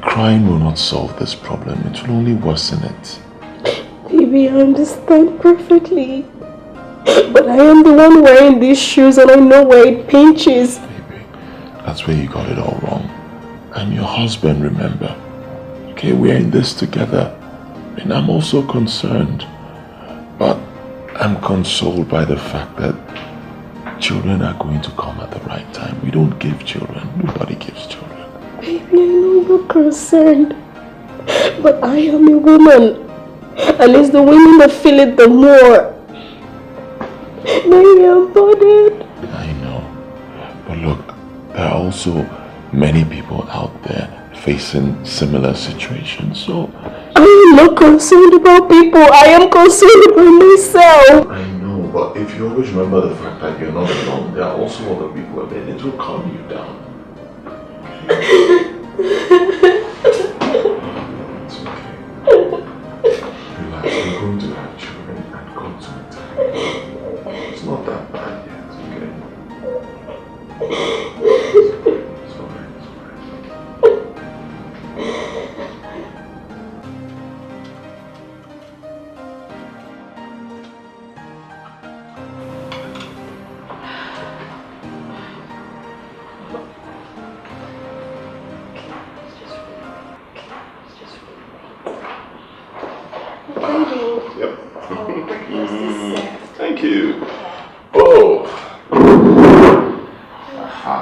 Crying will not solve this problem. It will only worsen it. Baby, I understand perfectly. But I am the one wearing these shoes and I know where it pinches. Baby, that's where you got it all wrong. I'm your husband, remember? Okay, we're in this together. And I'm also concerned. But I'm consoled by the fact that children are going to come at the right time. We don't give children. Nobody gives children. Baby, I know you're concerned, but I am a woman, and it's the women that feel it the more. Baby, I'm bothered. I know, but look, there are also many people out there facing similar situations, so... I am not concerned about people, I am concerned about myself. I know, but if you always remember the fact that you're not alone, there are also other people there, it will calm you down. It's okay. Relax, we're going to have children and God's will time. It's not that bad yet, okay? It's alright, it's Thank you. Oh. Aha.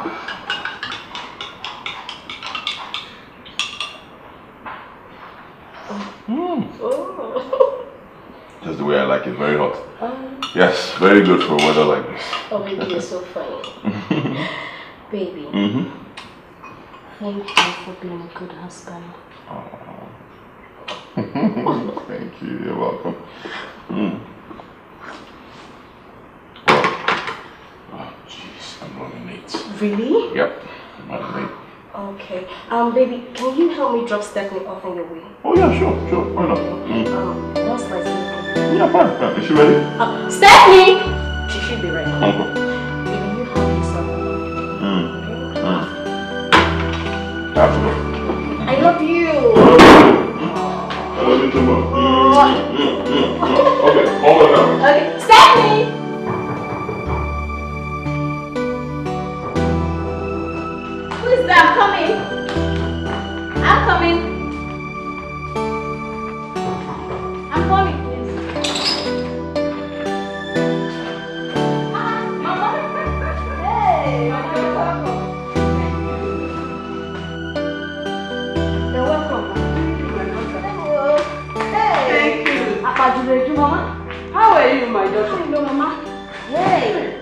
Just the way I like it, very hot. Yes, very good for a weather like this. Oh, baby, you're so funny. Baby, thank you for being a good husband. Thank you, you're welcome. Oh, jeez, I'm running late. Really? Yep, I'm running late. Okay. Baby, can you help me drop Stephanie off on your way? Oh, yeah, sure, why not? What's my Stephanie? Yeah, fine. Is she ready? Stephanie! She should be ready. Can you help me something? Absolutely. I love you! I love you too much. Okay, hold on now. Okay, Stephanie! Who is that? I'm coming. I'm coming. I'm coming, please. Mama. Hey, Mama, you're welcome. You're welcome. Thank you. Mama. How are you, my daughter? Hello, Mama. Hey.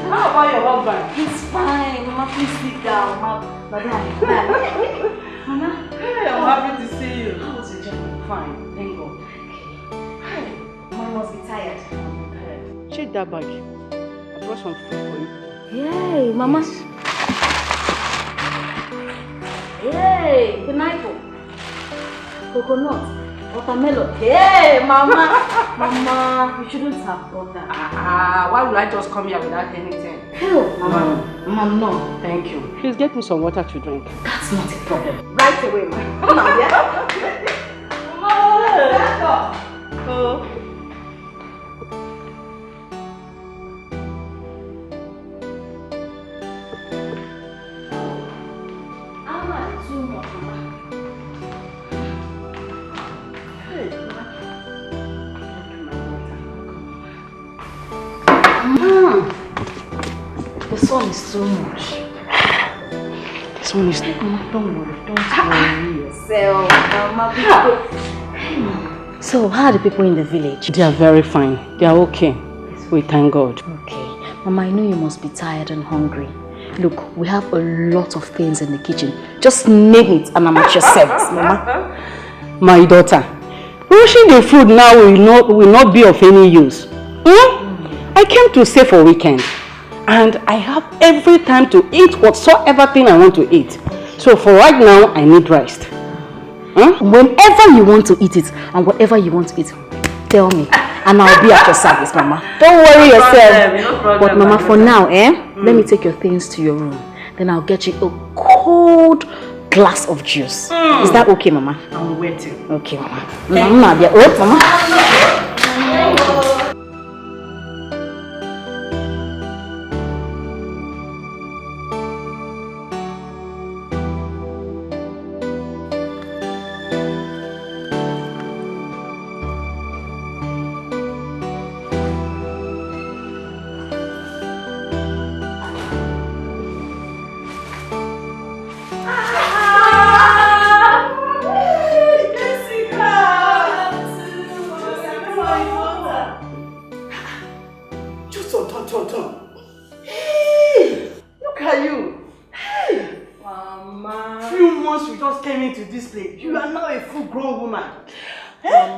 How about your husband? He's fine. Mama, please sit down. Mama, Mama. Hey, I'm happy to see you. How was your journey? Fine. Thank God. Hey. Mama must be tired. Check that bag. I brought some food for you. Yay, Mama. Yay, pineapple. Coconut. Watermelon. Hey, Mama. Mama, you shouldn't have brought that. Why would I just come here without anything? Hell, Mama. Mama, no. Thank you. Please get me some water to drink. That's not a problem. Right away, Mama. Come on, yeah? Mama, let's go. Oh. one is too much. This one is... Don't worry yourself. So, how are the people in the village? They are very fine. They are okay. We thank God. Okay. Mama, I know you must be tired and hungry. Look, we have a lot of things in the kitchen. Just name it and I'm at your service, Mama. My daughter, washing the food now will not be of any use. I came to stay for weekend and I have every time to eat whatsoever thing I want to eat. So for right now, I need rest. Whenever you want to eat it and whatever you want to eat, tell me and I'll be at your service, Mama. Don't worry yourself. No problem, but Mama, for now, let me take your things to your room. Then I'll get you a cold glass of juice. Is that okay, Mama? I'm waiting. Okay, Mama. Mama,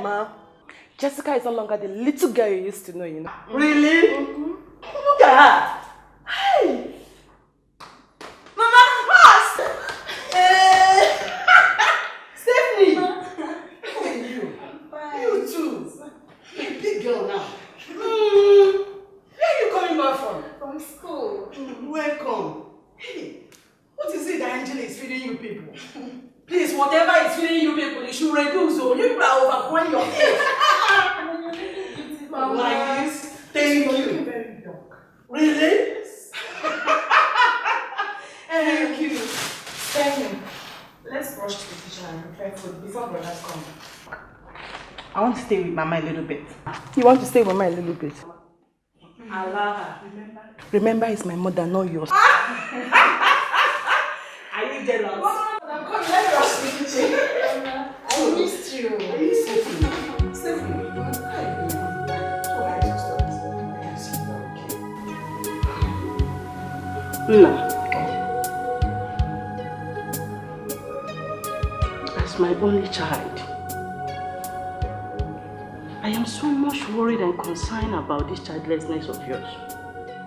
Mama. Jessica is no longer the little girl you used to know, you know. Really? Look at her. Hey! Mama, fast! Stephanie! How are you? You too. You're a big girl now. Where are you coming back from? From school. Welcome. Hey, what is it that Angela is feeding you people? Please, whatever is feeding you people, you should reduce. You people are overgrowing your head. Like this? Thank you. Very young. Really? Yes. Thank you. Thank you. Let's rush to the kitchen and prepare food before brothers come. I want to stay with Mama a little bit. You want to stay with me a little bit? I love her. Remember, it's my mother, not yours. Are you jealous? I'm coming. Let me rush to the kitchen. I missed you. Are you Stephanie? Stephanie. No. As my only child, I am so much worried and concerned about this childlessness of yours.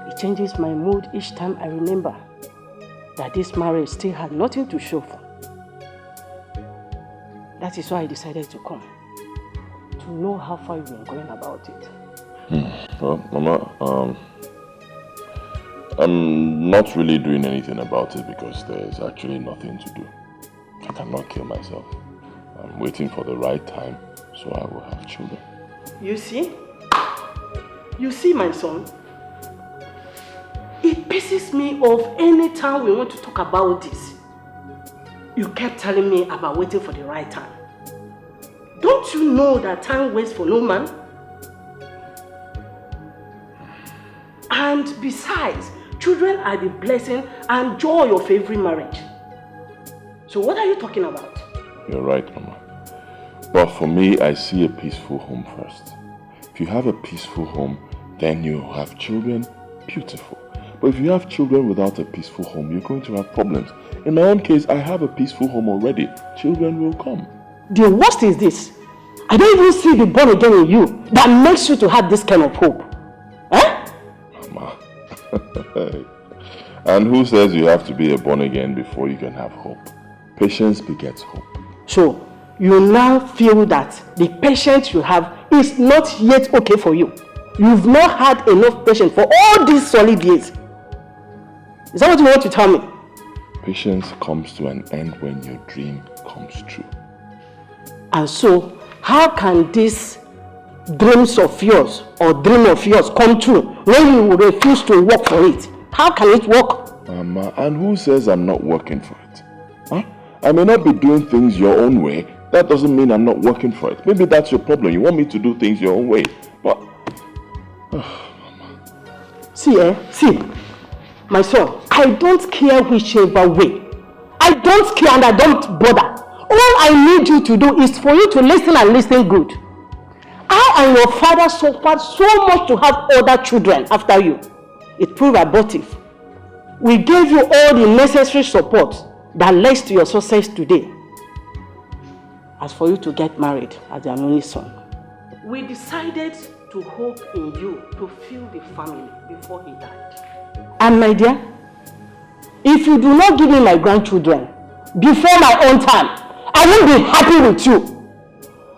It changes my mood each time I remember that this marriage still had nothing to show for. That is why I decided to come, to know how far you were going about it. Well, Mama, I'm not really doing anything about it because there's actually nothing to do. I cannot kill myself. I'm waiting for the right time so I will have children. You see? You see, my son? It pisses me off any time we want to talk about this. You kept telling me about waiting for the right time. Don't you know that time waits for no man? And besides, children are the blessing and joy of every marriage. So what are you talking about? You're right, Mama. But for me, I see a peaceful home first. If you have a peaceful home, then you have children, beautiful. But if you have children without a peaceful home, you're going to have problems. In my own case, I have a peaceful home already. Children will come. The worst is this. I don't even see the born again in you that makes you to have this kind of hope. Eh? Mama. And who says you have to be a born again before you can have hope? Patience begets hope. So, you now feel that the patience you have is not yet okay for you. You've not had enough patience for all these solid years. Is that what you want to tell me? Patience comes to an end when your dream comes true. And so, how can these dreams of yours or dream of yours come true when you refuse to work for it? How can it work? Mama, and who says I'm not working for it? Huh? I may not be doing things your own way. That doesn't mean I'm not working for it. Maybe that's your problem. You want me to do things your own way. But... See, My son, I don't care whichever way. I don't care and I don't bother. All I need you to do is for you to listen and listen good. I and your father suffered so much to have other children after you. It proved abortive. We gave you all the necessary support that leads to your success today. As for you to get married as your only son, we decided to hope in you to fill the family before he died. And my dear, if you do not give me my grandchildren before my own time, I won't be happy with you.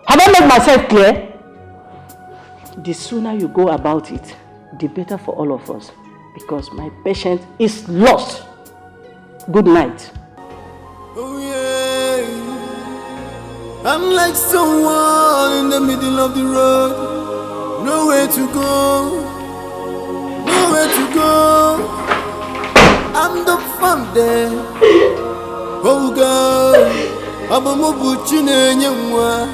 Have I made myself clear? The sooner you go about it, the better for all of us, because my patient is lost. Good night. Oh yeah, I'm like someone in the middle of the road, nowhere to go, nowhere to go. I'm the fun there. Oh God, I'm a mobuchine nyamwa.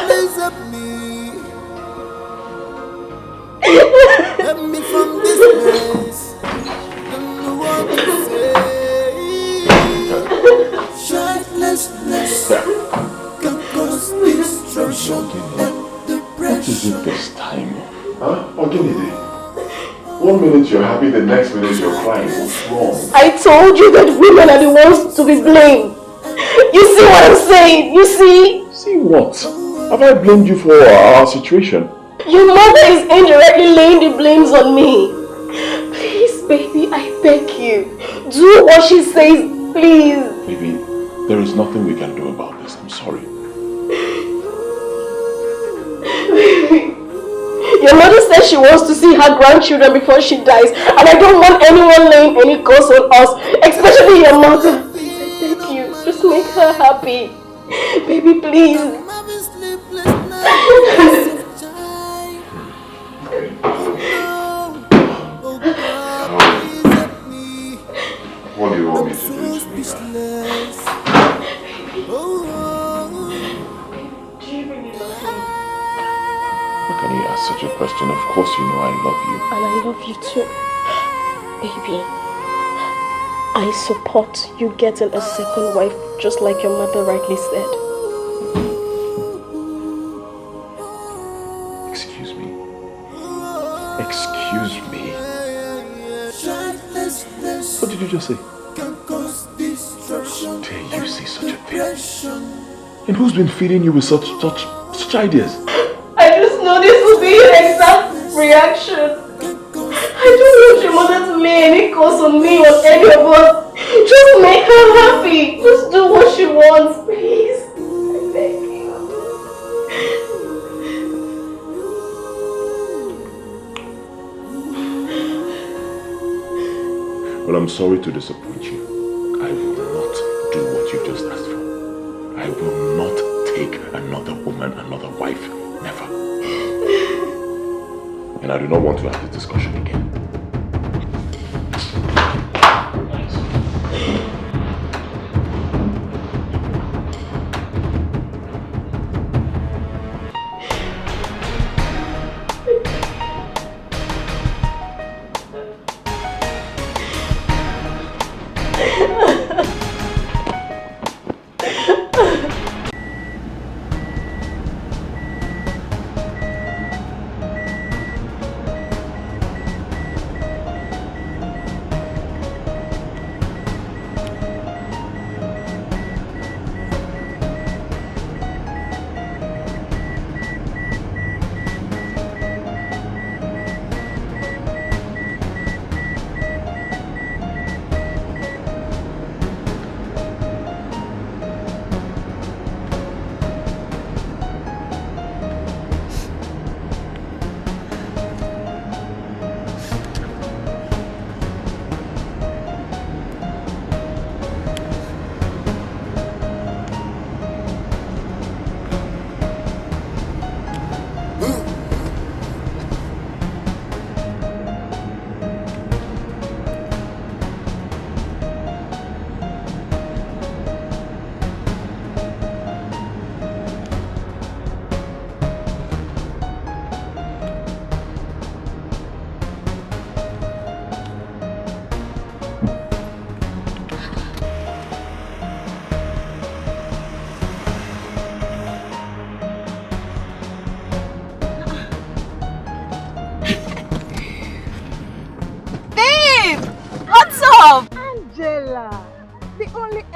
Please help me. Help me from this place. Don't know what to say. Childlessness can cause destruction and depression. What is it this time? Huh? Oginide. 1 minute you're happy, the next minute you're crying. What's wrong? I told you that women are the ones to be blamed. You see what I'm saying? You see? See what? Have I blamed you for our situation? Your mother is indirectly laying the blames on me. Please, baby, I beg you. Do what she says, please. Baby, there is nothing we can do about this. I'm sorry. Baby, your mother says she wants to see her grandchildren before she dies. And I don't want anyone laying any curse on us, especially your mother. Please, I beg you. Just make her happy. Baby, please. What do you want me to do, sweetheart? Do you really love me? How can you ask such a question? Of course you know I love you. And I love you too. Baby, I support you getting a second wife, just like your mother rightly said. Excuse me. Excuse me. What did you just say? Dare you say such a thing? And who's been feeding you with such ideas? I just know this will be your exact reaction. I don't want your mother to lay any curse on me or any of us. Just make her happy. Just do what she wants, please. I beg you. Well, I'm sorry to disappoint you. I will not do what you just asked for. I will not take another woman, another wife. Never. And I do not want to have this discussion again.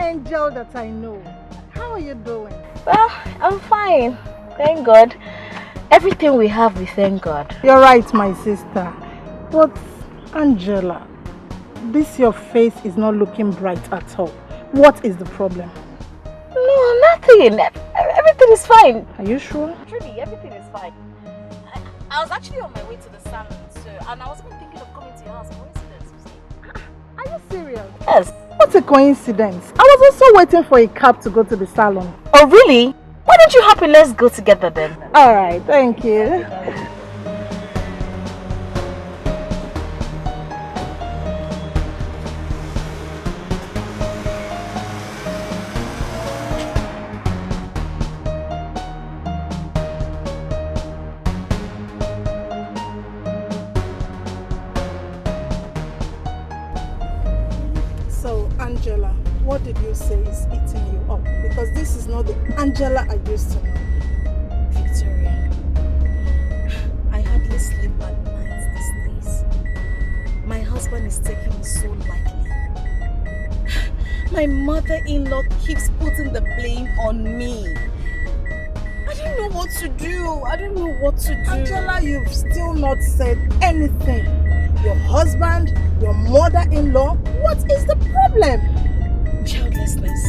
angel that I know. How are you doing? Well, I'm fine. Thank God. Everything we have, we thank God. You're right, my sister. But, Angela, this your face is not looking bright at all. What is the problem? No, nothing. Everything is fine. Are you sure? Truly, everything is fine. I was actually on my way to the salon, so, and I was even thinking of coming to your house. Coincidence, you see. Are you serious? Yes. What a coincidence. I was also waiting for a cab to go to the salon. Oh, really? Why don't you happy? Let's go together then. Alright, thank you. So, Angela, what did you say is eating you up? Because this is not the Angela I used to know. Victoria, I hardly sleep at night these days. My husband is taking it so lightly. My mother-in-law keeps putting the blame on me. I don't know what to do. I don't know what to do. Angela, you've still not said anything. Your husband, your mother-in-law, what is the problem? Childlessness.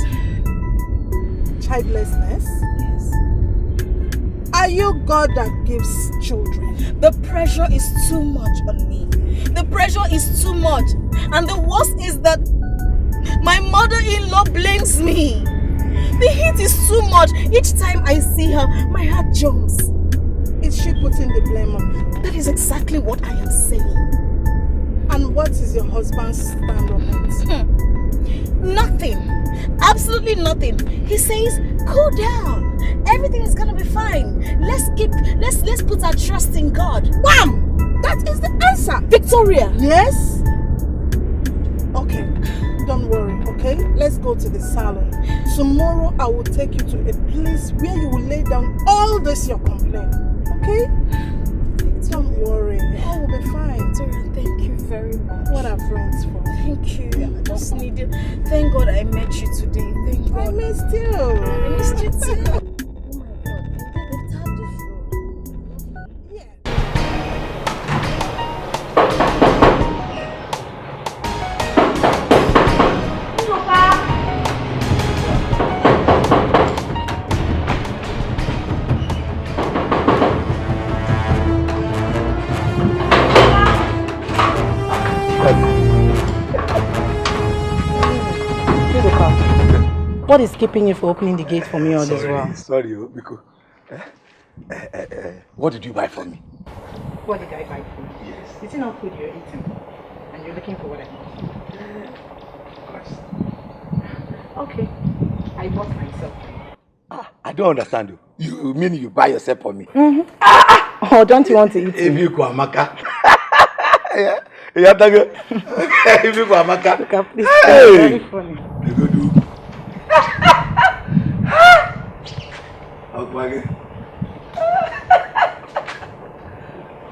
Childlessness? Yes. Are you God that gives children? The pressure is too much on me. The pressure is too much. And the worst is that my mother-in-law blames me. The heat is too much. Each time I see her, my heart jumps. Is she putting the blame on me? That is exactly what I am saying. And what is your husband's stand on it? Nothing. Absolutely nothing. He says, cool down. Everything is gonna be fine. Let's put our trust in God. Wham! That is the answer. Victoria. Yes? Okay. Don't worry, okay? Let's go to the salon. Tomorrow I will take you to a place where you will lay down all this your complaint. Okay? Don't worry. All will be fine. Victoria, thank you very much. What are friends for? Thank you. I just need you. Thank God I met you today. Thank God. I missed you. I missed you too. Oh my God. They've tapped this road. What is keeping you from opening the gate for me all this while? Sorry, because what did you buy for me? What did I buy for you? Yes. Is it not food you're eating? And you're looking for what I want? Okay. I bought myself. I don't understand you. You mean you buy yourself for me? Mm-hmm. Oh, don't you want to eat it? If you go Amaka. Yeah. Yeah, thank you. If you go Amaka. Look up, please. Hey. Very funny. You go do. Okay.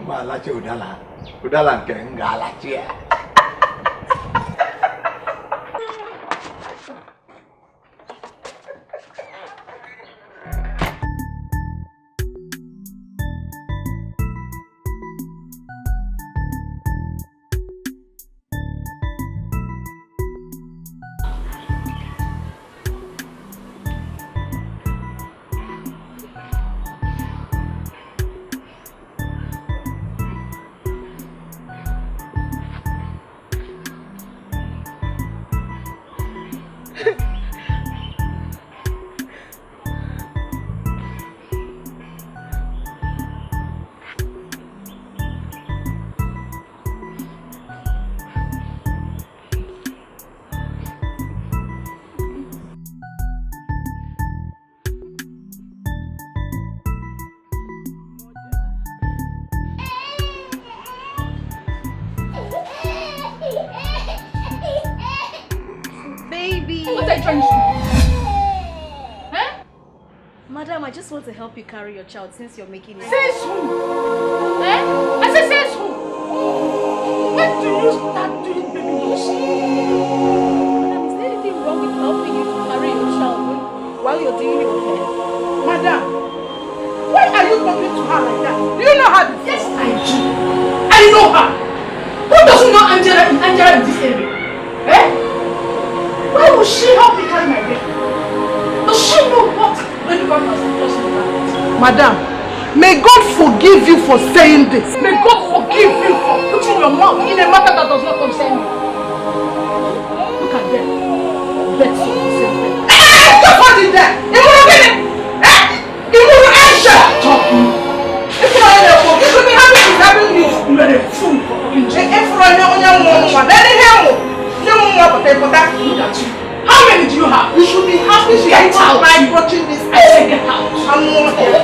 Malachi udala nke ngalachi ya. I just want to help you carry your child since you're making it. Says who? Eh? I said says who? When do you start doing baby news? Madam, is there anything wrong with helping you to while you're doing your hair. Madam, why are you talking to her like that? Do you know her? Yes, I do. I know her. Who doesn't know Angela in this area? Eh? Why would she help me carry my baby? Does she know what everyone has just about? Madam, may God forgive you for saying this. May God forgive you for putting your mouth in a matter that does not concern you. Look at them. That's all the same thing. Just what is that? You will get it. You will answer. Stop me. If you are in a book, it will be happy to have you. You are a fool for talking to me. If you are in a woman, let it help. You won't want to take for that. Look at you. How many do you have? You should be happy to Get out. by watching this. I say get out. I'm not here.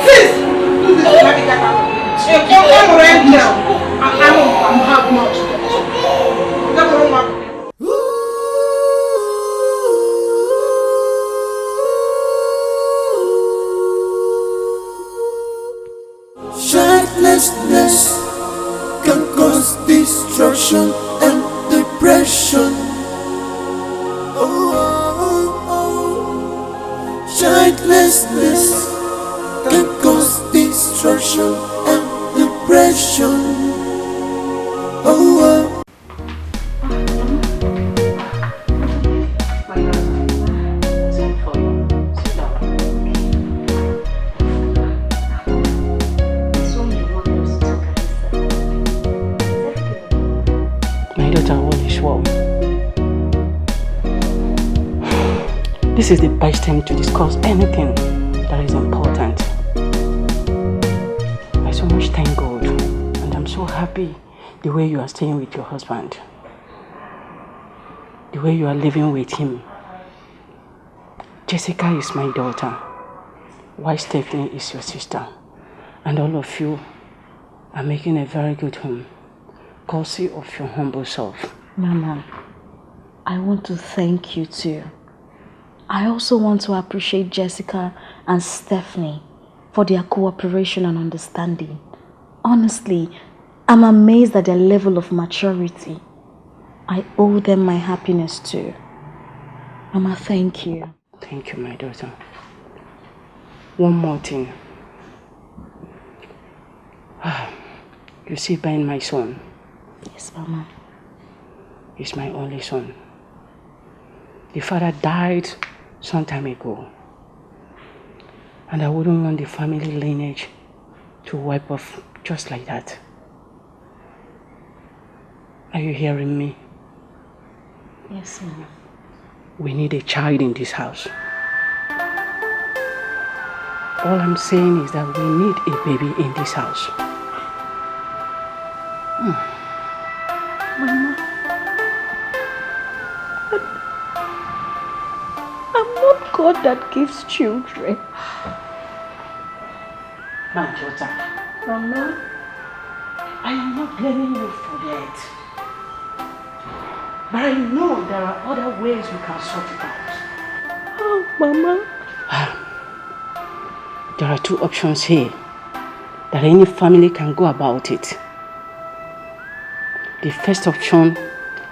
Sis, do this. Let me get out. If you're right now, I'm happy not to. That's all I'm Childlessness can cause destruction and depression. Childlessness can cause destruction and depression. This is the best time to discuss anything that is important. I so much thank God, and I'm so happy the way you are staying with your husband, the way you are living with him. Jessica is my daughter, while Stephanie is your sister, and all of you are making a very good home, courtesy of your humble self. Mama, I want to thank you too. I also want to appreciate Jessica and Stephanie for their cooperation and understanding. Honestly, I'm amazed at their level of maturity. I owe them my happiness too. Mama, thank you. Thank you, my daughter. One more thing. You see, Ben, my son. Yes, Mama. He's my only son. The father died some time ago, and I wouldn't want the family lineage to wipe off just like that. Are you hearing me? Yes, Mama. We need a child in this house. All I'm saying is that we need a baby in this house. Mama, I'm not God that gives children. My daughter, Mama, I am not blaming you for that. But I know there are other ways we can sort it out. Oh, Mama. There are two options here that any family can go about it. The first option,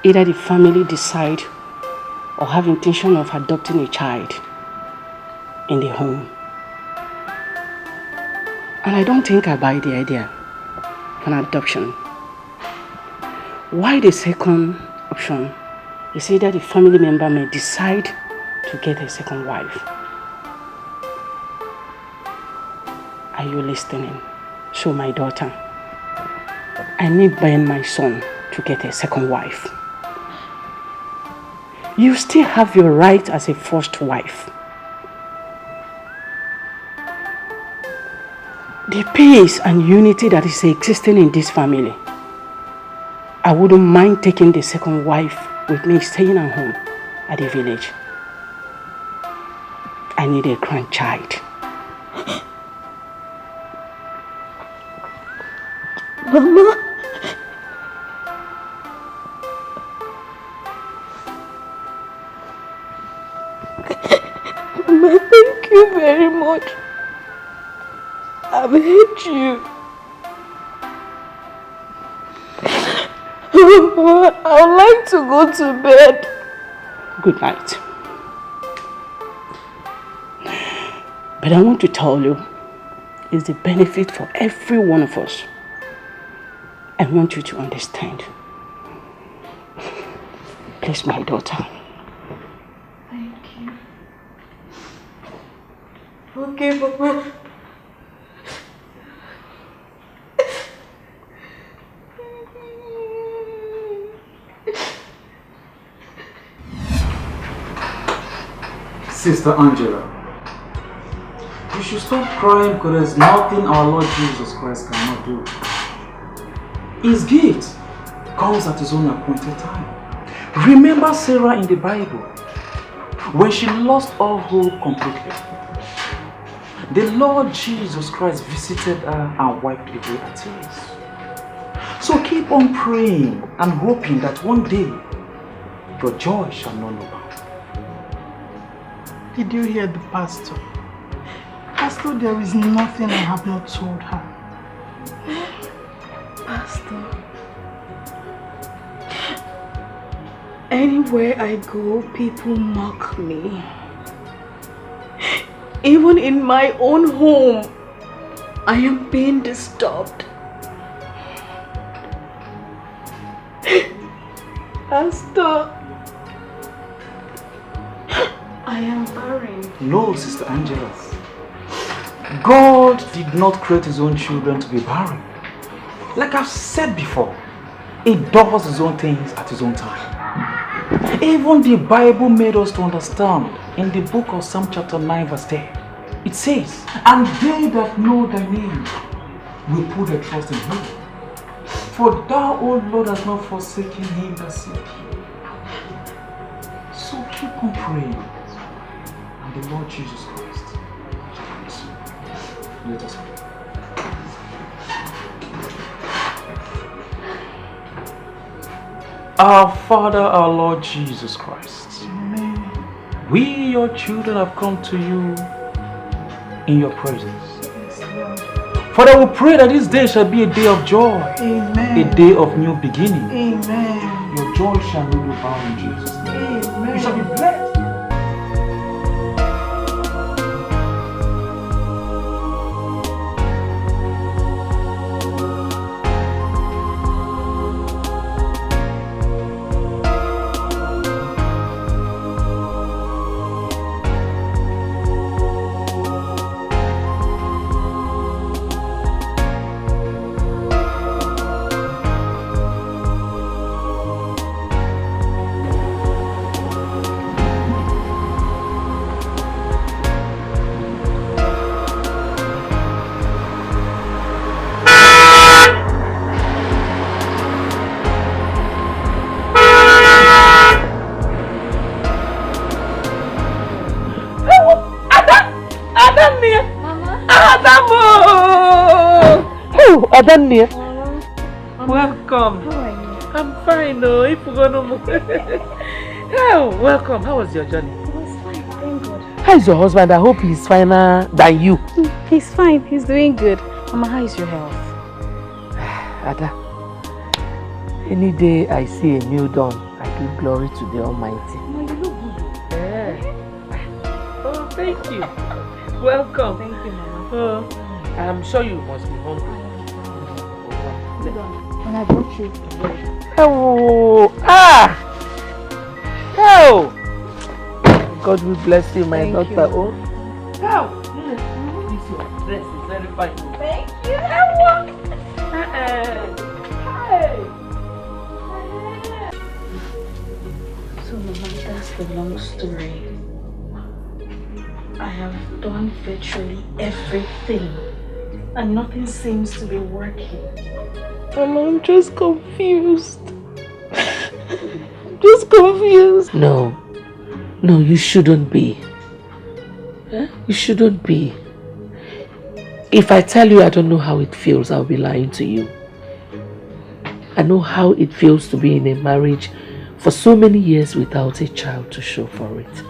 either the family decide or have intention of adopting a child in the home. And I don't think I buy the idea of an adoption. Why the second option is either the family member may decide to get a second wife. Are you listening? So my daughter, I need Ben, my son, to get a second wife. You still have your right as a first wife. The peace and unity that is existing in this family, I wouldn't mind taking the second wife with me staying at home at the village. I need a grandchild. Mama. Mama, thank you very much. I've hate you. I would like to go to bed. Good night. But I want to tell you, it's the benefit for every one of us. I want you to understand. Please, my daughter. Thank you. Okay, Papa. Sister Angela, you should stop crying because there's nothing our Lord Jesus Christ cannot do. His gift comes at his own appointed time. Remember Sarah in the Bible, when she lost all hope completely. The Lord Jesus Christ visited her and wiped away her tears. So keep on praying and hoping that one day your joy shall not know bounds. Did you hear the pastor? Pastor, there is nothing I have not told her. Pastor, anywhere I go, people mock me. Even in my own home, I am being disturbed. Pastor, I am barren. No, Sister Angela. God did not create his own children to be barren. Like I've said before, he does his own things at his own time. Even the Bible made us to understand in the book of Psalm chapter 9 verse 10. It says, and they that know thy name will put their trust in him. For thou, O Lord, hast not forsaken him that seek you. So keep on praying. And the Lord Jesus Christ. Let us pray. Our Father, our Lord Jesus Christ. Amen. We, your children, have come to you in your presence. Father, we pray that this day shall be a day of joy. Amen. A day of new beginning. Amen. Your joy shall not be bound in Jesus' name. Amen. You shall be blessed. Adania. Welcome. How are you? I'm fine though. If we're gonna move. Oh, welcome. How was your journey? It was fine, thank God. How is your husband? I hope he's finer than you. He's fine, he's doing good. Mama, how is your health? Ada, any day I see a new dawn, I give glory to the Almighty. Mama, you look good. Yeah. Oh, thank you. Welcome. Thank you, Mama. Oh, I'm sure you must be hungry. And I brought you. Oh, God will bless you, my Thank daughter. you. Oh, this your dress is very fine. Thank you, Ewa. Hey. So, Mama, that's the long story. I have done virtually everything, and nothing seems to be working. Mama, I'm just confused. Just confused. No, you shouldn't be. You shouldn't be. If I tell you I don't know how it feels, I'll be lying to you. I know how it feels to be in a marriage for so many years without a child to show for it.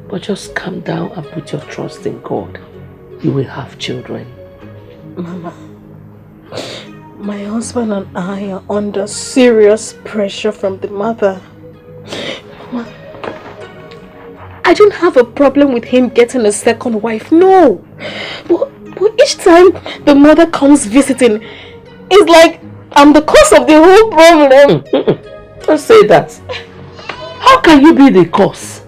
But just calm down and put your trust in God. You will have children. Mama, my husband and I are under serious pressure from the mother. Mama, I don't have a problem with him getting a second wife, no. But each time the mother comes visiting, it's like I'm the cause of the whole problem. Don't say that. How can you be the cause?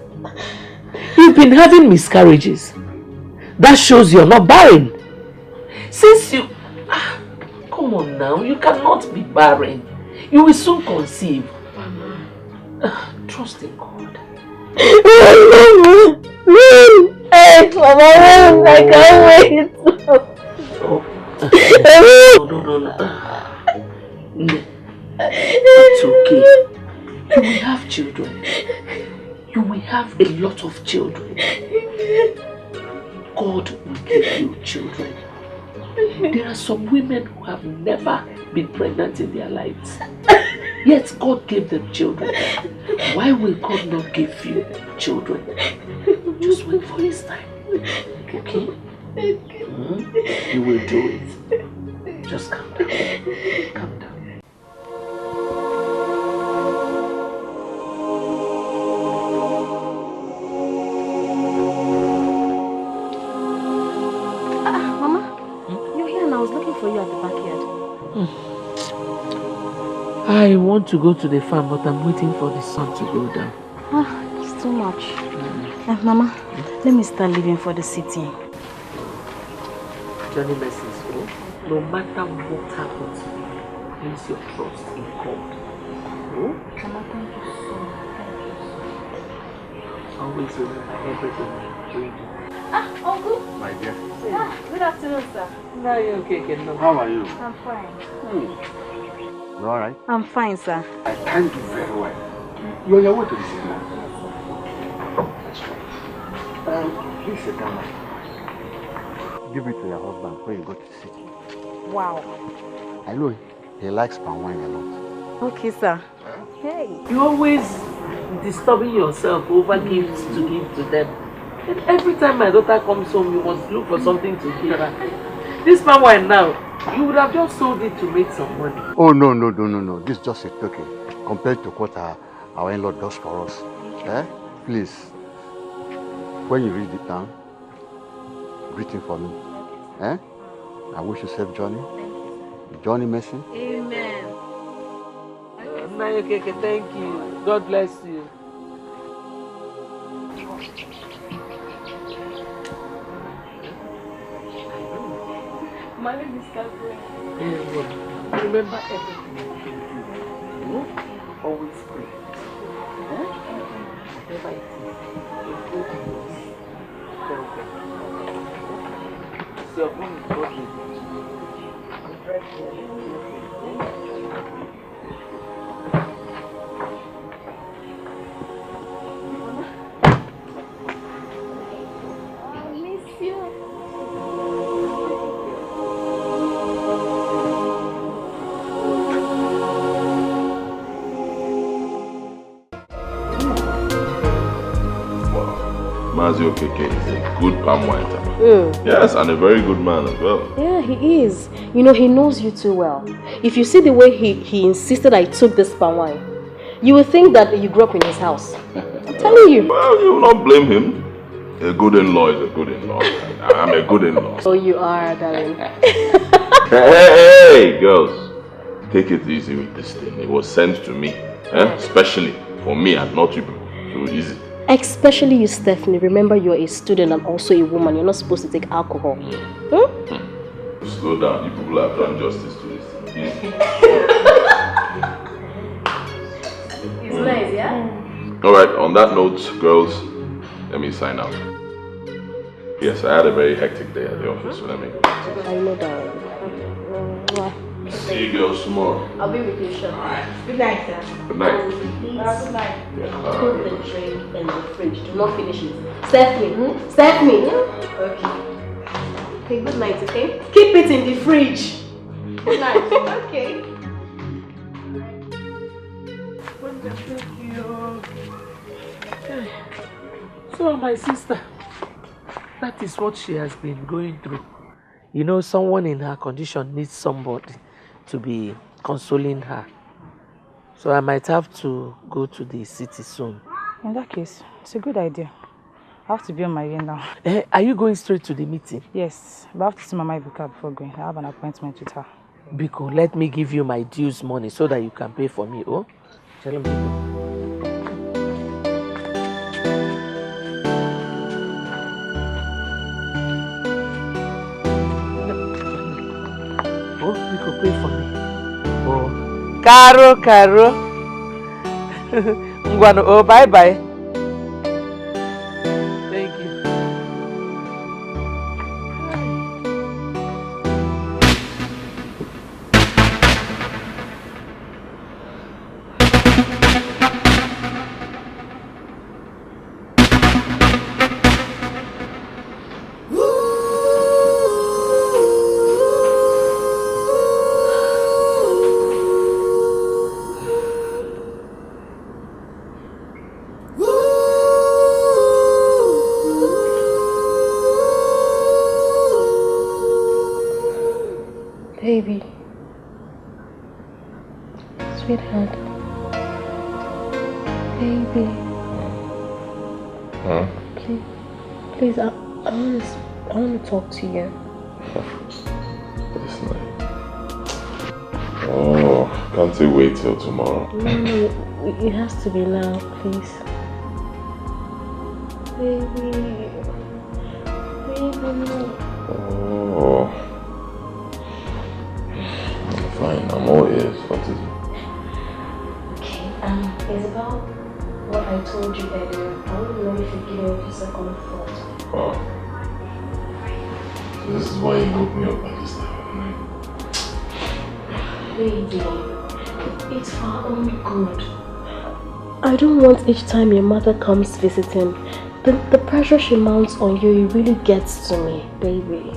You've been having miscarriages. That shows you're not barren. Since you... Come on now, you cannot be barren. You will soon conceive. Trust in God. Hey, Mama, I can't wait. No. It's okay. You will have children. You will have a lot of children. God will give you children. There are some women who have never been pregnant in their lives. Yet God gave them children. Why will God not give you children? Just wait for His time. Okay? You will do it. Just calm down. Calm down. For you at the backyard. I want to go to the farm, but I'm waiting for the sun to go down. It's too much. Mama, let me start leaving for the city. Johnny Mess's home. No matter what happens, place your trust in God. Mama, thank you so much. Always remember everything I'm doing. Uncle. My dear. Good afternoon, sir. No, you're okay, no. How are you? I'm fine. You alright? I'm fine, sir. I thank you very well. You're on your way to the city now. Please sit down. Give it to your husband when you go to the city. Wow. I know he likes palm wine a lot. Okay, sir. Hey. You're always disturbing yourself over gifts to give to them. And every time my daughter comes home, you must look for something to give her. This palm wine now, you would have just sold it to make some money. Oh, no. This is just a token compared to what our in-law does for us. Please, when you read it down, greet him for me. I wish you safe journey. Johnny Messi. Amen. Nayokeke, thank you. God bless you. My name is Catherine. Remember everything you do. Always pray. Whatever it is, you go to this. Tell them. It's your own God. I miss you. Mazio Keke is a good palm wine tapper. Yes, and a very good man as well. Yeah, he is. You know, he knows you too well. If you see the way he insisted I took this palm wine, you will think that you grew up in his house. I'm telling you. Well, you will not blame him. A good in-law is a good in-law. I'm a good in-law. Oh, you are, darling. Hey, girls. Take it easy with this thing. It was sent to me. Especially for me and not you people. So easy. Especially you, Stephanie. Remember, you're a student and also a woman. You're not supposed to take alcohol. Slow down. You people have done justice to this thing. It's nice, yeah? Alright, on that note, girls, let me sign out. Yes, I had a very hectic day at the office, so let me go. I know that. See you girls tomorrow. I'll be with you, sure. Right. Good night, sir. Good night. Good night. Put the drink in the fridge. Do not finish it. Stephanie. Stephanie. Okay. Okay, good night, okay? Keep it in the fridge. Good night. Okay. So my sister, that is what she has been going through. You know, someone in her condition needs somebody to be consoling her. So I might have to go to the city soon. In that case, it's a good idea. I have to be on my way now. Are you going straight to the meeting? Yes, but I have to see Mama Ebuka before going. I have an appointment with her. Biko, let me give you my dues money so that you can pay for me, oh? Tell him, Biko. Oh, Biko, pay for me. Oh, Caro. Ngwano, oh, bye. Thank you. Baby. Sweetheart. Baby. Huh? Please, I want to talk to you. This night. Oh, can't you wait till tomorrow? No, it has to be now, please. Baby. Oh. Fine, I'm all ears. What is it? Okay, it's about what I told you earlier. I want to know if you give me a second thought. Oh. So this is why you woke me up at this time of night. Baby, it's for our own good. I don't want each time your mother comes visiting, the pressure she mounts on you, it really gets to me, baby.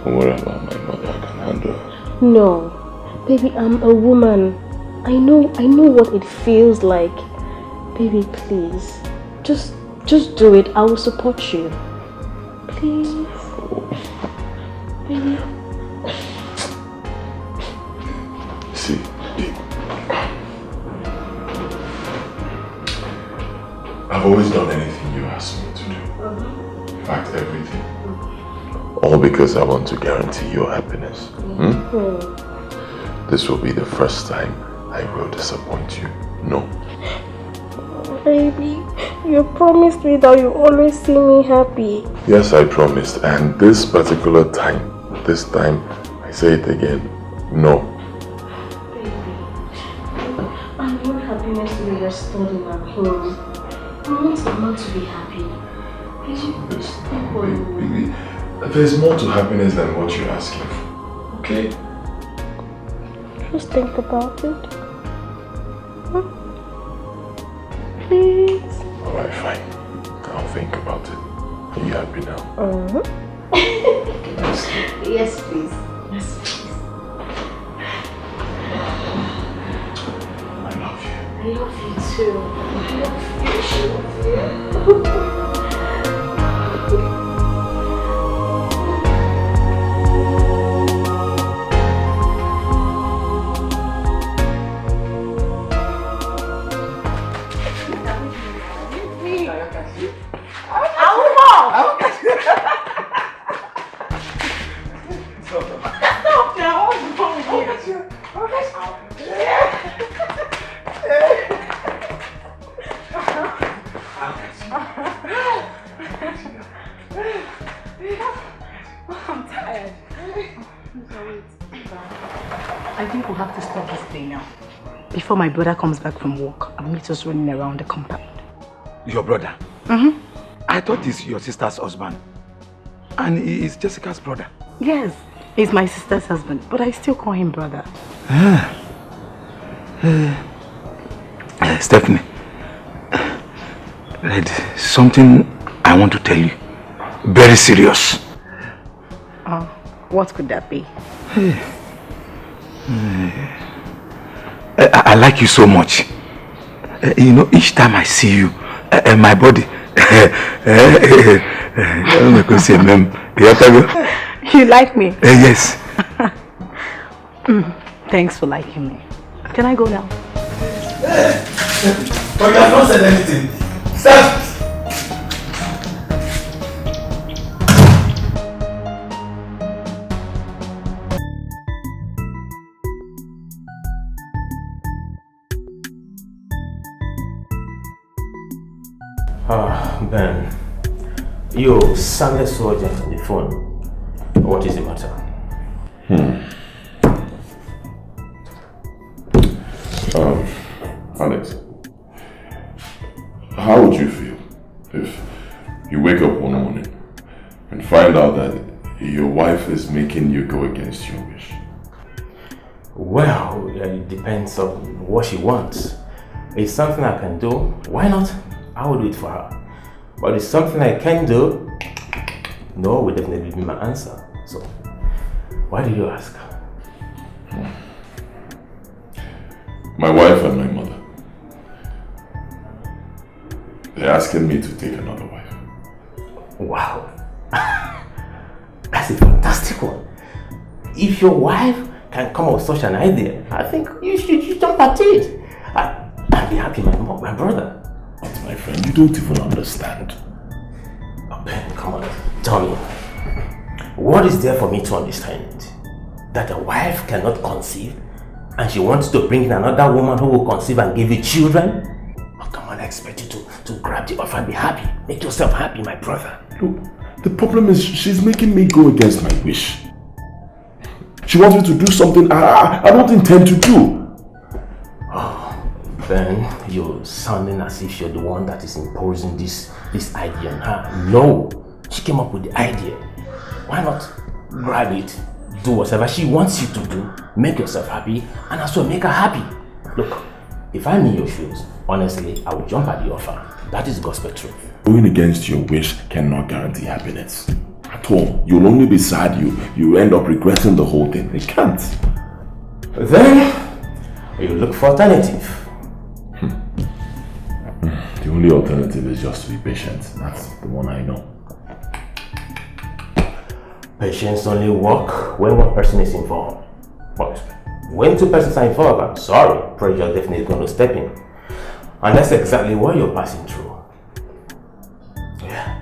Don't worry about my mother, I can handle her. No. Baby, I'm a woman. I know what it feels like. Baby, please. Just do it. I will support you. Please. Baby. See, I've always done anything you ask me to do. In fact, everything. All because I want to guarantee your happiness. This will be the first time I will disappoint you. No. Baby, you promised me that you always see me happy. Yes, I promised. And this particular time, I say it again, no. Baby, I want happiness to be restored in our home. I want Mama to be happy. Baby, there's more to happiness than what you're asking for. Okay? Just think about it. Please. Alright, fine. I'll think about it. Are you happy now? Yes, please. Yes, please. I love you. I love you too. I love you. I'm tired. I think we'll have to stop this thing now. Before my brother comes back from work, I'll meet us running around the compound. Your brother? I thought he's your sister's husband. And he is Jessica's brother. Yes, he's my sister's husband, but I still call him brother. Stephanie, there's something I want to tell you. Very serious. What could that be? I like you so much. You know, each time I see you, my body. You like me? Yes. Thanks for liking me. Can I go now? But you have not said anything. Stop! Ben, you sounded so urgent on the phone. What is the matter? Alex, how would you feel if you wake up one morning and find out that your wife is making you go against your wish? Well, it depends on what she wants. It's something I can do. Why not? I will do it for her. But it's something I can do. No, will definitely be my answer. So, why did you ask? My wife and my mother, they're asking me to take another wife. Wow. That's a fantastic one. If your wife can come up with such an idea, I think you should jump at it. I'd be happy, my brother. But my friend, you don't even understand. Oh, Ben, come on, tell me. What is there for me to understand? That a wife cannot conceive and she wants to bring in another woman who will conceive and give you children? Oh, come on, I expect you to grab the offer and be happy. Make yourself happy, my brother. Look, the problem is she's making me go against my wish. She wants me to do something I don't intend to do. Oh, Ben, you're sounding as if you're the one that is imposing this idea on her. No, she came up with the idea. Why not grab it, do whatever she wants you to do, make yourself happy, and also make her happy. Look, if I'm in your shoes, honestly, I would jump at the offer. That is gospel truth. Going against your wish cannot guarantee happiness. At all. You'll only be sad. You end up regretting the whole thing. It can't. Then, you look for alternative. The only alternative is just to be patient. That's the one I know. Patience only work when one person is involved. But when two persons are involved, I'm sorry, pressure definitely is going to step in. And that's exactly what you're passing through. Yeah.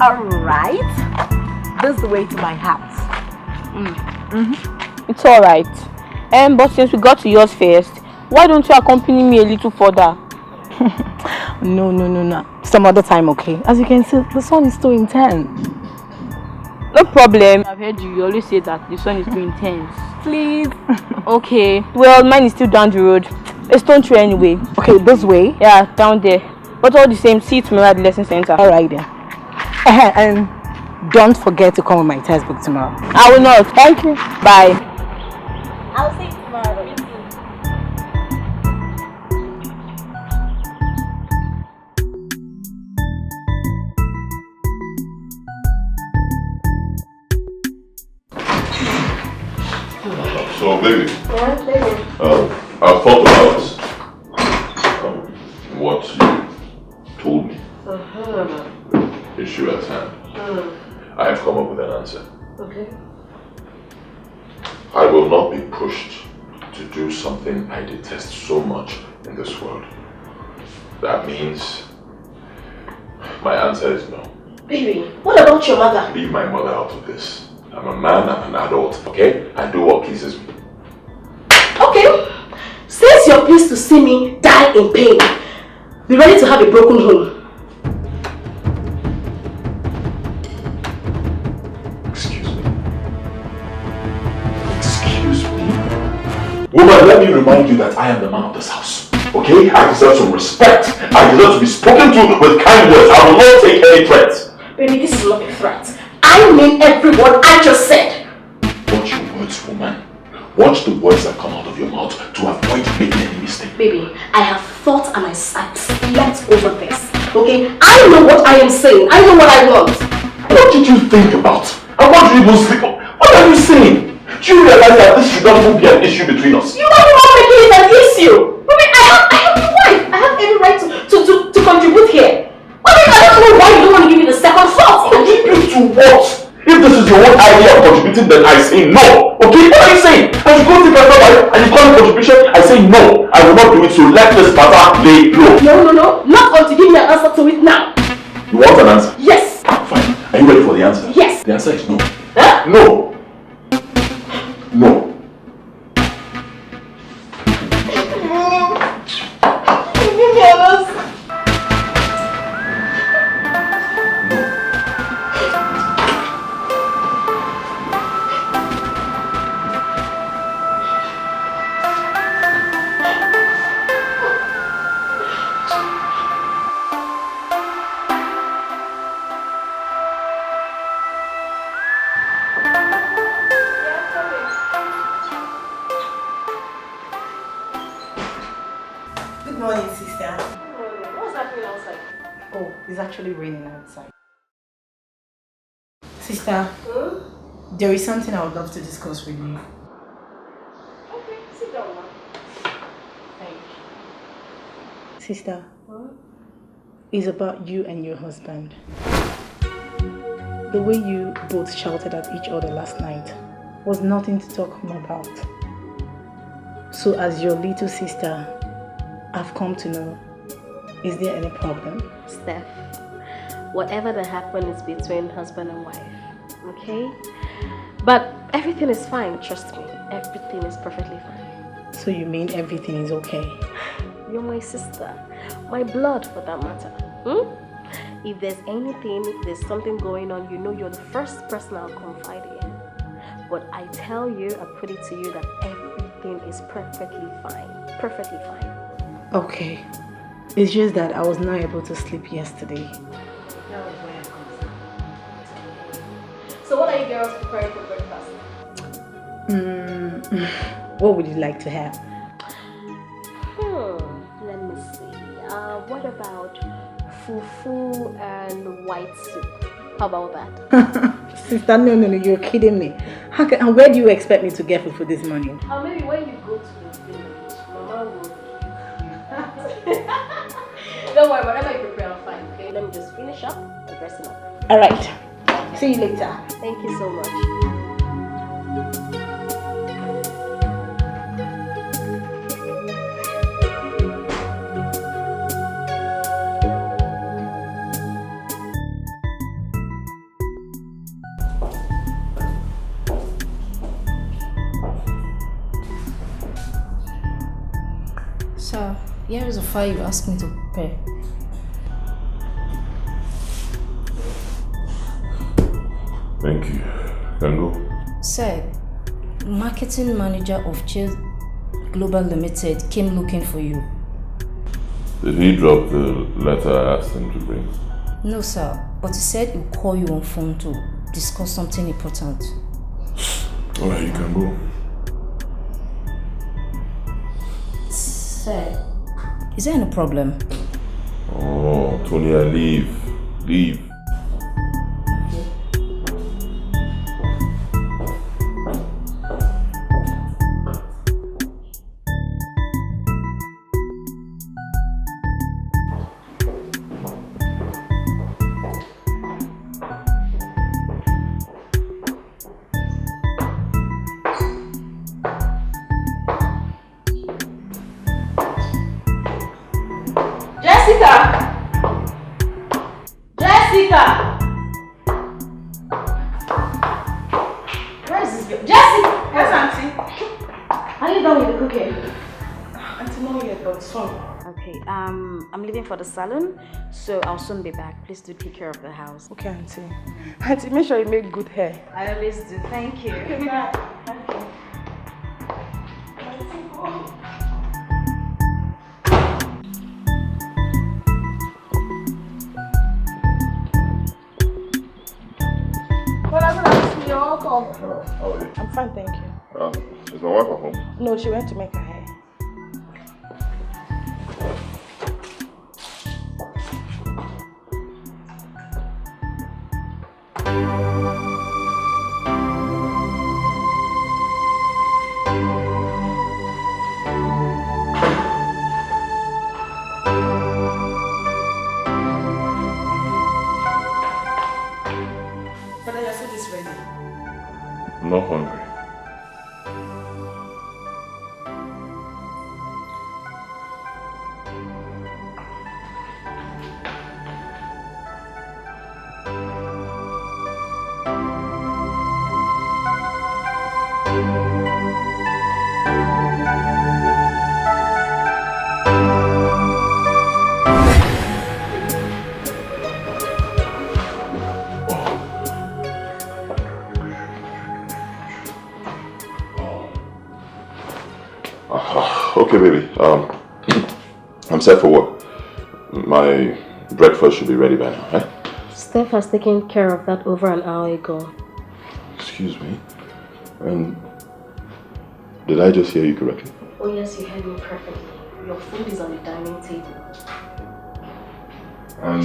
Alright, this is the way to my house. It's alright. But since we got to yours first, why don't you accompany me a little further? No. Some other time, okay? As you can see, the sun is too intense. No problem. I've heard you always say that the sun is too intense. Please. Okay. Well, mine is still down the road. Let's don't throw anyway. Okay, this way? Yeah, down there. But all the same, see you tomorrow at the lesson center. Alright then. And don't forget to come with my textbook tomorrow. I will not. Thank you. Bye. I'll see you tomorrow. So, baby. Yeah, baby. I've thought about what you told me. Issue at hand. I have come up with an answer. Okay. I will not be pushed to do something I detest so much in this world. That means my answer is no. Baby, what about your mother? Leave my mother out of this. I'm a man, I'm an adult, okay? I do what pleases me. Okay. Since you're pleased to see me die in pain, be ready to have a broken home. Woman, let me remind you that I am the man of this house. Okay? I deserve some respect. I deserve to be spoken to with kind words. I will not take any threats. Baby, this is not a threat. I mean every word I just said. Watch your words, woman. Watch the words that come out of your mouth to avoid making any mistake. Baby, I have thought and I slept over this. Okay? I know what I am saying. I know what I want. What did you think about? And what did you even sleep on? What are you saying? Do you realize that this should not even be an issue between us? You are the one making it an issue. Baby, I have a wife. I have every right to contribute here. don't know why you don't want to give me the second thought. Contribute to what? If this is your own idea of contributing, then I say no. Okay? What are you saying? I should go take my life and you call it contribution? I say no. I will not do it, so let this matter lay low. No. Not until you give me an answer to it now. You want an answer? Yes. Fine. Are you ready for the answer? Yes. The answer is no. Huh? No. No. Give me an answer. It's actually raining outside. Sister, there is something I would love to discuss with you. Okay, sit down now. Thank you. Sister, it's about you and your husband. The way you both shouted at each other last night was nothing to talk home about. So as your little sister, I've come to know, is there any problem? Steph, whatever that happened is between husband and wife, okay? But everything is fine, trust me. Everything is perfectly fine. So you mean everything is okay? You're my sister, my blood for that matter. If there's anything, if there's something going on, you know you're the first person I'll confide in. But I tell you, I put it to you that everything is perfectly fine. Perfectly fine. Okay. It's just that I was not able to sleep yesterday. That was why I'm concerned. So what are you girls preparing for breakfast? What would you like to have? Let me see. What about fufu and white soup? How about that? Sister, no, you're kidding me. Where do you expect me to get fufu this morning? Maybe when you go to the village, Mama will. Don't worry, whatever you prepare, I'll find. Okay, let me just finish up and dress it up. Alright. See you later. Thank you so much. So, here is a file you asked me to prepare. Thank you. Can go. Sir, marketing manager of Chizzy Global Limited came looking for you. Did he drop the letter I asked him to bring? No, sir, but he said he'll call you on phone to discuss something important. Alright, you can go. Sir, is there any problem? Oh, Tonya, leave. Leave. I'm leaving for the salon, so I'll soon be back. Please do take care of the house. Okay, Auntie. Auntie, make sure you make good hair. I always do. Thank you. Okay, bye. Okay. How are you? I'm fine, thank you. Is my wife at home? No, she went to make her hair. I'm not hungry. Okay, baby. I'm set for work. My breakfast should be ready by now, eh? Steph has taken care of that over an hour ago. Excuse me. And did I just hear you correctly? Oh yes, you heard me perfectly. Your food is on the dining table. And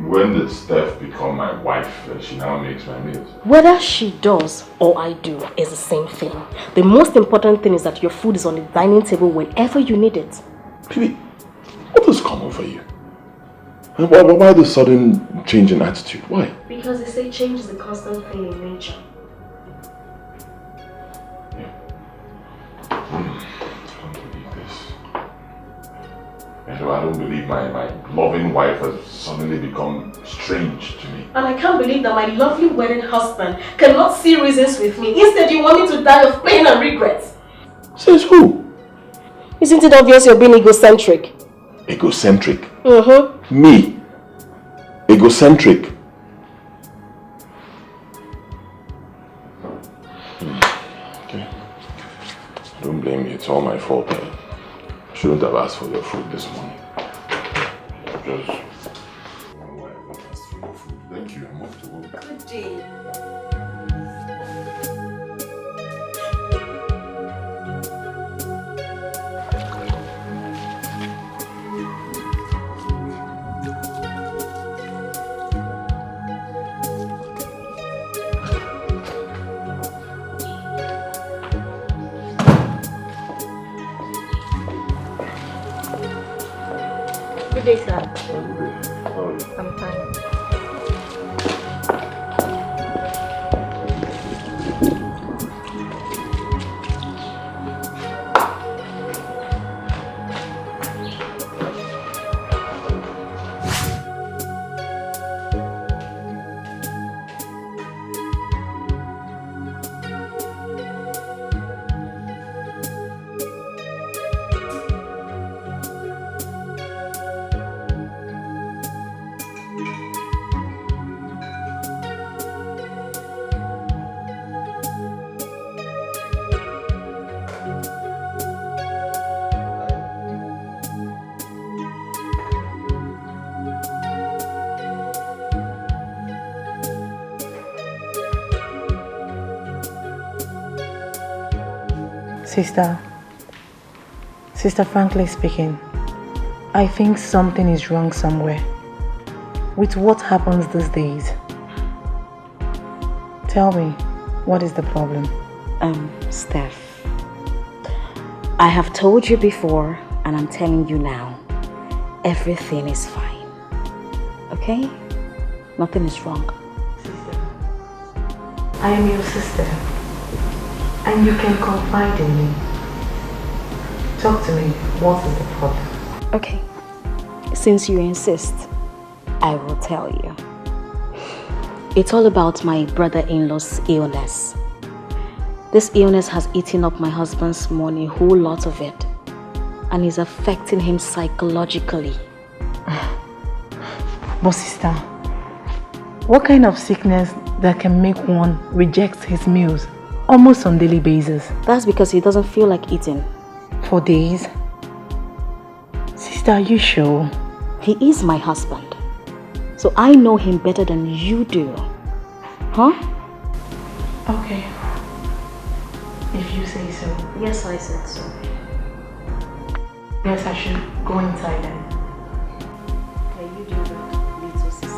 when did Steph become my wife and she now makes my meals? Whether she does or I do is the same thing. The most important thing is that your food is on the dining table whenever you need it. Baby, what has come over you? And why the sudden change in attitude? Why? Because they say change is a constant thing in nature. I don't believe my loving wife has suddenly become strange to me. And I can't believe that my lovely wedded husband cannot see reasons with me. Instead, you want me to die of pain and regret. Says who? Isn't it obvious you're being egocentric? Egocentric? Mm-hmm. Me? Egocentric? Okay. Don't blame me, it's all my fault. I shouldn't have asked for your food this morning. Just... Thank you, I'm off to work. Good day. Good day, sir. How are you? I'm fine. Sister, frankly speaking, I think something is wrong somewhere with what happens these days. Tell me, what is the problem? Steph, I have told you before and I'm telling you now, everything is fine. Okay? Nothing is wrong. Sister, I am your sister. And you can confide in me. Talk to me. What is the problem? Okay. Since you insist, I will tell you. It's all about my brother-in-law's illness. This illness has eaten up my husband's money, a whole lot of it. And is affecting him psychologically. But sister, what kind of sickness that can make one reject his meals? Almost on daily basis. That's because he doesn't feel like eating. For days? Sister, are you sure? He is my husband. So I know him better than you do. Huh? Okay. If you say so. Yes, I said so. Yes, I should go inside then. Okay, you do that, little sister.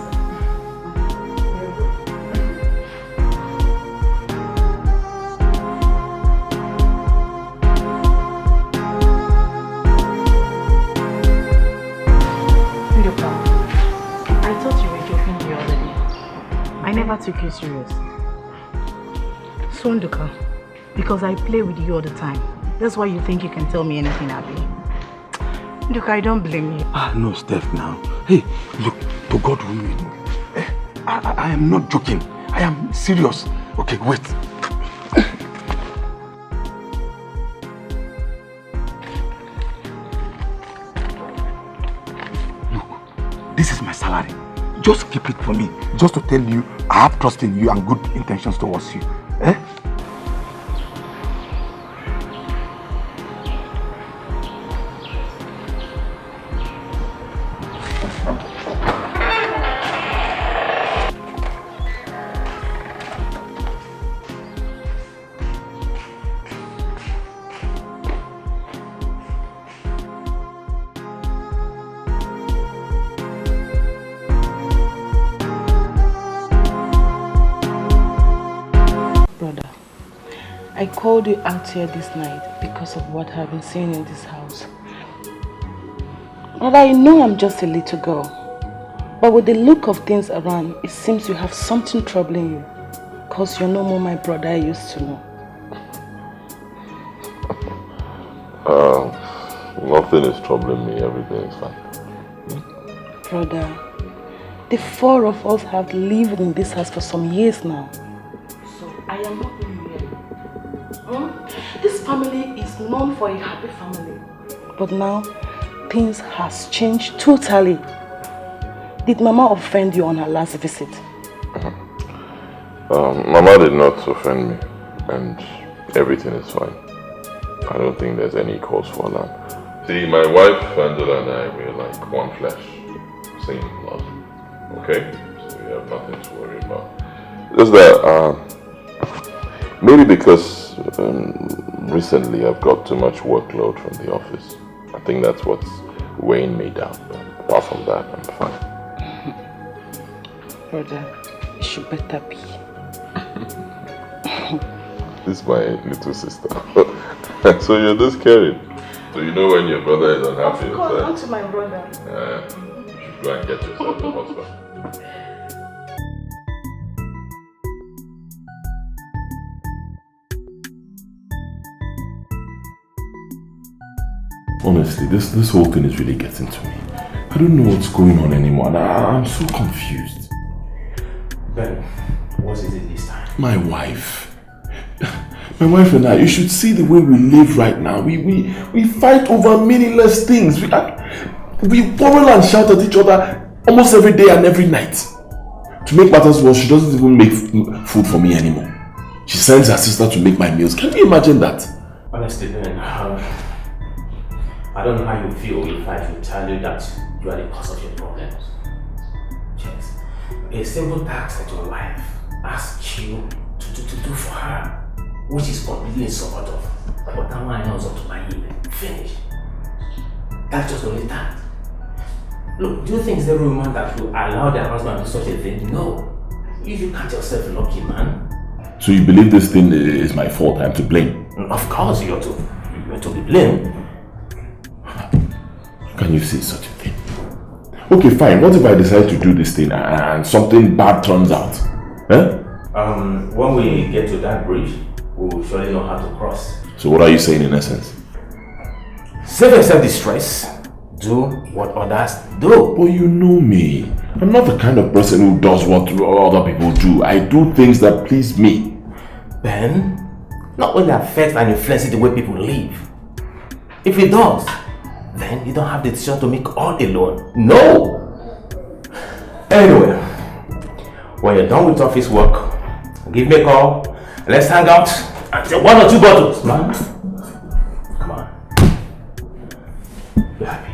I never took you serious. So Nduka, because I play with you all the time, that's why you think you can tell me anything, Abby. Nduka, I don't blame you. No, Steph, now. Hey, look, to God whom you know. I am not joking. I am serious. Okay, wait. Look, this is my salary. Just keep it for me. Just to tell you, I have trust in you and good intentions towards you. Eh? I called you out here this night because of what I've been seeing in this house. And I know I'm just a little girl, but with the look of things around, it seems you have something troubling you. Because you're no more my brother I used to know. Nothing is troubling me, everything is fine. Brother, the four of us have lived in this house for some years now. So I am not really here. This family is known for a happy family. But now, things has changed totally. Did Mama offend you on her last visit? Mama did not offend me, and everything is fine. I don't think there's any cause for alarm. See, my wife, Angela, and I, we're like one flesh, same blood. Okay? So we have nothing to worry about. Just that, maybe because recently I've got too much workload from the office. I think that's what's weighing me down. But apart from that, I'm fine. Brother, you should better be. This is my little sister. So you're this caring. So you know when your brother is unhappy. Of course, not to my brother. You should go and get yourself a husband. Honestly, this whole thing is really getting to me. I don't know what's going on anymore, and I'm so confused. Ben, what is it this time? My wife. My wife and I, you should see the way we live right now. We fight over meaningless things. We quarrel and shout at each other almost every day and every night. To make matters worse, she doesn't even make food for me anymore. She sends her sister to make my meals. Can you imagine that? Honestly, Ben, I don't know how you feel if I should tell you that you are the cause of your problems. Yes. A simple task that your wife asks you to do for her, which is completely in support of, but that one knows up to my email. Finish. That's just only that. Look, do you think it's every woman that will allow their husband to do such a thing? No. You can't yourself lucky, man. So you believe this thing is my fault? I'm to blame? Of course you're to be blamed. Can you say such a thing? Okay, fine. What if I decide to do this thing and something bad turns out? Eh? When we get to that bridge, we will surely know how to cross. So what are you saying in essence? Save yourself the stress. Do what others do. But you know me. I'm not the kind of person who does what other people do. I do things that please me. Ben, not only affects and influences the way people live. If it does, then you don't have the decision to make all alone. No! Anyway, when you're done with office work, give me a call. Let's hang out and take 1 or 2 bottles, man. Come on. Be happy.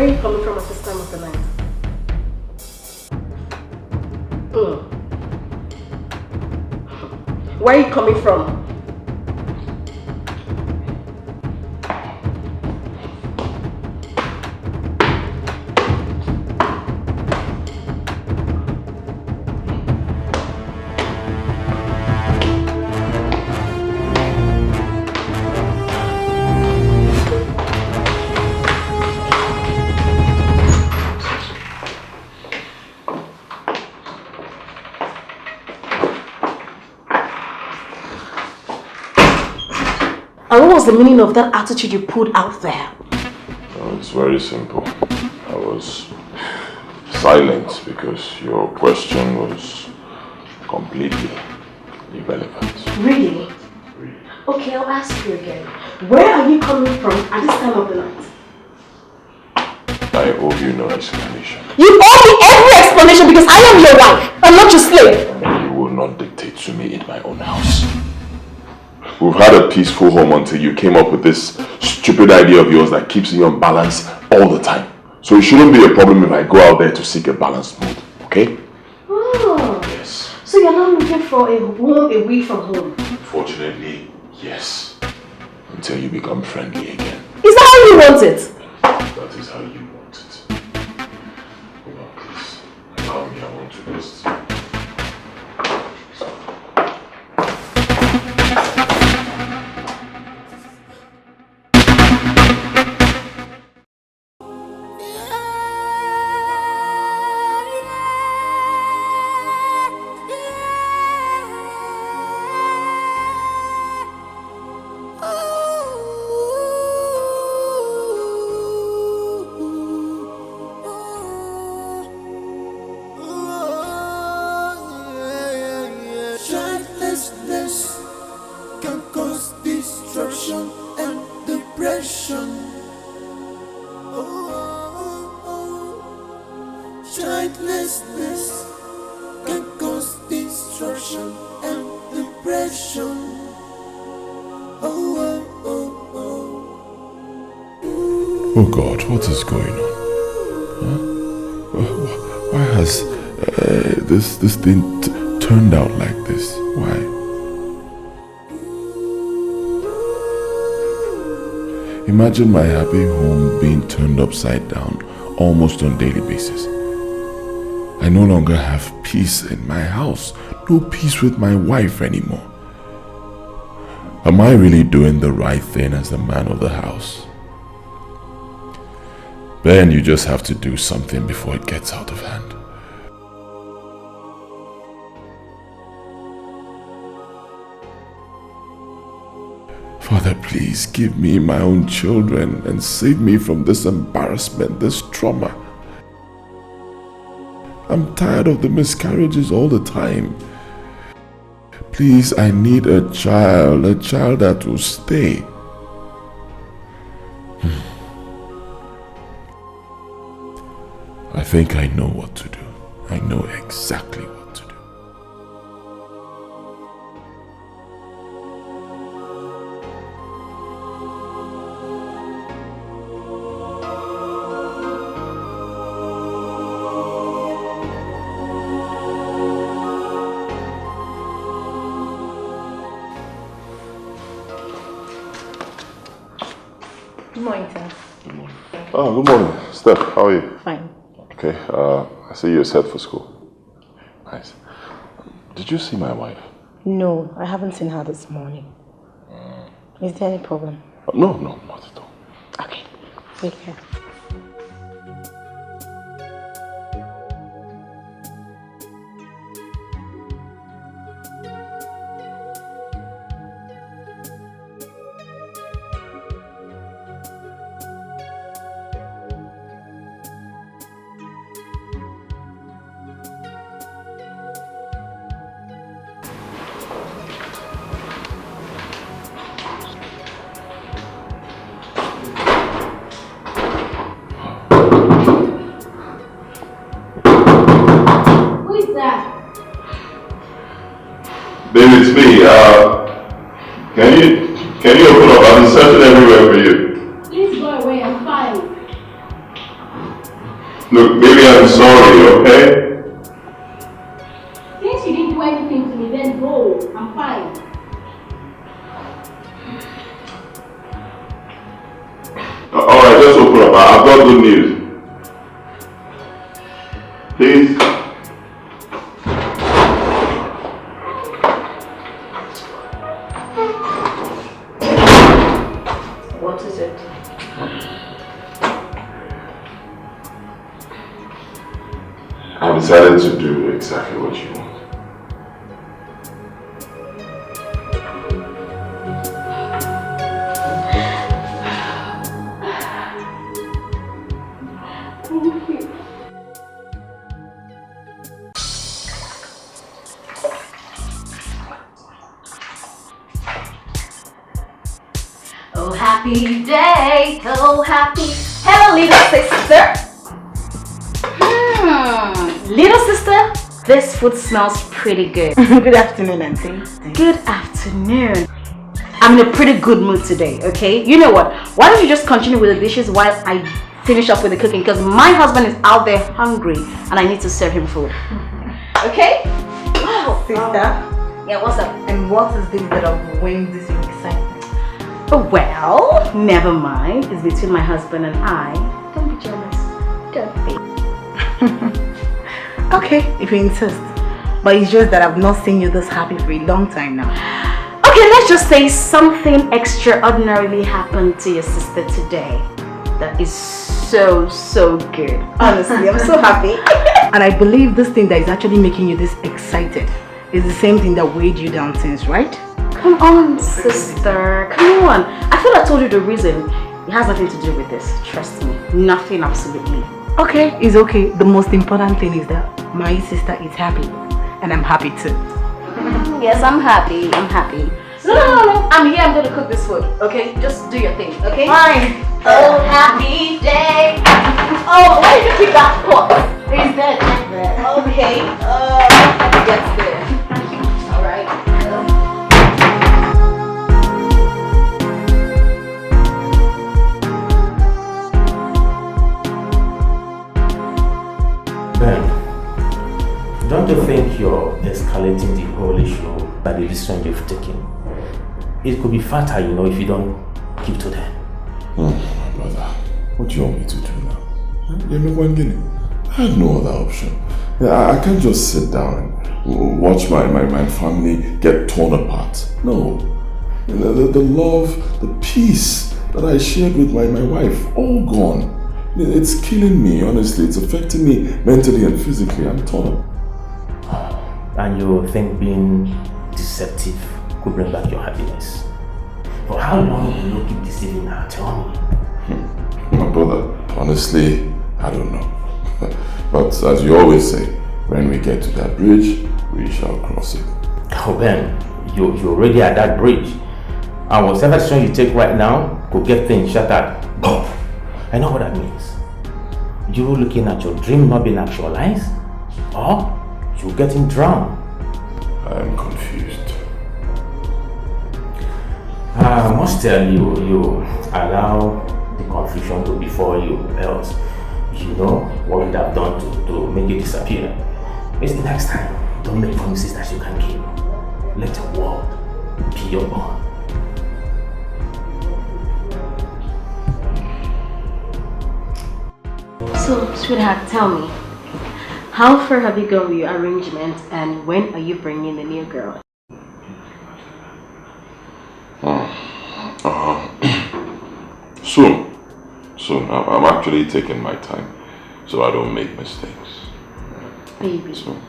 Where are you coming from at this time of the night? Where are you coming from? And what was the meaning of that attitude you put out there? Oh, it's very simple. I was silent because your question was completely irrelevant. Really? Okay, I'll ask you again. Where are you coming from at this time of the night? I owe you no explanation. You owe me every explanation because I am your wife. I'm not your slave. You will not dictate to me in my own house. We've had a peaceful home until you came up with this stupid idea of yours that keeps me on balance all the time. So it shouldn't be a problem if I go out there to seek a balanced mood, okay? Oh. Yes. So you're not looking for a home away from home? Fortunately, yes. Until you become friendly again. Is that how you want it? That is how you want it. Hold on, please. Allow me, I want to just... Oh God, what is going on? Huh? Why has this thing turned out like this? Why? Imagine my happy home being turned upside down almost on a daily basis. I no longer have peace in my house, no peace with my wife anymore. Am I really doing the right thing as the man of the house? Then you just have to do something before it gets out of hand. Father, please give me my own children and save me from this embarrassment, this trauma. I'm tired of the miscarriages all the time. Please, I need a child that will stay. I think I know what to do. I know exactly what to do. Good morning, sir. Good morning. Oh, good morning. Steph, how are you? Fine. Okay, I see you're set for school. Nice. Did you see my wife? No, I haven't seen her this morning. Is there any problem? No, not at all. Okay, take care. Baby, it's me. Can you open up? I've been searching everywhere for you. Please go away, I'm fine. Look, baby, I'm sorry, okay? Since you didn't do anything to me, then go. I'm fine. Alright, just open up. I've got good news. Please. What is it? I've decided to do exactly what you want. Thank you. Oh, happy day, oh, happy. Hello, little sister. Little sister, this food smells pretty good. Good afternoon, Auntie. Good afternoon. I'm in a pretty good mood today, okay? You know what? Why don't you just continue with the dishes while I finish up with the cooking? Because my husband is out there hungry and I need to serve him food. Okay? Wow. Sister? Yeah, what's up? And what is this that of when this your excitement? Well, never mind. It's between my husband and I. Don't be jealous. Don't be. Okay, if you insist. But it's just that I've not seen you this happy for a long time now. Okay, let's just say something extraordinarily happened to your sister today. That is so good. Honestly, I'm so happy. And I believe this thing that is actually making you this excited is the same thing that weighed you down since, right? Come on, sister. Come on. I thought I told you the reason. It has nothing to do with this. Trust me. Nothing, absolutely. Okay, it's okay. The most important thing is that my sister is happy. And I'm happy too. Yes, I'm happy. I'm happy. No. I'm here. I'm going to cook this food. Okay? Just do your thing. Okay? Fine. Oh, happy day. Oh, why did you pick that pot? It's dead. Okay. Let me get there. Alright. Ben, don't you think you're escalating the whole issue by the decision you've taken? It could be fatal, you know, if you don't keep to them. Brother, what do you want me to do now? You know one guinea. I had no other option. I can't just sit down and watch my family get torn apart. No. The love, the peace that I shared with my wife, all gone. It's killing me, honestly. It's affecting me mentally and physically. I'm torn up. And you think being deceptive could bring back your happiness? For how long will you keep deceiving her? Tell me. My brother, honestly, I don't know. But as you always say, when we get to that bridge, we shall cross it. Oh Ben, you're already at that bridge. And whatever decision you take right now could get things shattered. Boom! I know what that means. You looking at your dream not being actualized? Or you getting drowned? I am confused. I must tell you, you allow the confusion to befall you, else you know what you'd have done to make it disappear. Maybe next time, don't make promises that you can keep. Let your word be your bond. So, sweetheart, tell me, how far have you gone with your arrangement and when are you bringing the new girl? Soon. I'm actually taking my time so I don't make mistakes. Baby, Soon.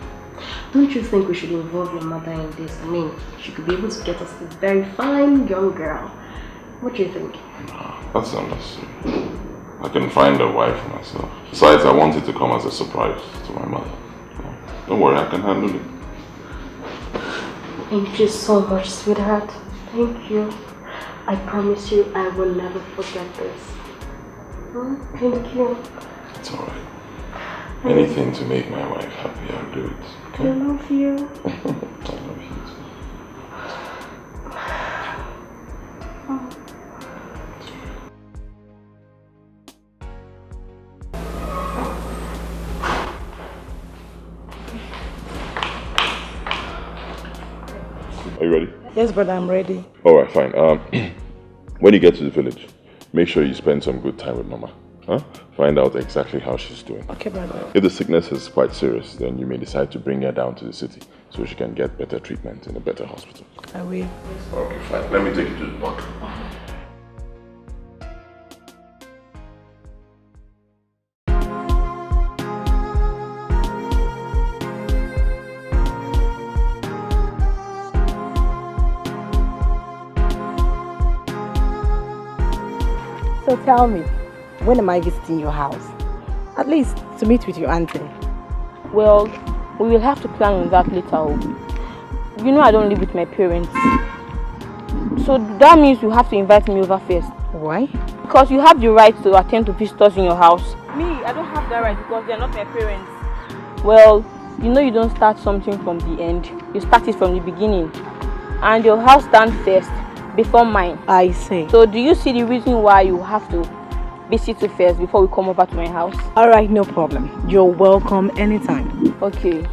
Don't you think we should involve your mother in this? I mean, she could be able to get us a very fine young girl. What do you think? That's unnecessary. I can find a wife for myself. Besides, I want it to come as a surprise to my mother. Don't worry, I can handle it. Thank you so much, sweetheart. Thank you. I promise you I will never forget this. Thank you. It's alright. Anything to make my wife happy, I'll do it. Okay? I love you. I love you too. Are you ready? Yes, brother, I'm ready. Alright, fine. When you get to the village, make sure you spend some good time with Mama. Huh? Find out exactly how she's doing. Okay, brother. If the sickness is quite serious, then you may decide to bring her down to the city so she can get better treatment in a better hospital. I will. Okay, fine. Let me take you to the doctor. So tell me, when am I visiting your house? At least to meet with your auntie. Well, we will have to plan on that later. You know I don't live with my parents. So that means you have to invite me over first. Why? Because you have the right to attend to visitors in your house. Me, I don't have that right because they are not my parents. Well, you know you don't start something from the end. You start it from the beginning. And your house stands first before mine. I see. So do you see the reason why you have to visit you first before we come over to my house? Alright, no problem. You're welcome anytime. Okay.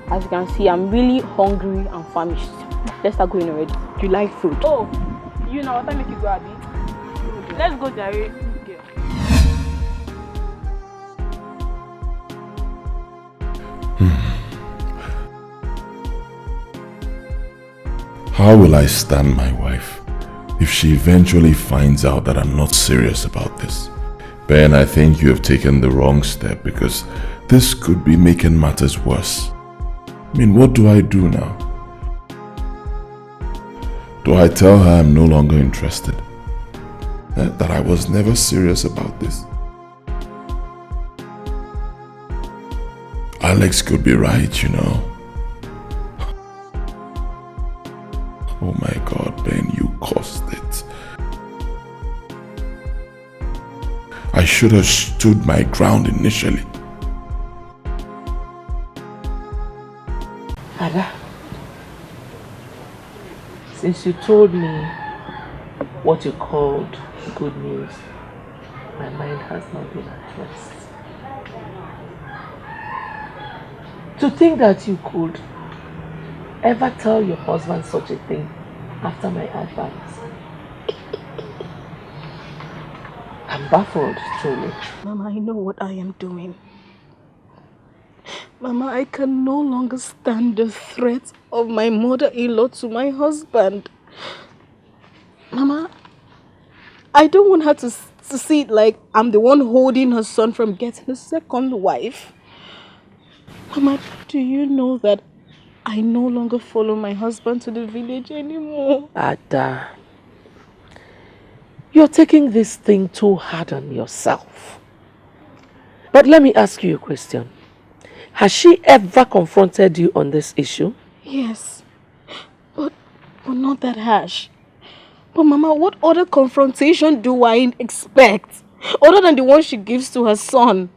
As you can see, I'm really hungry and famished. Let's start going already. You like food? Oh, you know what I make you go, Abby? Let's go, Jerry. How will I stand my wife if she eventually finds out that I'm not serious about this? Ben, I think you have taken the wrong step because this could be making matters worse. I mean, what do I do now? Do I tell her I'm no longer interested? That I was never serious about this? Alex could be right, you know. Oh my God, Ben, you caused it. I should have stood my ground initially. Ada, since you told me what you called good news, my mind has not been at rest. To think that you could ever tell your husband such a thing after my advice. I'm baffled, truly. Mama, I know what I am doing. Mama, I can no longer stand the threat of my mother-in-law to my husband. Mama, I don't want her to see it like I'm the one holding her son from getting a second wife. Mama, do you know that I no longer follow my husband to the village anymore? Ada, you're taking this thing too hard on yourself. But let me ask you a question. Has she ever confronted you on this issue? Yes, but not that harsh. But Mama, what other confrontation do I expect? Other than the one she gives to her son?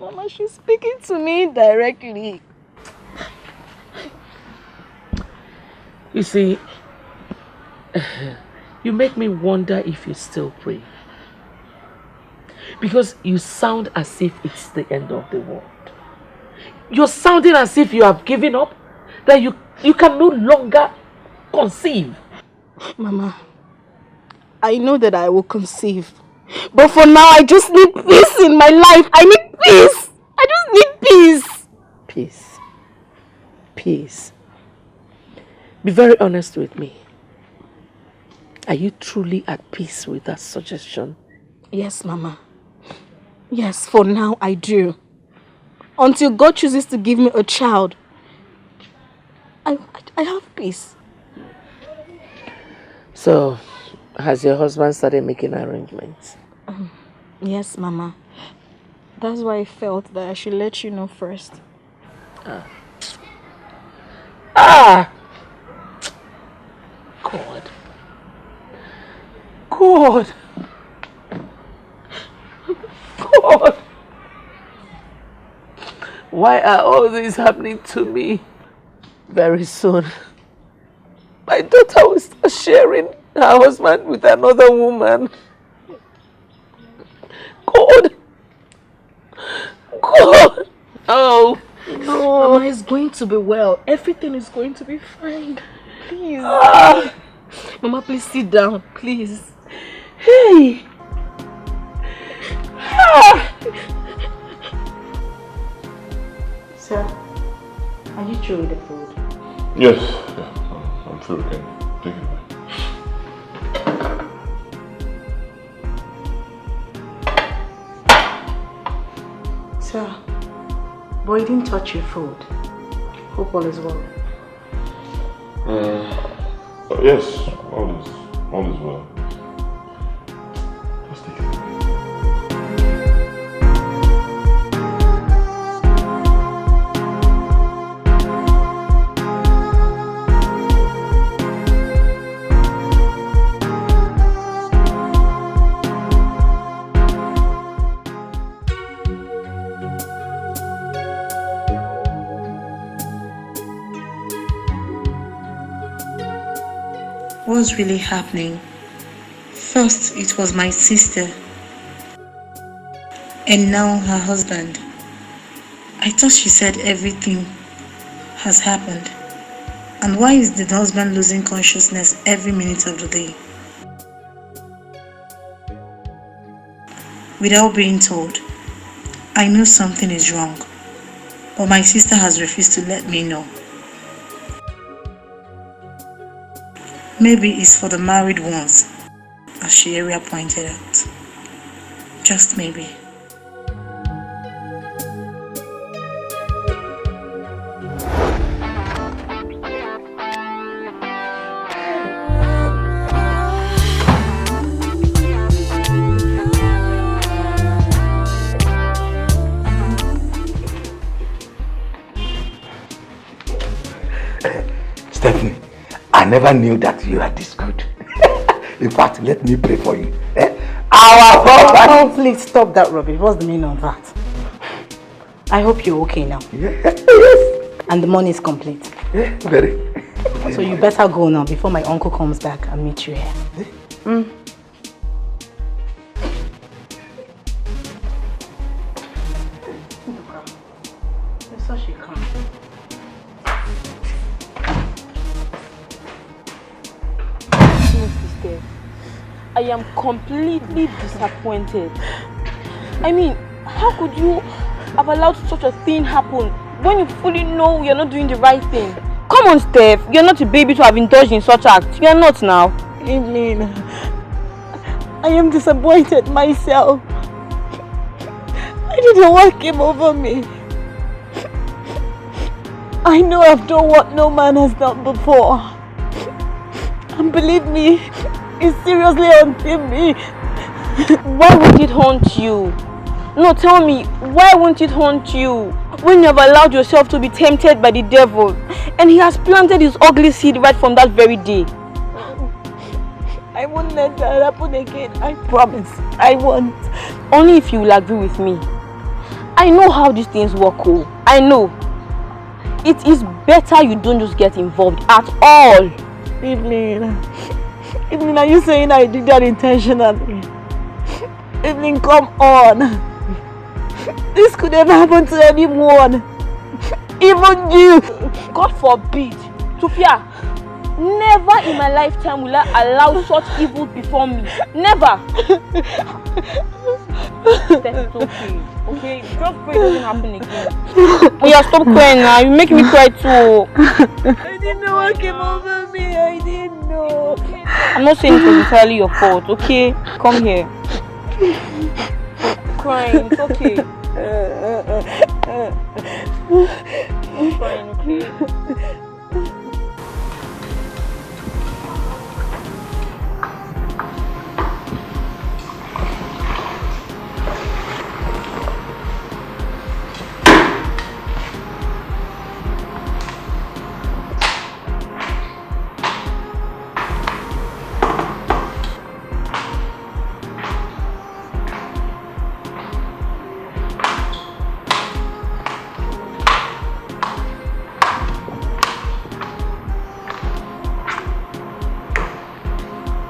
Mama, she's speaking to me directly. You see, you make me wonder if you still pray. Because you sound as if it's the end of the world. You're sounding as if you have given up, that you can no longer conceive. Mama, I know that I will conceive. But for now, I just need peace in my life. I need peace. I just need peace. Peace. Peace. Be very honest with me. Are you truly at peace with that suggestion? Yes, Mama. Yes, for now I do. Until God chooses to give me a child, I have peace. So, has your husband started making arrangements? Yes, Mama. That's why I felt that I should let you know first. God. God. God. Why are all this happening to me? Very soon, my daughter will start sharing her husband with another woman. God. God. Oh, no. Mama is going to be well. Everything is going to be fine. Please. Mama, please sit down, please. Hey! Sir, are you through with the food? Yes, yeah, I'm through again. Take it away. Sir, boy didn't touch your food. Hope all is well. Yes, all is well. Just take it away. What's really happening? First, it was my sister, and now her husband. I thought she said everything has happened. And why is the husband losing consciousness every minute of the day? Without being told, I know something is wrong, but my sister has refused to let me know. Maybe it's for the married ones, as she area pointed out. Just maybe. Stephanie, I never knew that you are this good. In fact, let me pray for you. Oh, please stop that rubbish. What's the meaning of that? I hope you're okay now. Yes. And the money is complete. Yeah, very. So you better go now before my uncle comes back and meet you here. You're such a calm. I am completely disappointed. I mean, how could you have allowed such a thing happen when you fully know you're not doing the right thing? Come on, Steph. You're not a baby to have indulged in such acts. You're not now. Evelyn, I am disappointed myself. I don't know what came over me. I know I've done what no man has done before. And believe me, it seriously haunted me. Why would it haunt you? No, tell me, why won't it haunt you? When you have allowed yourself to be tempted by the devil, and he has planted his ugly seed right from that very day. I won't let that happen again, I promise. I won't. Only if you will agree with me. I know how these things work, oh. I know. It is better you don't just get involved at all. Evelyn, are you saying I did that intentionally? Evelyn, come on. This could have happened to anyone. Even you. God forbid. Sophia, never in my lifetime will I allow such evil before me. Never. That's okay. Okay? Just pray it doesn't happen again. Oh yeah, stop crying now. You make me cry too. I didn't know what came over me. I didn't know. I'm not saying it was entirely your fault, okay? Come here. Crying, it's okay. I'm crying, okay?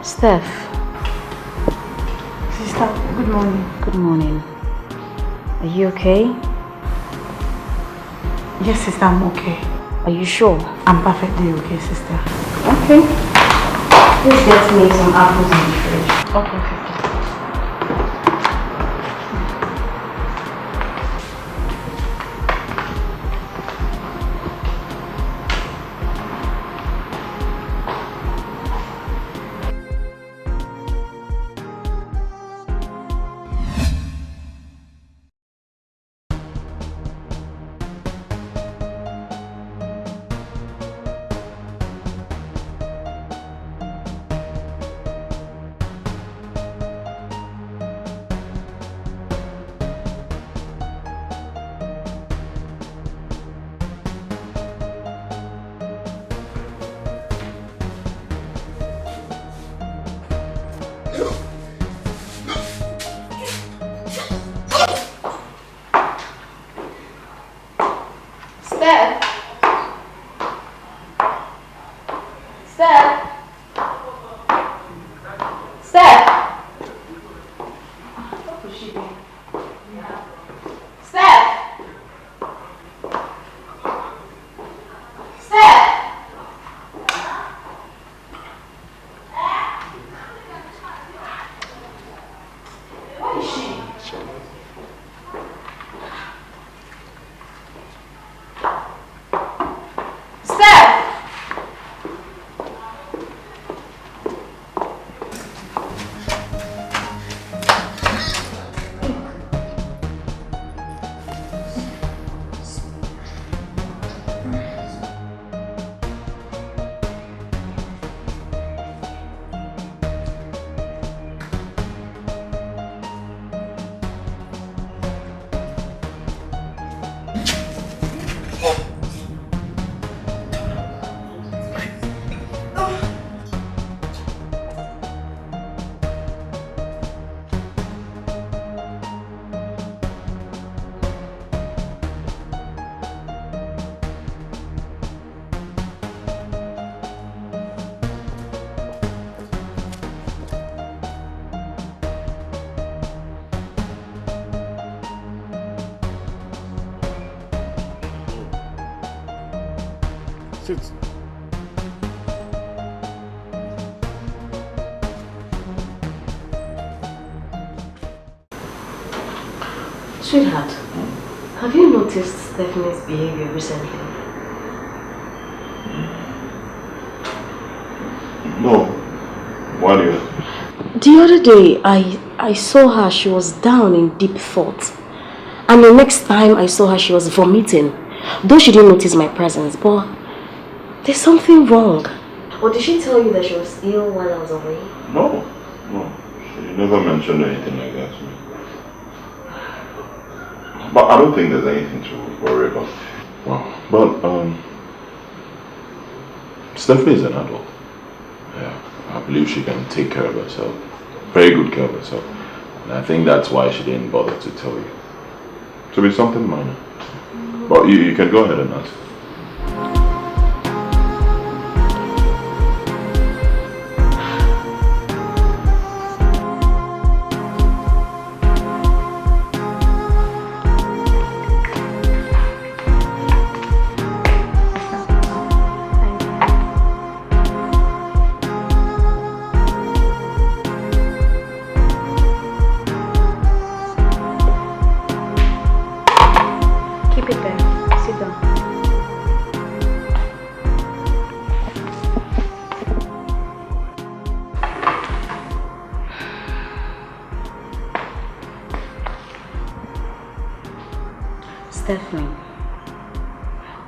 Steph. Sister, good morning. Good morning. Are you okay? Yes, sister, I'm okay. Are you sure? I'm perfectly okay, sister. Okay. Please get me some apples in the fridge. Okay. Sit. Sweetheart, have you noticed Stephanie's behavior recently? No. Why do you? The other day, I saw her, she was down in deep thought. And the next time I saw her, she was vomiting. Though she didn't notice my presence, but there's something wrong. Or did she tell you that she was ill while I was away? No. She never mentioned anything like that to me. But I don't think there's anything to worry about. Wow. But Stephanie is an adult. Yeah, I believe she can take care of herself. Very good care of herself. And I think that's why she didn't bother to tell you. To be something minor. But you can go ahead and ask. Stephanie,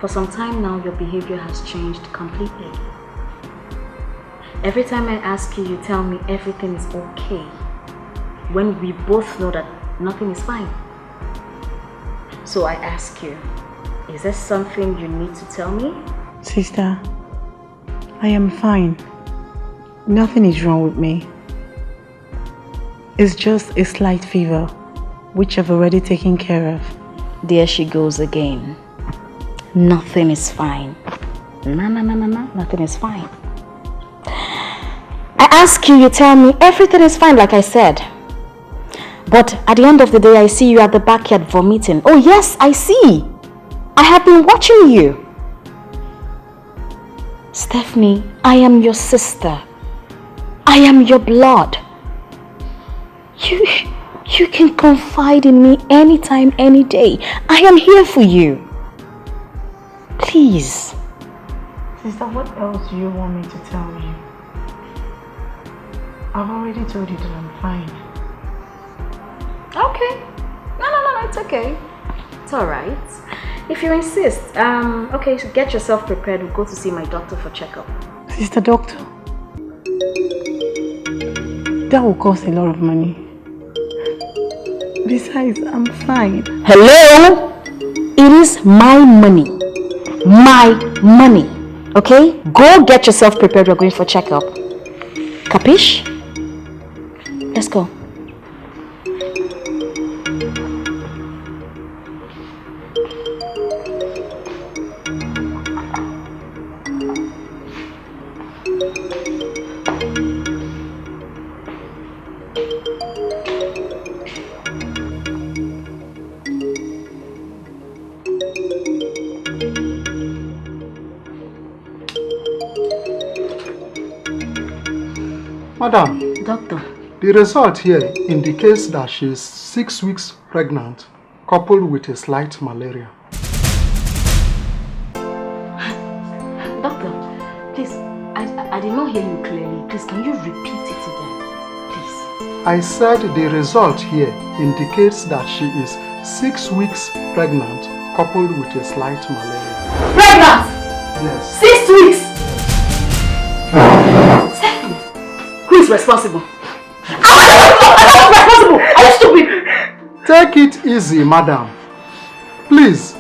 for some time now your behavior has changed completely. Every time I ask you, you tell me everything is okay, when we both know that nothing is fine. So I ask you, is there something you need to tell me? Sister, I am fine. Nothing is wrong with me. It's just a slight fever, which I've already taken care of. There she goes again. Nothing is fine. No, nothing is fine. I ask you, you tell me everything is fine, like I said. But at the end of the day, I see you at the backyard vomiting. Oh yes, I see. I have been watching you. Stephanie, I am your sister. I am your blood. You can confide in me anytime, any day. I am here for you. Please. Sister, what else do you want me to tell you? I've already told you that I'm fine. Okay. No, it's okay. It's alright. If you insist, okay, so get yourself prepared. We'll go to see my doctor for checkup. Sister doctor, that will cost a lot of money. Besides, I'm fine. Hello? It is my money. My money. Okay? Go get yourself prepared. We're going for checkup. Capish? Let's go. Madam. Doctor. The result here indicates that she is 6 weeks pregnant, coupled with a slight malaria. Doctor, please, I did not hear you clearly. Please, can you repeat it again? Please. I said the result here indicates that she is 6 weeks pregnant, coupled with a slight malaria. Pregnant? Yes. 6 weeks? Stephanie, who is responsible? I'm responsible! Are you stupid? Take it easy, madam. Please,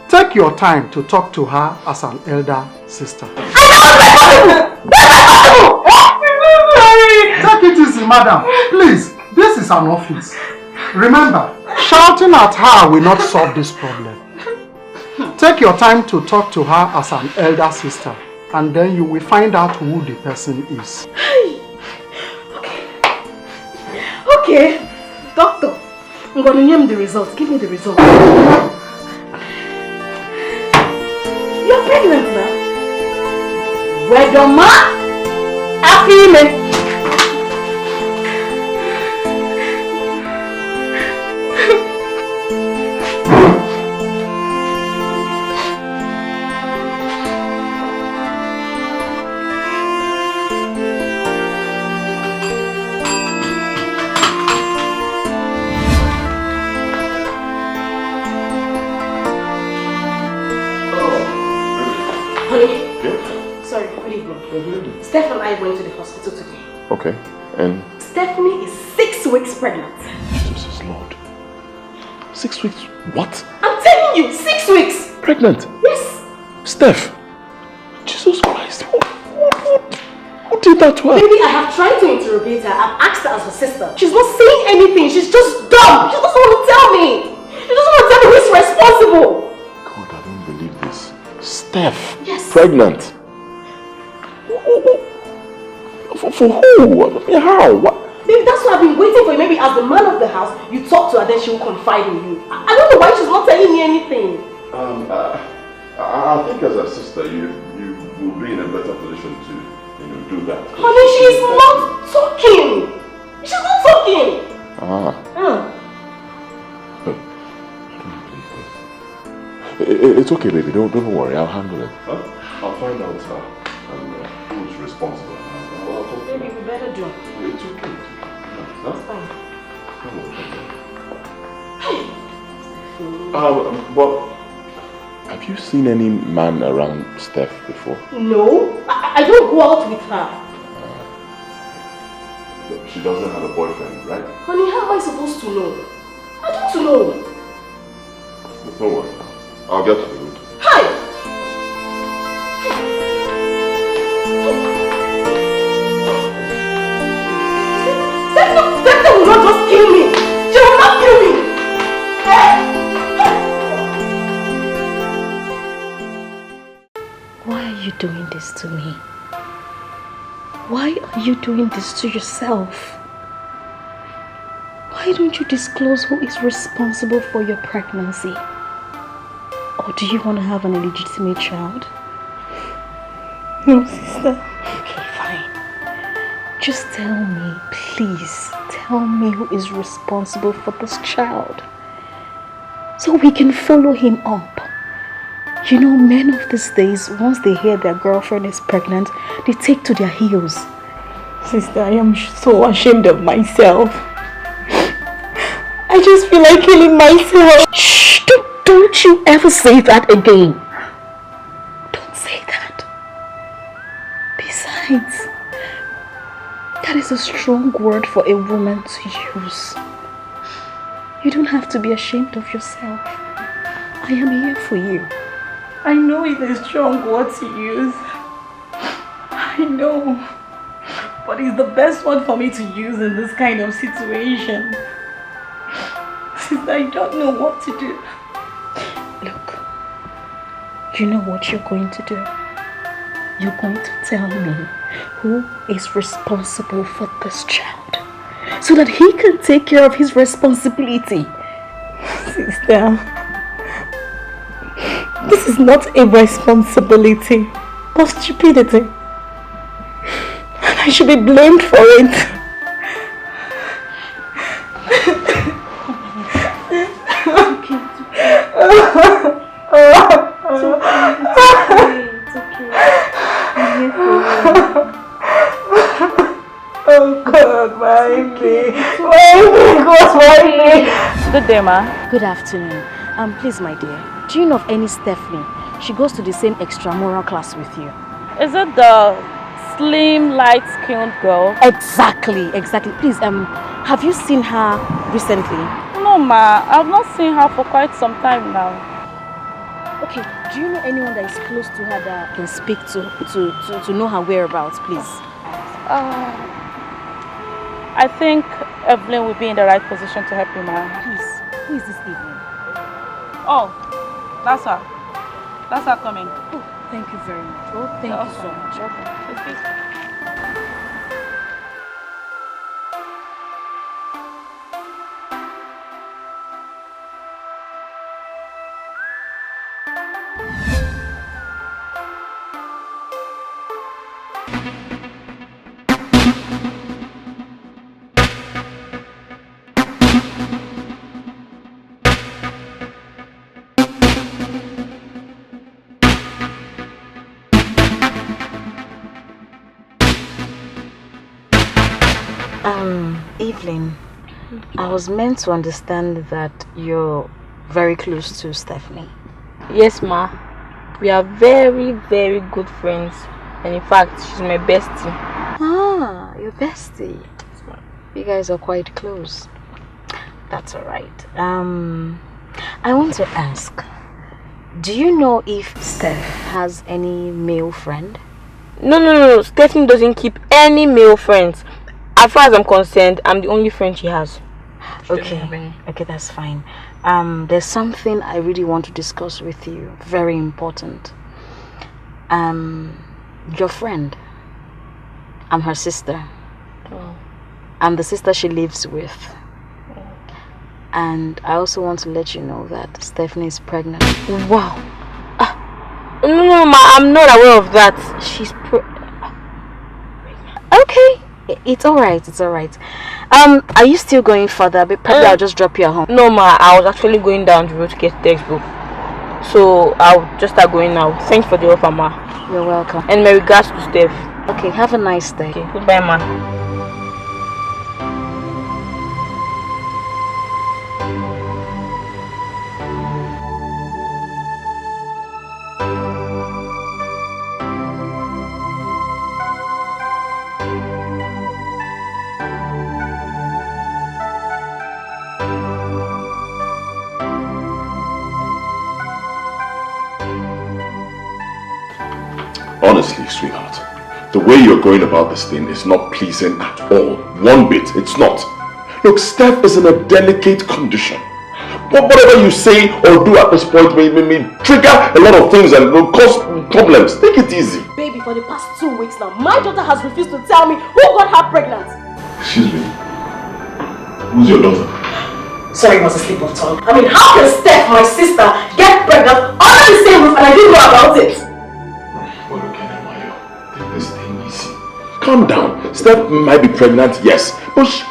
take your time to talk to her as an elder sister. Take it easy, madam. Please, this is an office. Remember, shouting at her will not solve this problem. Take your time to talk to her as an elder sister, and then you will find out who the person is. Okay, doctor, I'm going to name the results. Give me the results. You're pregnant now. Well done, ma. Happy man. Steph and I went to the hospital today. Okay, and? Stephanie is 6 weeks pregnant. Jesus Lord. 6 weeks? What? I'm telling you, 6 weeks! Pregnant? Yes! Steph! Jesus Christ, who did that to her? Baby, I have tried to interrogate her. I've asked her as her sister. She's not saying anything. She's just dumb. She doesn't want to tell me. She doesn't want to tell me who's responsible. God, I don't believe this. Steph! Yes. Pregnant? For who? I mean, how? What? Baby, that's why I've been waiting for you. Maybe as the man of the house, you talk to her, then she will confide in you. I don't know why she's not telling me anything. I think as a sister, you will be in a better position to, do that. Honey, she's not talking. She's not talking. It's okay, baby. Don't worry. I'll handle it. Huh? I'll find out who's responsible. Baby, we better do. It's okay. It's fine. But have you seen any man around Steph before? No, I don't go out with her. She doesn't have a boyfriend, right? Honey, how am I supposed to know? I don't know. Don't worry. I'll get to the root. Hi! Steph will not just kill me. She will not kill me. Why are you doing this to me? Why are you doing this to yourself? Why don't you disclose who is responsible for your pregnancy? Or do you want to have an illegitimate child? No, sister. Okay, fine. Just tell me, please, tell me who is responsible for this child. So we can follow him up. You know, men of these days, once they hear their girlfriend is pregnant, they take to their heels. Sister, I am so ashamed of myself. I just feel like killing myself. Shh! Don't you ever say that again. Don't say that. Besides, that is a strong word for a woman to use. You don't have to be ashamed of yourself. I am here for you. I know it's a strong word to use. I know. But it's the best word for me to use in this kind of situation. Sister, I don't know what to do. Look, you know what you're going to do? You're going to tell me who is responsible for this child so that he can take care of his responsibility. Sister, this is not a responsibility, but stupidity. And I should be blamed for it. Oh God, why me? Good day, ma. Good afternoon. Please, my dear, do you know of any Stephanie? She goes to the same extramural class with you. Is it the slim, light-skinned girl? Exactly. Please, have you seen her recently? No, ma. I've not seen her for quite some time now. Okay, do you know anyone that is close to her that I can speak to know her whereabouts, please? I think Evelyn will be in the right position to help you, ma. Please, who is this Evelyn? Oh, that's her. That's her coming. Oh, thank you very much. Oh, thank you so much. Okay. Evelyn, I was meant to understand that you're very close to Stephanie. Yes, ma. We are very, very good friends. And in fact, she's my bestie. Ah, your bestie. You guys are quite close. That's alright. I want to ask, do you know if Steph has any male friend? No. Stephanie doesn't keep any male friends. As far as I'm concerned, I'm the only friend she has. Okay, that's fine. There's something I really want to discuss with you. Very important. Your friend. I'm her sister. Oh. I'm the sister she lives with. And I also want to let you know that Stephanie is pregnant. Wow. No, ma, I'm not aware of that. She's okay. It's alright. Are you still going further? But probably I'll just drop you at home. No, ma, I was actually going down the road to get textbook. So I'll just start going now. Thanks for the offer, ma. You're welcome. And my regards to Steph. Okay, have a nice day. Okay, goodbye, ma. Honestly, sweetheart, the way you're going about this thing is not pleasing at all. One bit, it's not. Look, Steph is in a delicate condition. Whatever you say or do at this point may trigger a lot of things and will cause problems. Take it easy. Baby, for the past 2 weeks now, my daughter has refused to tell me who got her pregnant. Excuse me. Who's your daughter? Sorry, it was a slip of tongue. I mean, how can Steph, my sister, get pregnant under the same roof and I didn't know about it? Take this thing easy. Calm down. Steph might be pregnant, yes. But she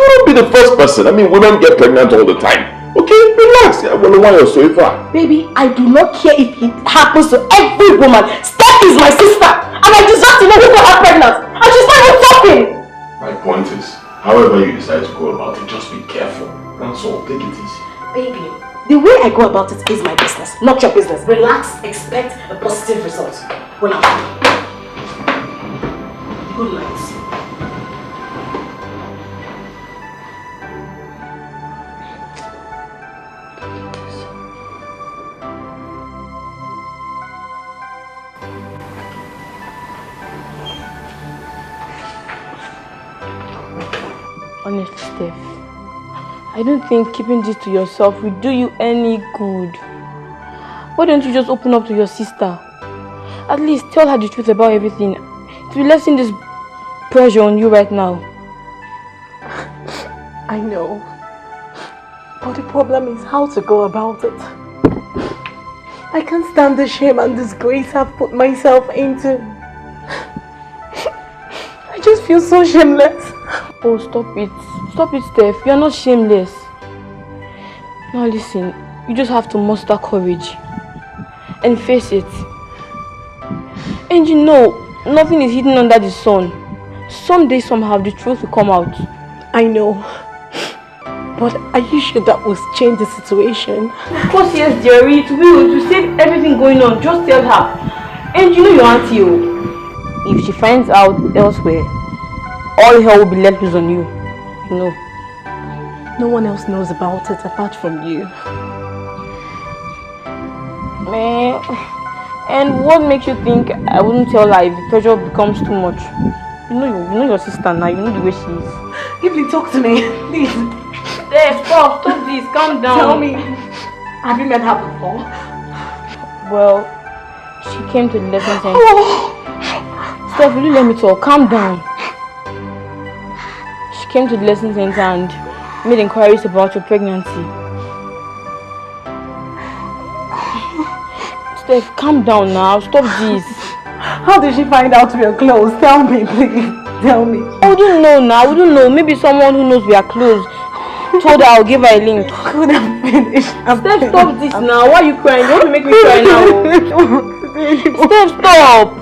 won't be the first person. I mean, women get pregnant all the time. Okay, relax. Yeah, well, why you're so far? Baby, I do not care if it happens to every woman. Steph is my sister. And I deserve to know who got her pregnant. And she's not even talking. My point is, however you decide to go about it, just be careful. That's all. Take it easy. Baby, the way I go about it is my business, not your business. Relax, expect a positive result. Well, good night. Honestly, Steph, I don't think keeping this to yourself will do you any good. Why don't you just open up to your sister? At least tell her the truth about everything. It will lessen this pressure on you right now. I know. But the problem is how to go about it. I can't stand the shame and disgrace I've put myself into. I just feel so shameless. Oh, stop it. Stop it, Steph. You're not shameless. Now listen, you just have to muster courage and face it. And you know, nothing is hidden under the sun. Someday, somehow, the truth will come out. I know. But are you sure that will change the situation? Of course, yes, dearie. To be to save everything going on, just tell her. And you know your auntie, oh. If she finds out elsewhere, all hell will be let loose on you. You know. No one else knows about it apart from you. Man, and what makes you think I wouldn't tell her if the pressure becomes too much? You know your sister now. You know the way she is. Evelyn, talk to me, please. There, stop this. Calm down. Tell me, have you met her before? Well, she came to the lesson center. Steph, will you let me talk? Calm down. She came to the lesson center and made inquiries about your pregnancy. Steph, calm down now. Stop this. How did she find out we are close? Tell me, please. Tell me. I wouldn't know now. I wouldn't know. Maybe someone who knows we are close told her I'll give her a link. Could have finished. Steph, stop this now. Why are you crying? You want to make me cry now? Steph, stop.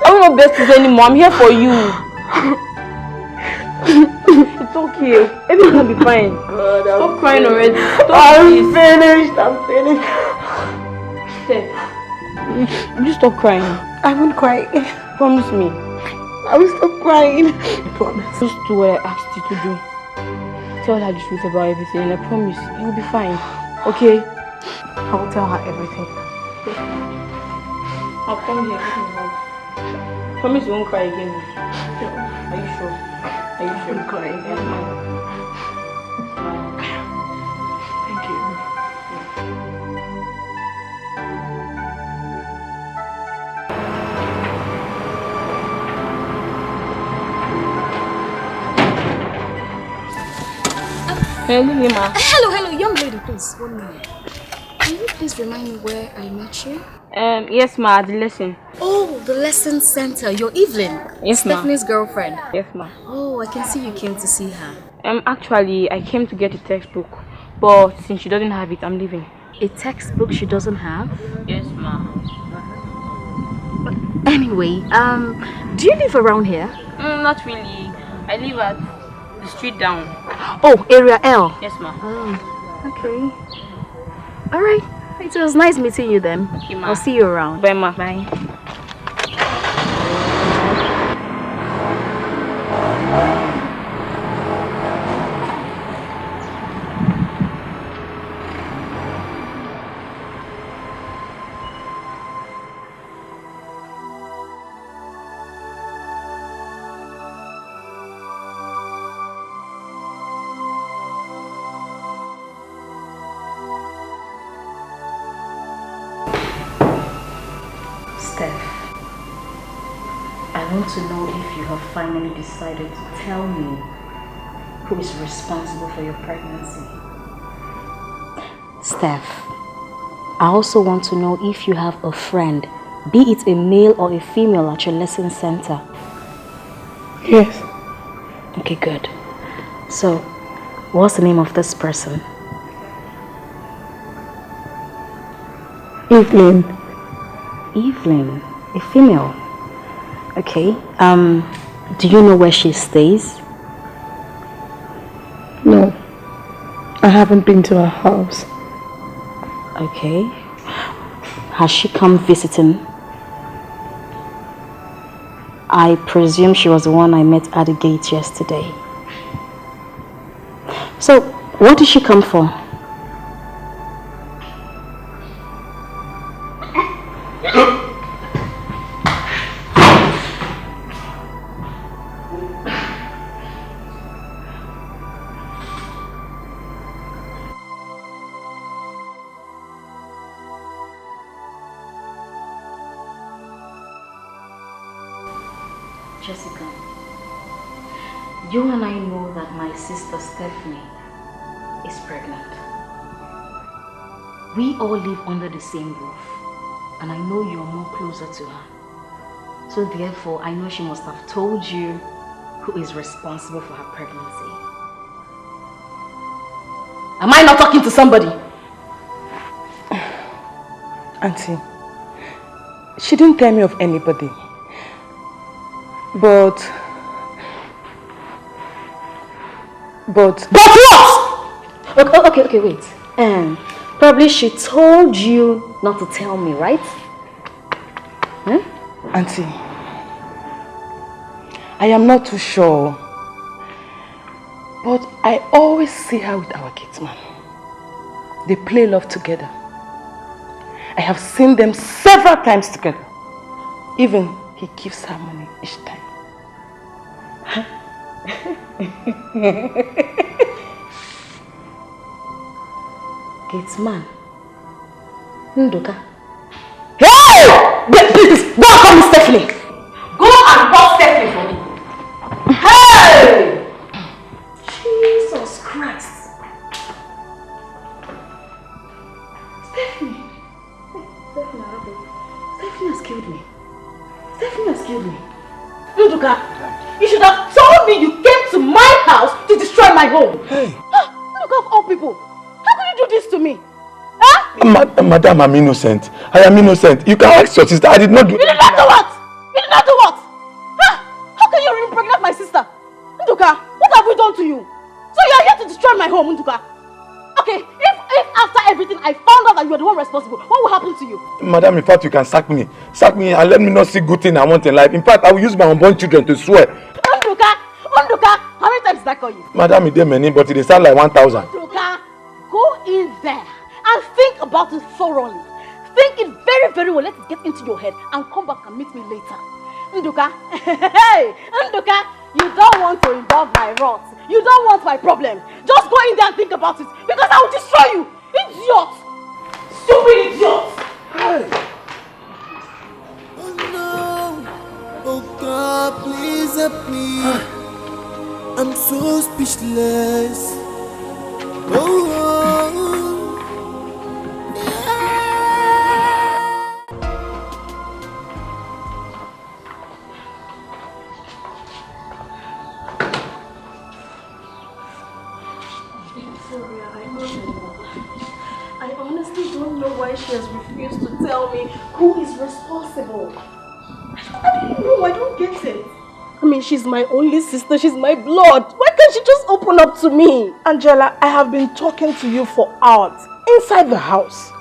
I'm not besties anymore. I'm here for you. It's okay. Everything will be fine. Stop crying already. I'm finished. I'm finished. Steph, will you stop crying? I won't cry. Promise me. I will stop crying. I promise. Just do what I asked you to do. Tell her the truth about everything and I promise you'll be fine. Okay? I will tell her everything. I'll come here. Give me a hug. Promise you won't cry again. Are you sure? Are you sure? I won't cry again. Thank you. Hello, young lady, please. 1 minute. Can you please remind me where I met you? Yes, ma, the lesson. Oh, the lesson center. You're Evelyn. Yes, ma. Stephanie's girlfriend. Yes, ma. Oh, I can see you came to see her. Actually, I came to get a textbook, but since she doesn't have it, I'm leaving. A textbook she doesn't have? Yes, ma. Anyway, do you live around here? Not really. I live at the street down. Oh, area L. Yes, ma. Oh, okay. Alright. It was nice meeting you then. Okay, ma. I'll see you around. Bye, ma. Bye. I want to know if you have finally decided to tell me who is responsible for your pregnancy. Steph, I also want to know if you have a friend be it a male or a female at your lesson center? Yes. Okay, good. So, what's the name of this person? Evelyn. Evelyn, a female. Okay. Do you know where she stays? No. I haven't been to her house. Okay. Has she come visiting? I presume she was the one I met at the gate yesterday. So, what did she come for? Jessica, you and I know that my sister Stephanie is pregnant. We all live under the same roof, and I know you're more closer to her. So therefore, I know she must have told you who is responsible for her pregnancy. Am I not talking to somebody? Auntie, she didn't tell me of anybody. But what? Okay, wait. Probably she told you not to tell me, right? Auntie, I am not too sure. But I always see her with our kids, man. They play love together. I have seen them several times together. Even he gives her money each time. Gates man. Nduka. Hey! Please, go and call me Stephanie. Go and call Stephanie for me. Hey! Jesus Christ. Stephanie. Stephanie has killed me. Stephanie has killed me. Nduka, you should have told me you came to my house to destroy my home. Hey. Look of all people. How could you do this to me? Madam, I'm innocent. I am innocent. You can ask your sister. I did not do... You did not do what? You did not do what? How can you impregnate my sister? Nduka, what have we done to you? So you are here to destroy my home, Nduka. Okay, if after everything I found out that you are the one responsible, what will happen to you? Madam, in fact, you can sack me. Sack me and let me not see good thing I want in life. In fact, I will use my unborn children to swear. Nduka, how many times did I call you? Madam, it didn't many, but it sound like 1,000. Nduka, go in there and think about it thoroughly. Think it very, very well. Let it get into your head and come back and meet me later. Nduka, hey, Nduka, you don't want to involve my wrath. You don't want my problem. Just go in there and think about it because I will destroy you. Idiot! Stupid idiot! Hey. Oh no! Oh God, please help me. I'm so speechless. Oh. I honestly don't know why she has refused to tell me who is responsible. I don't know, I don't get it. I mean, she's my only sister, she's my blood. Why can't she just open up to me? Angela, I have been talking to you for hours, inside the house.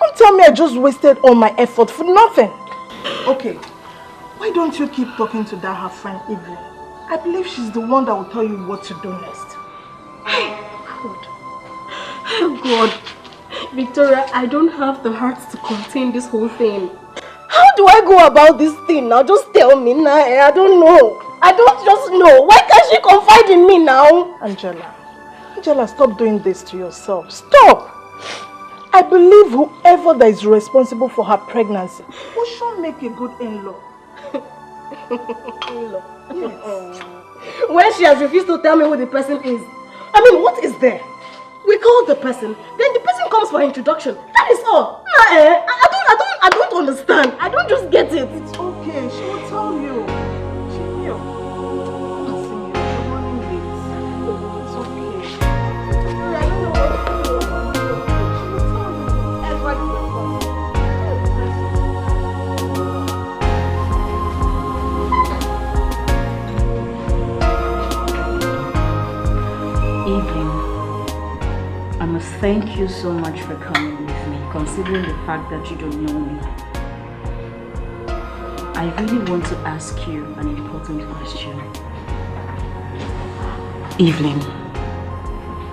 Don't tell me I just wasted all my effort for nothing. Okay, why don't you keep talking to that her friend Evelyn? I believe she's the one that will tell you what to do next. Hey, God. Oh God. Victoria, I don't have the heart to contain this whole thing. How do I go about this thing now? Just tell me now. I don't know. I don't just know. Why can't she confide in me now? Angela, stop doing this to yourself. Stop! I believe whoever that is responsible for her pregnancy will sure make a good in-law. In-law? Yes. When she has refused to tell me who the person is. I mean, what is there? We call the person, then the person comes for introduction. That is all. I I don't understand. I don't just get it. It's okay. She will tell you. She will. It's okay. I don't know what to do. She will tell you. Evening, I must thank you so much for coming with me, considering the fact that you don't know me. I really want to ask you an important question. Evelyn,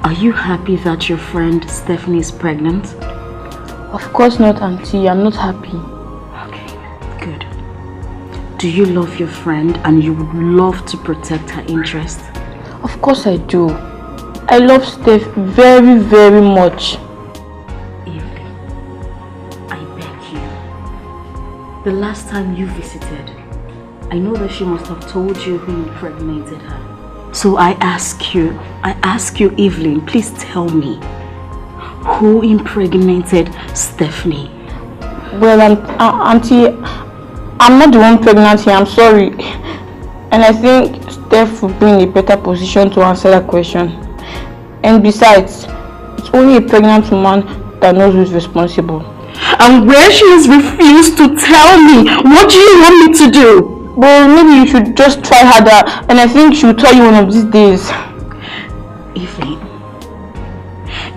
are you happy that your friend Stephanie is pregnant? Of course not, Auntie. I'm not happy. Okay, good. Do you love your friend and you would love to protect her interest? Of course I do. I love Steph very, very much. Evelyn, I beg you. The last time you visited, I know that she must have told you who impregnated her. So I ask you, Evelyn, please tell me, who impregnated Stephanie? Well, Auntie, I'm not the one pregnant here, I'm sorry. And I think Steph will be in a better position to answer that question. And besides, it's only a pregnant woman that knows who's responsible. And where she has refused to tell me, what do you want me to do? Well, maybe you should just try harder, and I think she will tell you one of these days. Evelyn,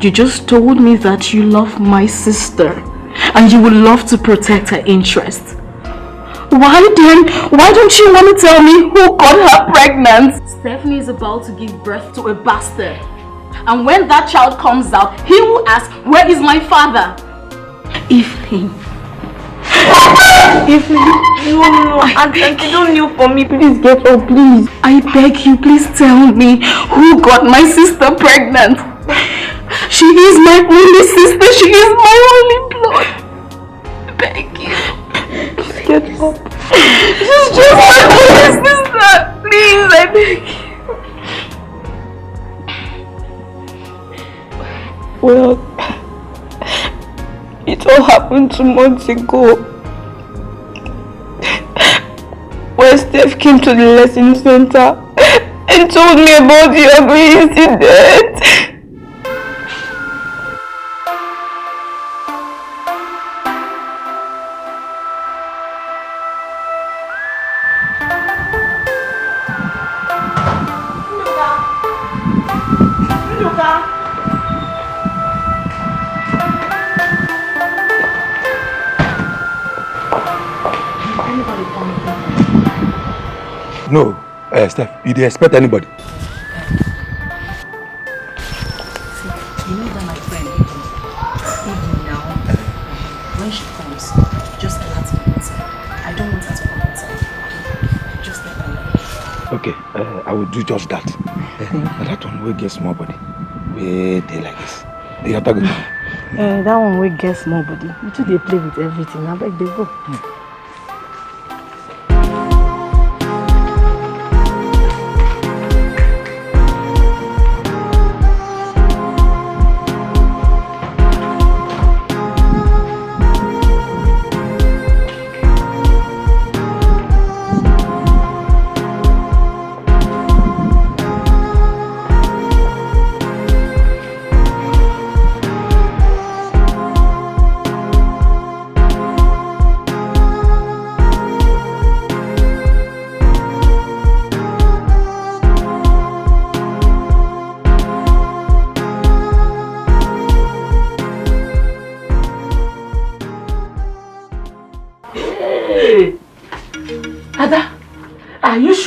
you just told me that you love my sister and you would love to protect her interest. Why don't you want to tell me who got her pregnant? Stephanie is about to give birth to a bastard. And when that child comes out, he will ask, where is my father? Evelyn. Evelyn, no. Auntie, don't kneel for me. Please get up, please. I beg you, please tell me who got my sister pregnant. She is my only sister. She is my only blood. I beg you. Please get up. She's just my only sister. Please, I beg you. Well, it all happened 2 months ago. When Steph came to the lesson center and told me about the ugly incident. No, Steph, you didn't expect anybody. See, you know that my friend, even now, when she comes, just alert me inside. I don't want her to come outside. Okay? Just let her know. Okay, I will do just that. That one will get small body. Wait, they like this. They are talking. That one will get small body. You two they play with everything. I beg they go.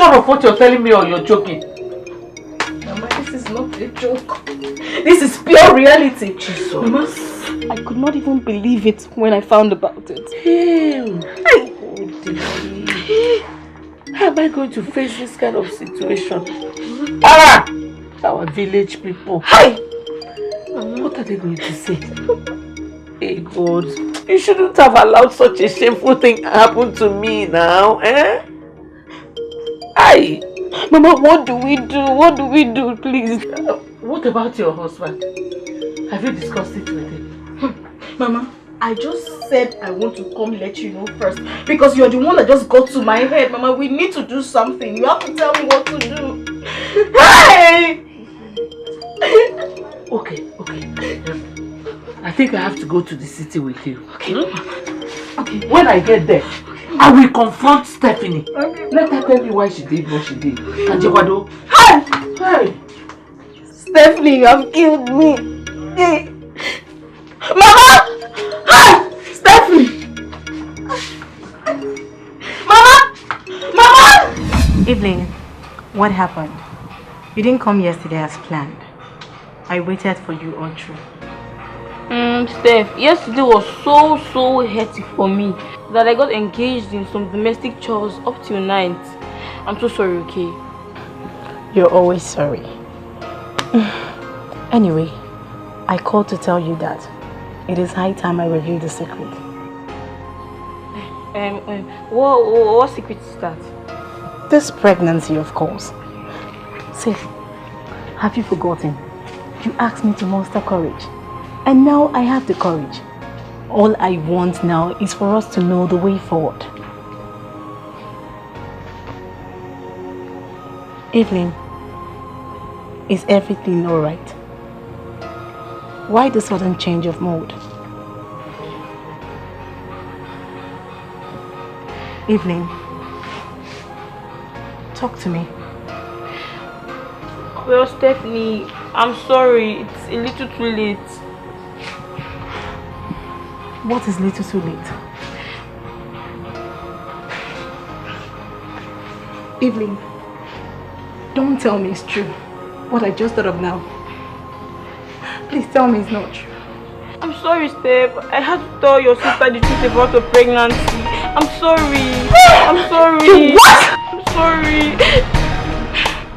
Of what you're telling me or you're joking? Mama, this is not a joke. This is pure reality. Jesus. Mama, I could not even believe it when I found about it. How am I going to face this kind of situation? Our village people. What are they going to say? Hey God, you shouldn't have allowed such a shameful thing happen to me now, eh? Mama, what do we do? What do we do, please? What about your husband? Have you discussed it with him? Mama, I just said I want to come let you know first because you're the one that just got to my head, Mama. We need to do something. You have to tell me what to do. Hey! Okay. I think I have to go to the city with you. Okay. Okay. When I get there, I will confront Stephanie. Okay. Let her tell me why she did what she did. Anjekwado. Hey! Stephanie, you have killed me. Hey! Mama! Hi! Stephanie! Mama! Evelyn, what happened? You didn't come yesterday as planned. I waited for you all through. Steph, yesterday was so hectic for me that I got engaged in some domestic chores up till night. I'm so sorry, okay? You're always sorry. Anyway, I called to tell you that it is high time I reveal the secret. What secret is that? This pregnancy, of course. See, have you forgotten? You asked me to muster courage. And now I have the courage. All I want now is for us to know the way forward. Evelyn, is everything alright? Why the sudden change of mood? Evelyn, talk to me. Well, Stephanie, I'm sorry. It's a little too late. What is little too late? Evelyn, don't tell me it's true. What I just thought of now. Please tell me it's not true. I'm sorry, Steph. I had to tell your sister the truth about the pregnancy. I'm sorry. I'm sorry. What? I'm sorry.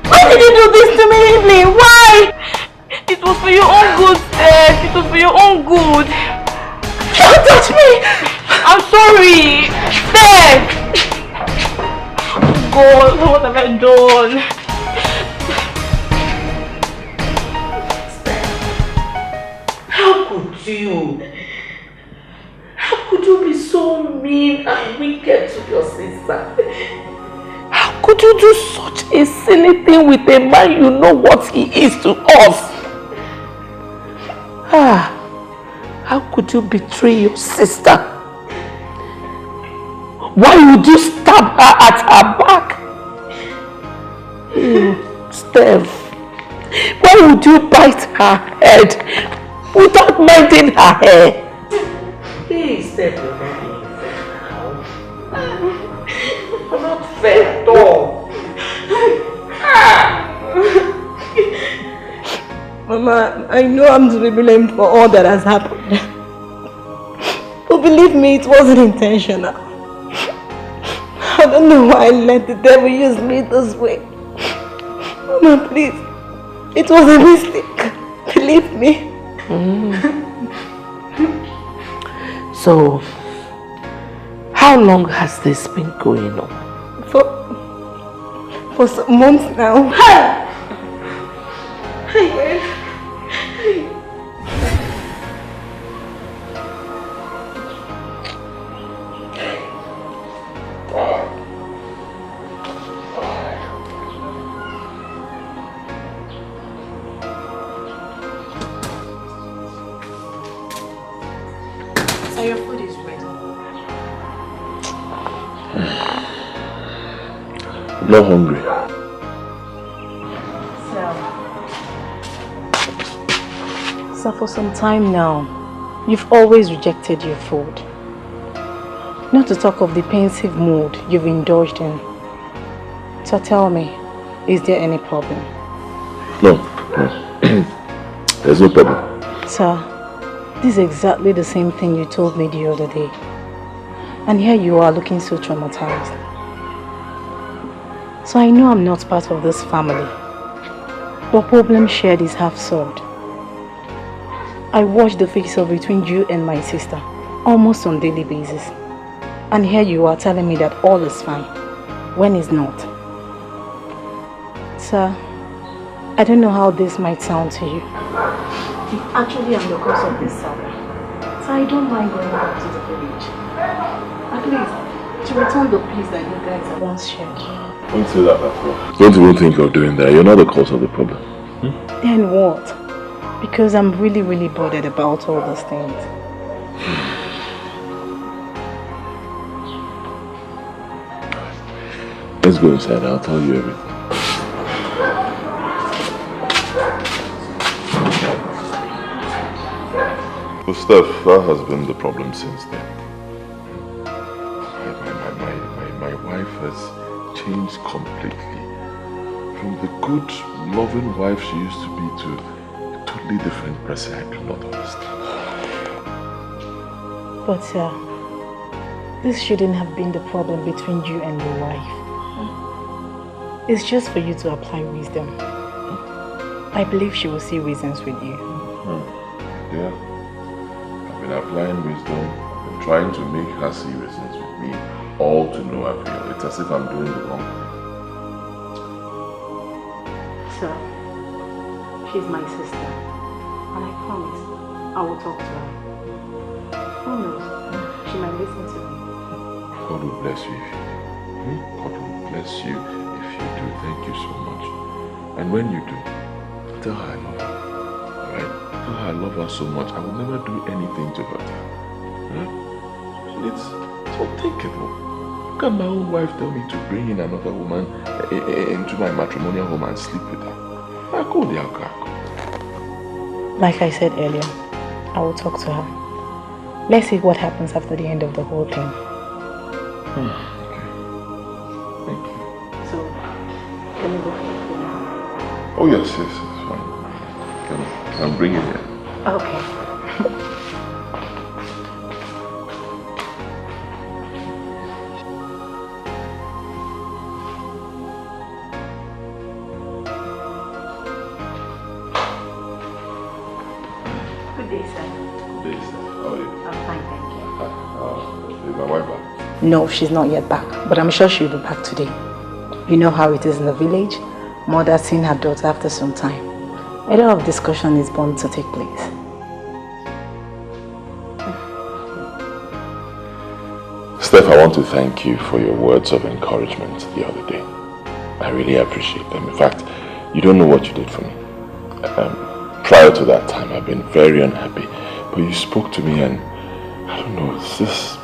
Why did you do this to me, Evelyn? Why? It was for your own good, Steph. It was for your own good. Don't touch me! I'm sorry! Steph! God, what have I done? How could you? How could you be so mean and wicked to your sister? How could you do such a silly thing with a man you know what he is to us? How could you betray your sister? Why would you stab her at her back? Steph, why would you bite her head without minding her hair? Hey, Steph, you're not being fair now. You're not fair at all. Mama, I know I'm to be blamed for all that has happened. But believe me, it wasn't intentional. I don't know why I let the devil use me this way. Mama, please. It was a mistake. Believe me. So, how long has this been going on? For some months now. So your food is ready. I'm not hungry. So for some time now, you've always rejected your food. Not to talk of the pensive mood you've indulged in. So tell me, is there any problem? No. There's no problem. Sir, this is exactly the same thing you told me the other day. And here you are looking so traumatized. So I know I'm not part of this family. But problem shared is half solved. I watch the fix-up between you and my sister almost on a daily basis. And here you are telling me that all is fine, when it's not. Sir, I don't know how this might sound to you. You actually am the cause of this saga. So I don't mind going back to the village. At least to return the peace that you guys once shared. Don't say that, bro. Don't even think of doing that. You're not the cause of the problem. Then what? Because I'm really, really bothered about all those things. Let's go inside. I'll tell you everything. Well, Steph, that has been the problem since then. My wife has changed completely. From the good, loving wife she used to be to a totally different person. I do not understand. But this shouldn't have been the problem between you and your wife. It's just for you to apply wisdom. I believe she will see reasons with you. Yeah. I've been applying wisdom. I've been trying to make her see reasons with me. All to no avail. It's as if I'm doing the wrong thing. Sir, she's my sister. And I promise I will talk to her. Who knows? She might listen to me. God will bless you if you do. God will bless you if you do. Thank you so much. And when you do, tell her I love her. Alright? Tell her I love her so much. I will never do anything to hurt her. It's unthinkable. How can my own wife tell me to bring in another woman into my matrimonial home and sleep with her? I go there, Like I said earlier, I will talk to her. Let's see what happens after the end of the whole thing. Okay. Thank you. So, let me go for the food now. Oh yes, it's fine. Can bring it here. Okay. Good day, sir. Good day, sir. How are you? I'm fine, thank you. Is my wife back? No, she's not yet back, but I'm sure she'll be back today. You know how it is in the village? Mother seeing her daughter after some time. A lot of discussion is bound to take place. Steph, I want to thank you for your words of encouragement the other day. I really appreciate them. In fact, you don't know what you did for me. Prior to that time, I've been very unhappy. But you spoke to me and, I don't know, it's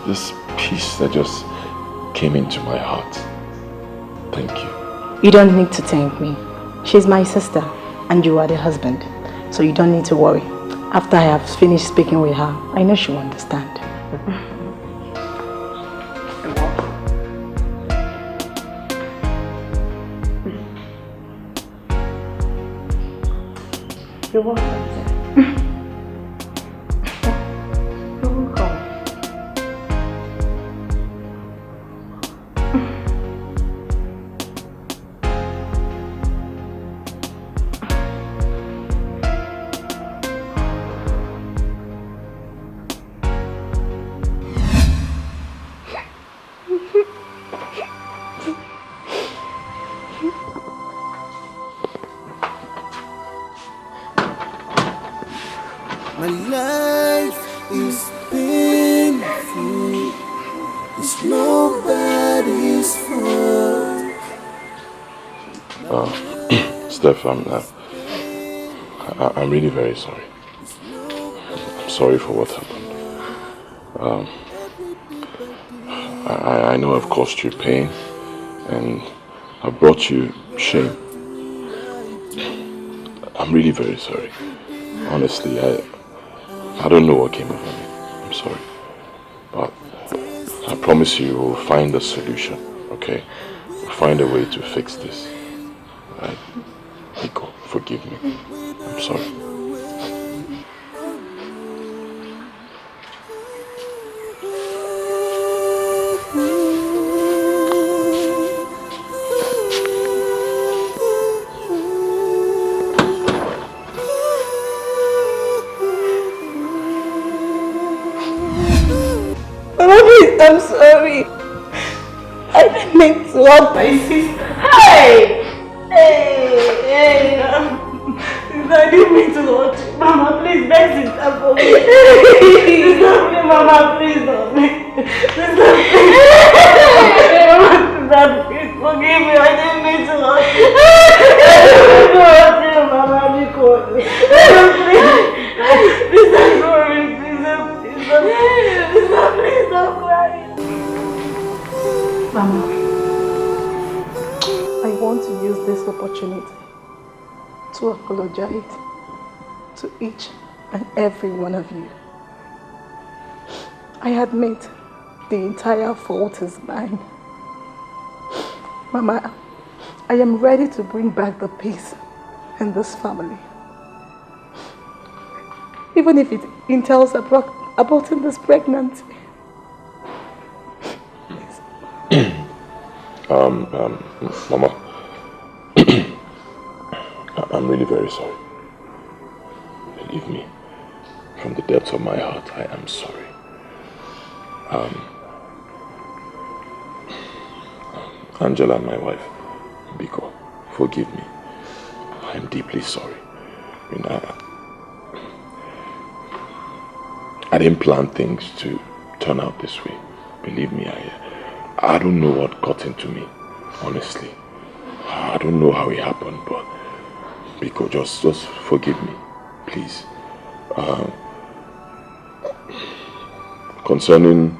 this peace that just came into my heart. Thank you. You don't need to thank me. She's my sister and you are the husband. So you don't need to worry. After I have finished speaking with her, I know she will understand. You're welcome. You're welcome. My life is painful. It's nobody's fault. Steph, I'm really very sorry. I'm sorry for what happened. I know I've caused you pain and I've brought you shame. I'm really very sorry. Honestly, I don't know what came over me. I'm sorry. But I promise you we'll find a solution, okay? We'll find a way to fix this. Right? Etiko, forgive me. I'm sorry. I'm sorry. I didn't mean to hurt my sister. Hey! I didn't mean to hurt you. Mama, please, beg sister for me. Sister, please, Mama, please, don't me. Sister, please. Mama, please, forgive me. I didn't mean to hurt you. I didn't mean to hurt you, Mama, because. Please, I'm sorry. Sister, please, don't cry. Mama, I want to use this opportunity to apologize to each and every one of you. I admit the entire fault is mine. Mama, I am ready to bring back the peace in this family. Even if it entails aborting this pregnancy. Mama, I'm really very sorry. Believe me, from the depths of my heart, I am sorry. Angela and my wife, Biko, forgive me. I am deeply sorry. I mean, I didn't plan things to turn out this way. Believe me, I don't know what got into me, honestly. I don't know how it happened, but Biko, just forgive me, please. Concerning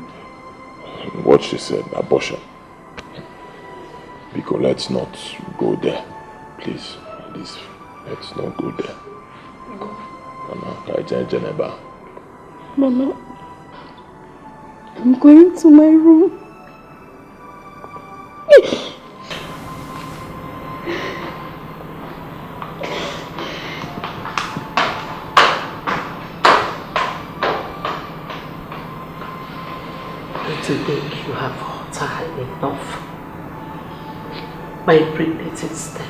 what she said, abortion, Biko, let's not go there, please. Let's not go there. Mama, I'm going to my room. Today you have hurt her enough by impregnating Steph.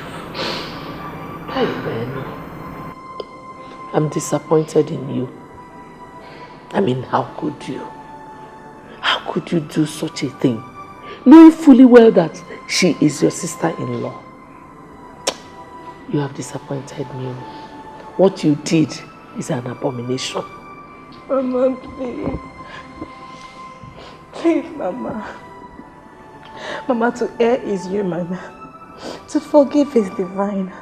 Hey Ben, I'm disappointed in you. I mean, how could you? How could you do such a thing? Knowing fully well that she is your sister-in-law. You have disappointed me. What you did is an abomination. Mama, please. Please, Mama. Mama, to err is human. To forgive is divine.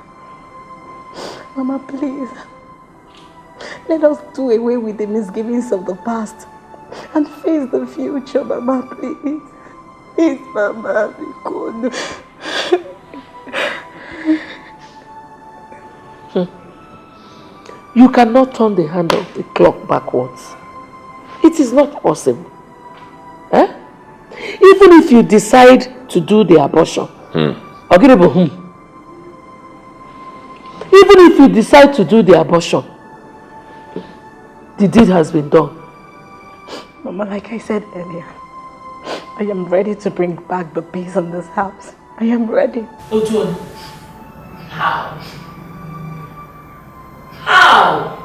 Mama, please. Let us do away with the misgivings of the past and face the future, Mama, please. Please, Mama, be good. You cannot turn the hand of the clock backwards. It is not possible. Eh? Even if you decide to do the abortion, even if you decide to do the abortion, the deed has been done. Mama, like I said earlier, I am ready to bring back the peace in this house. I am ready. Ojuan, how? How?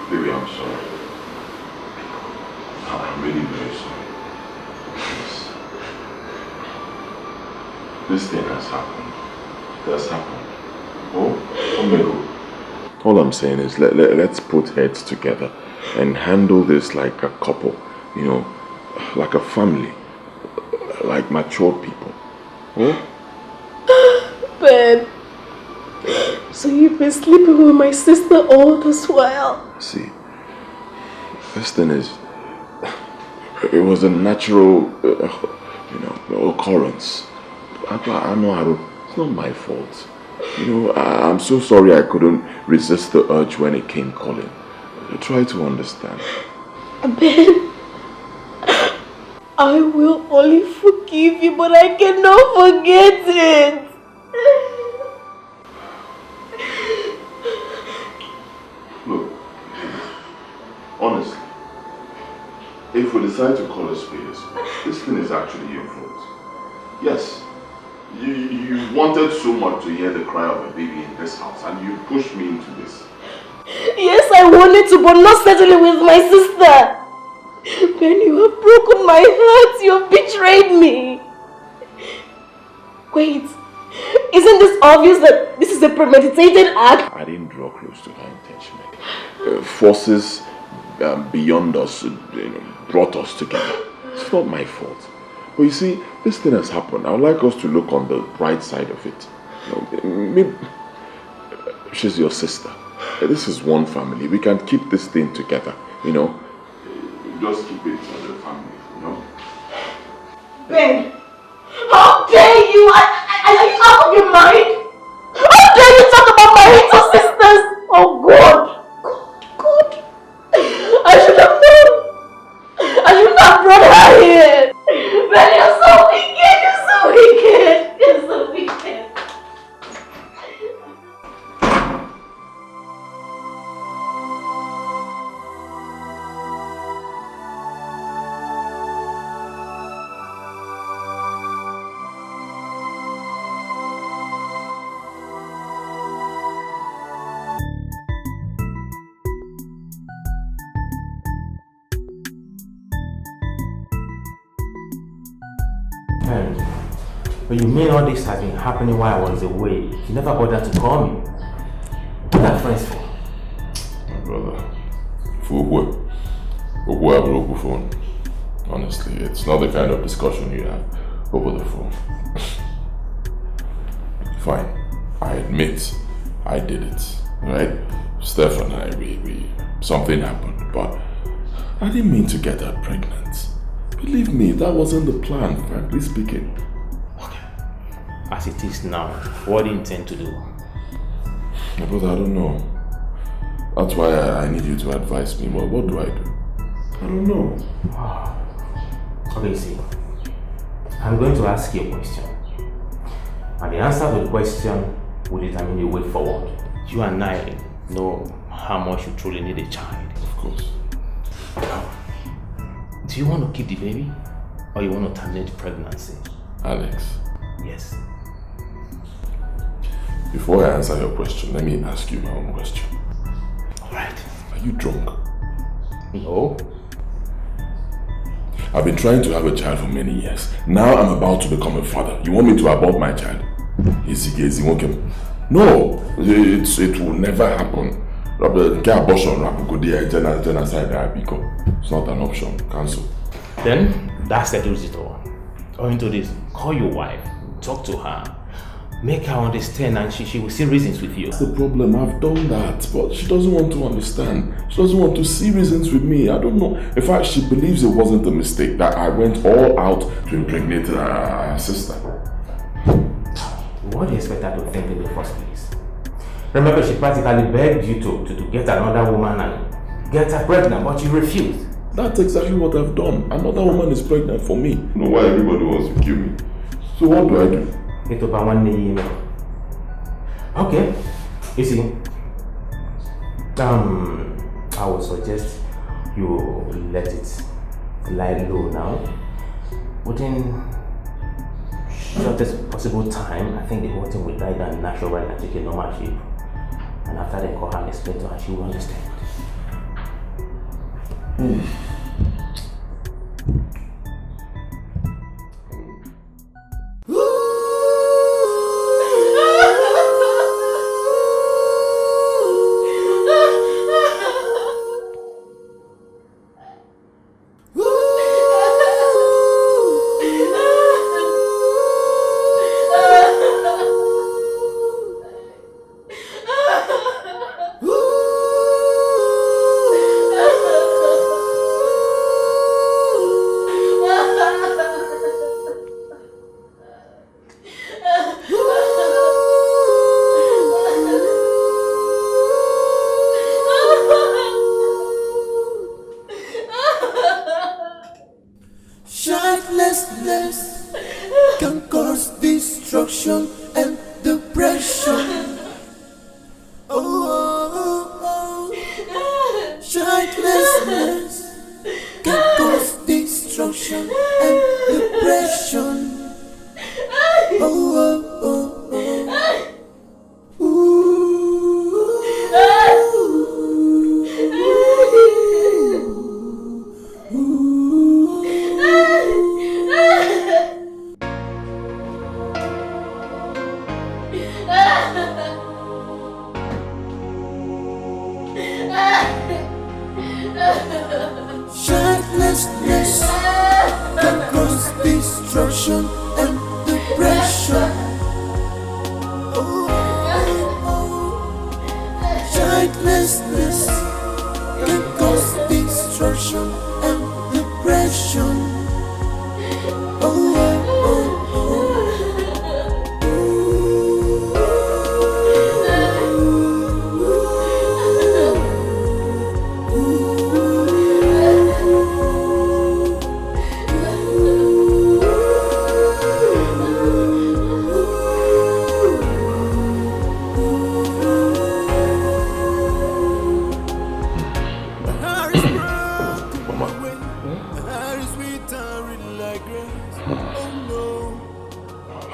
Baby, I'm sorry. I'm really very sorry. This thing has happened. It has happened. Oh my God. All I'm saying is let's put heads together and handle this like a couple, you know, like a family, like mature people. Oh? Ben, so you've been sleeping with my sister all this while? See, this thing is, it was a natural, occurrence. I know it's not my fault. You know, I'm so sorry I couldn't resist the urge when it came calling. Try to understand. Ben, I will only forgive you, but I cannot forget it. Look, honestly, if we decide to call a spade, this thing is actually your fault. Yes, you wanted so much to hear the cry of a baby in this house, and you pushed me into this. Yes, I wanted to, but not settle it with my sister. Ben, you have broken my heart. You have betrayed me. Wait, isn't this obvious that this is a premeditated act? I didn't draw close to her intentionally. Forces beyond us brought us together. It's not my fault. But you see, this thing has happened. I would like us to look on the bright side of it. Maybe she's your sister. This is one family. We can keep this thing together, Just keep it as a family, Ben, how dare you? Are you out of your mind? How dare you talk about my little sisters? Oh God. God. I should have known. I should not have brought her here. Ben, you're so wicked. You're so wicked. You're so wicked. But you mean all this has been happening while I was away? You never bothered to call me. What are friends for? My brother, over phone. Honestly, it's not the kind of discussion you have over the phone. Fine, I admit I did it, right? Steph and I, we something happened, but I didn't mean to get her pregnant. Believe me, that wasn't the plan, frankly speaking. As it is now, what do you intend to do? My brother, I don't know. That's why I need you to advise me. What do I do? I don't know. Okay, see. I'm going to ask you a question. And the answer to the question will determine the way forward. You and I know how much you truly need a child. Of course. Do you want to keep the baby? Or you want to terminate the pregnancy? Alex. Yes. Before I answer your question, let me ask you my own question. Alright. Are you drunk? No. I've been trying to have a child for many years. Now I'm about to become a father. You want me to abort my child? No, it will never happen. It's not an option. Cancel. Then that settles it all. Owing to this, call your wife, talk to her, make her understand, and she will see reasons with you. That's the problem. I've done that, but she doesn't want to understand. She doesn't want to see reasons with me. I don't know. In fact, she believes it wasn't a mistake, that I went all out to impregnate her sister. What do you expect her to think in the first place? Remember, she practically begged you to get another woman and get her pregnant, but you refused. That's exactly what I've done. Another woman is pregnant for me. You know why everybody wants to kill me. So what do I do? Okay, you see, I would suggest you let it lie low now. Within shortest possible time, I think the whole thing will die down naturally and take a normal shape. And after they call her and explain to her, she will understand. Childlessness can cause destruction and depression. Childlessness can cause destruction and depression.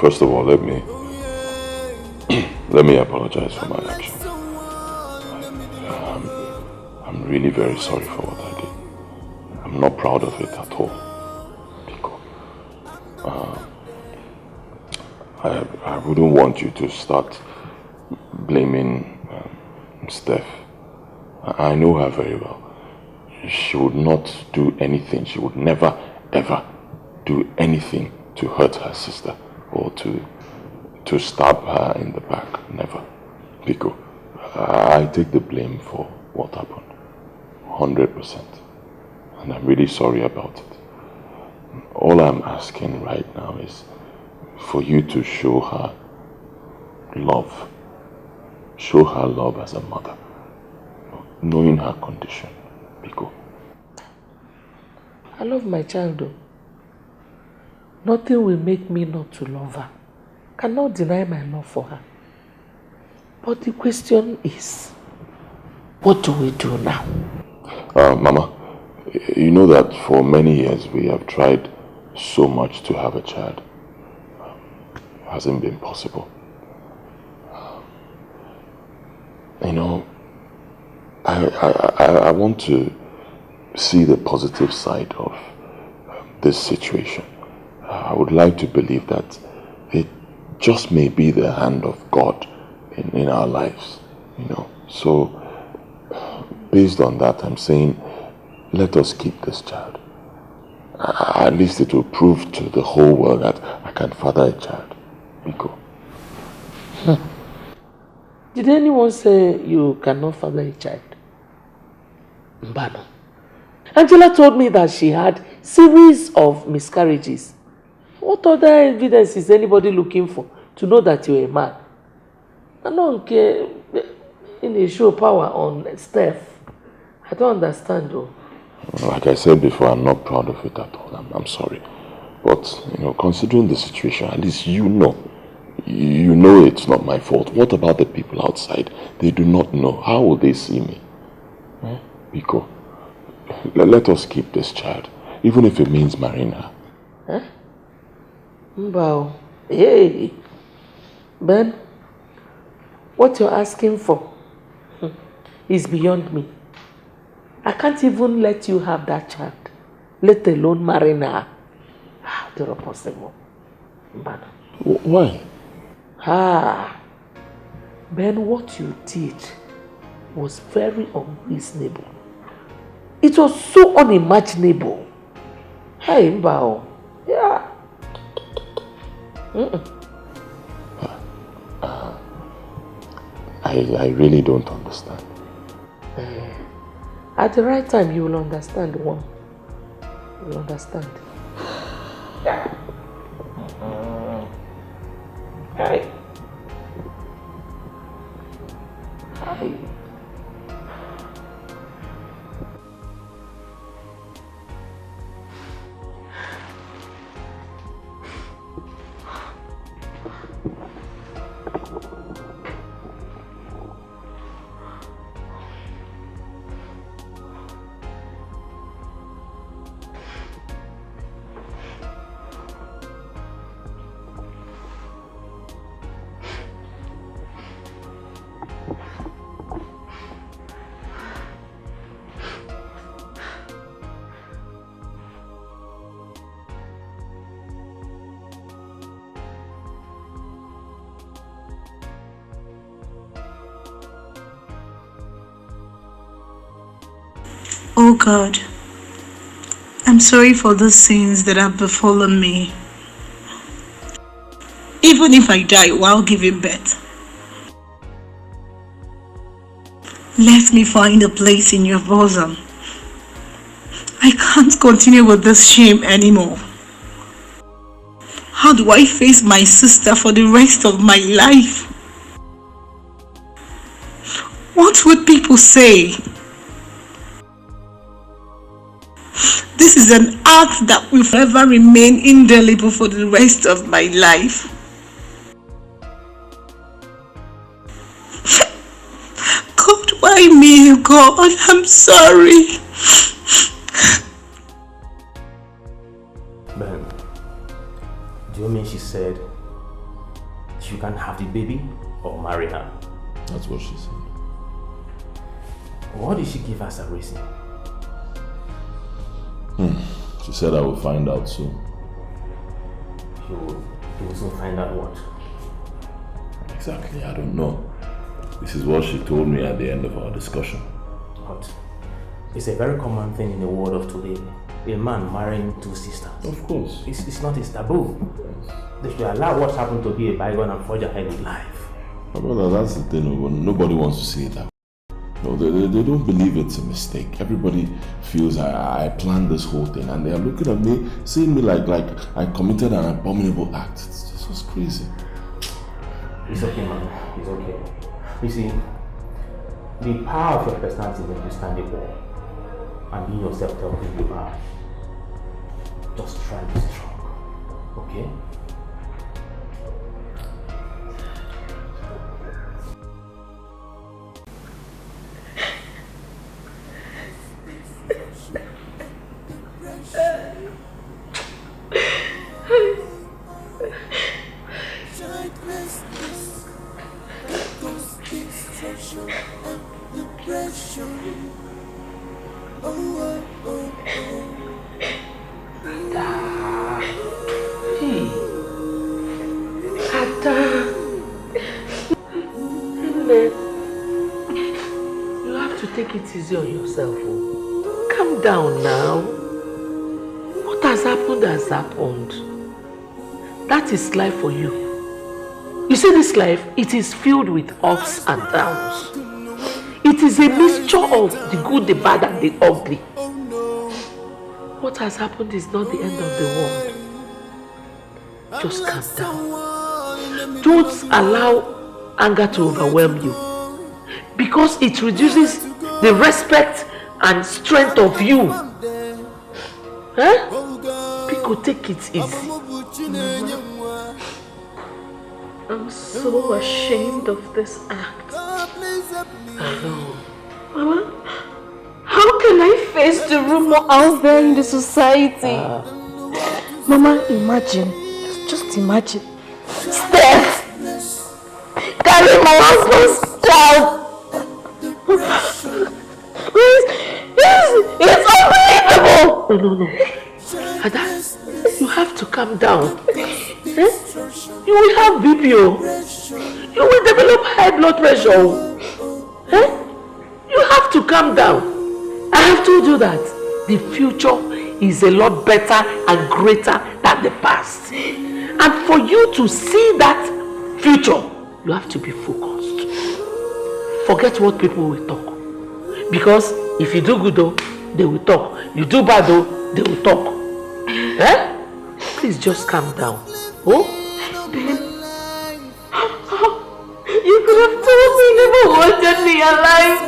First of all, let me apologize for my actions. I'm really very sorry for what I did. I'm not proud of it at all. I wouldn't want you to start blaming Steph. I know her very well. She would not do anything. She would never, ever do anything to hurt her sister or to stab her in the back. Never. Pico, I take the blame for what happened. 100%. And I'm really sorry about it. All I'm asking right now is for you to show her love. Show her love as a mother. Knowing her condition. Pico. I love my child though. Nothing will make me not to love her. Cannot deny my love for her. But the question is, what do we do now? Mama, you know that for many years we have tried so much to have a child. It hasn't been possible. You know, I want to see the positive side of this situation. I would like to believe that it just may be the hand of God in our lives, you know. So, based on that, I'm saying, let us keep this child. At least it will prove to the whole world that I can father a child. Pico. Did anyone say you cannot father a child? Mbano. Angela told me that she had series of miscarriages. What other evidence is anybody looking for to know that you're a man? I don't care in a show power on Steph. I don't understand though. Like I said before, I'm not proud of it at all. I'm sorry. But, you know, considering the situation, at least you know it's not my fault. What about the people outside? They do not know. How will they see me? Pico, let us keep this child, even if it means marrying her. Huh? Mbao. Hey. Ben, what you're asking for is beyond me. I can't even let you have that child, let alone marry her. How is that possible? Mbano. Why? Ben, what you did was very unreasonable. It was so unimaginable. Hey, Mbao. Yeah. I really don't understand. At the right time, you will understand one. You will understand. Hey. Hi. Oh God, I'm sorry for the sins that have befallen me. Even if I die while giving birth, let me find a place in your bosom. I can't continue with this shame anymore. How do I face my sister for the rest of my life? What would people say? This is an act that will forever remain indelible for the rest of my life. God, why me, God? I'm sorry. Ben, do you mean she said you can have the baby or marry her? That's what she said. What did she give us a reason? She said I will find out soon. You will soon find out what? Exactly, I don't know. This is what she told me at the end of our discussion. But it's a very common thing in the world of today. A man marrying two sisters. Of course. It's not a taboo. They should allow what happened to be a bygone and forge ahead with life. My brother, that's the thing. Nobody wants to see that. No, they don't believe it's a mistake. Everybody feels I planned this whole thing, and they are looking at me, seeing me like I committed an abominable act. It's just crazy. It's okay, man. It's okay. You see, the power of your personality makes you stand tall and be yourself, tell who you are. Just try to be strong, okay? Easy on yourself. Oh. Calm down now. What has happened has happened. That is life for you. You see, this life, it is filled with ups and downs. It is a mixture of the good, the bad, and the ugly. What has happened is not the end of the world. Just calm down. Don't allow anger to overwhelm you, because it reduces the respect and strength of you. Huh? People, take it easy. Mama, I'm so ashamed of this act. I know. Mama, how can I face the rumor out there in the society? Mama, imagine, just imagine, Steph carrying my husband's child. It's unbelievable! No. Ada, you have to calm down. You will have BPO. You will develop high blood pressure. You have to calm down. I have told you that the future is a lot better and greater than the past. And for you to see that future, you have to be focused. Forget what people will talk. Because if you do good though, they will talk. You do bad though, they will talk. Please just calm down. Oh? You could have told me you never wanted me alive.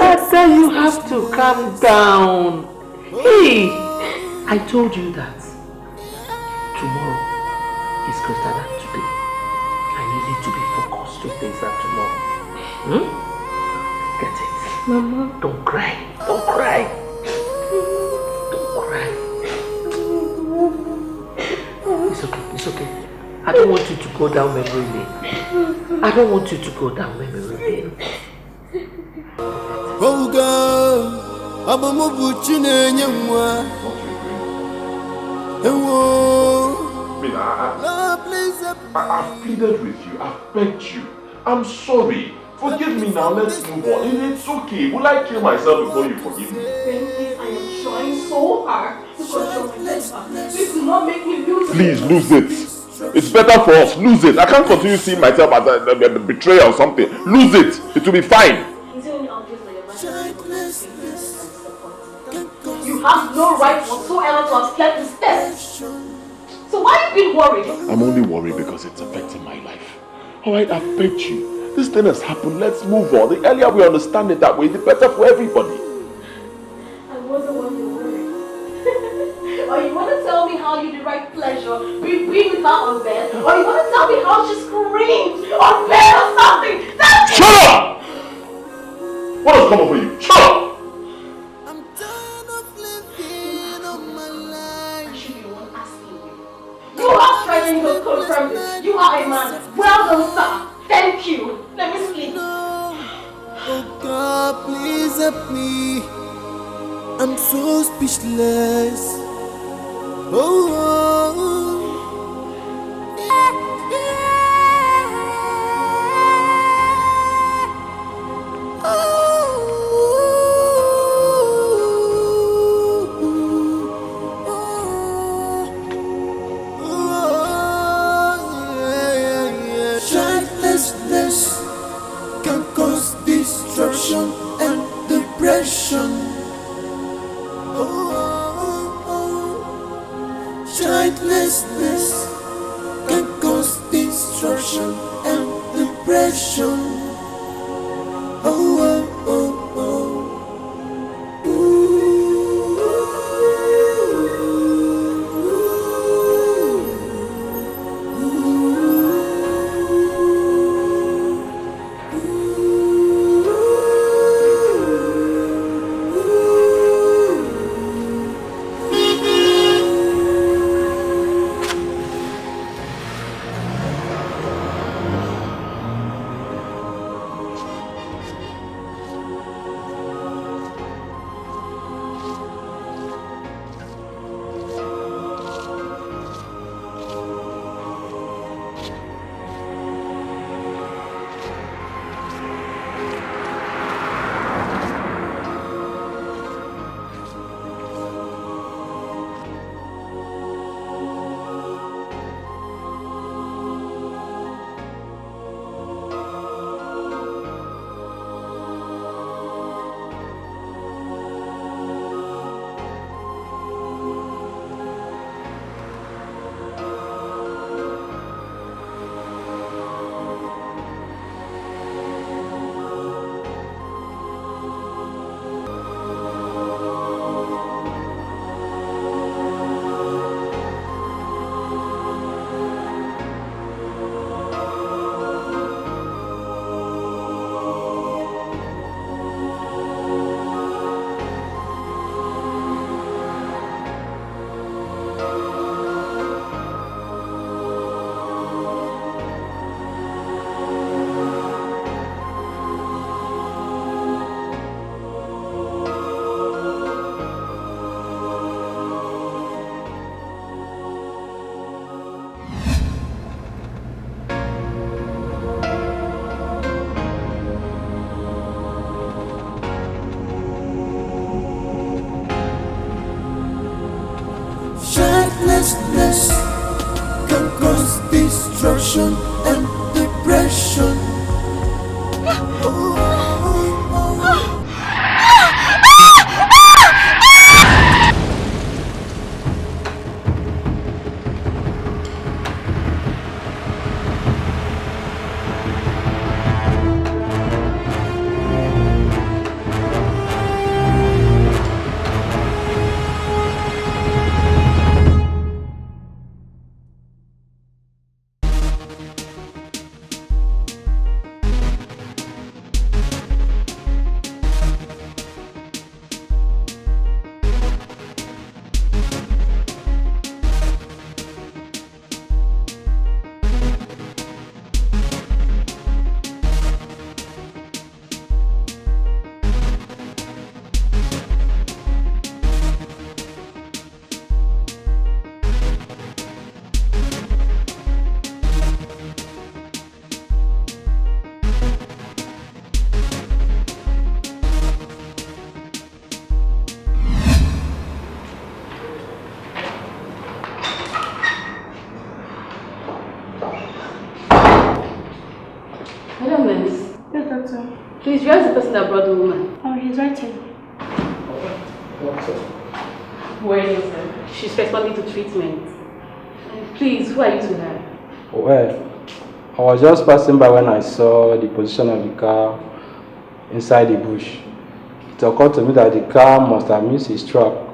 Ada, you have to calm down. Hey, I told you that tomorrow is greater than today. And you need to be focused to things that tomorrow. Get it? Mama. Don't cry. Don't cry. Don't cry. It's okay. It's okay. I don't want you to go down memory lane. I don't want you to go down memory lane. Oh God, I'm a mobuchine nyamwa. Oh, please. I've pleaded with you, I've begged you. I'm sorry. Forgive me now, let's move on. It's okay. Will I kill myself before you forgive me? Please, I am trying so hard to control my temper. Please do not make me lose it. Please, lose it. It's better for us. Lose it. I can't continue seeing myself as a betrayer or something. Lose it. It will be fine. It's only obvious that your life. You have no right whatsoever to have slept this test. So why are you being worried? I'm only worried because it's affecting my life. Alright, I've begged you. This thing has happened. Let's move on. The earlier we understand it that way, the better for everybody. I wasn't what you worried. Or you want to tell me how you derive pleasure being with her on bed? Or you want to tell me how she screamed on bed or something? That's Shut up! What has come over you? Shut up! You are trying to confirm this. You are a man. Well done, sir. Thank you. Let me sleep. Oh God, please help me. I'm so speechless. Oh. Can cause destruction and depression. Childlessness can cause destruction and depression. Childlessness can cause destruction and depression. Please, where is the person that brought the woman? Oh, he's right here. Where is her? She's responding to treatment. Please, who are you to her? Well, I was just passing by when I saw the position of the car inside the bush. It occurred to me that the car must have missed his truck.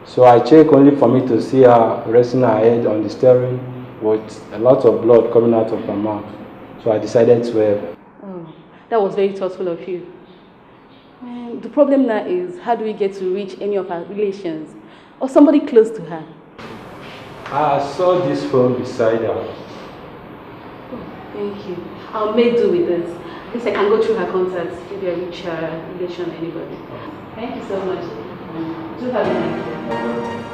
So I checked only for me to see her resting her head on the steering with a lot of blood coming out of her mouth. So I decided to help. Oh, that was very thoughtful of you. The problem now is, how do we get to reach any of her relations or somebody close to her? I saw this phone beside her. Oh, thank you. I'll make do with this. At least I can go through her contacts, maybe I reach her relation, anybody. Thank you so much. Do have a nice day.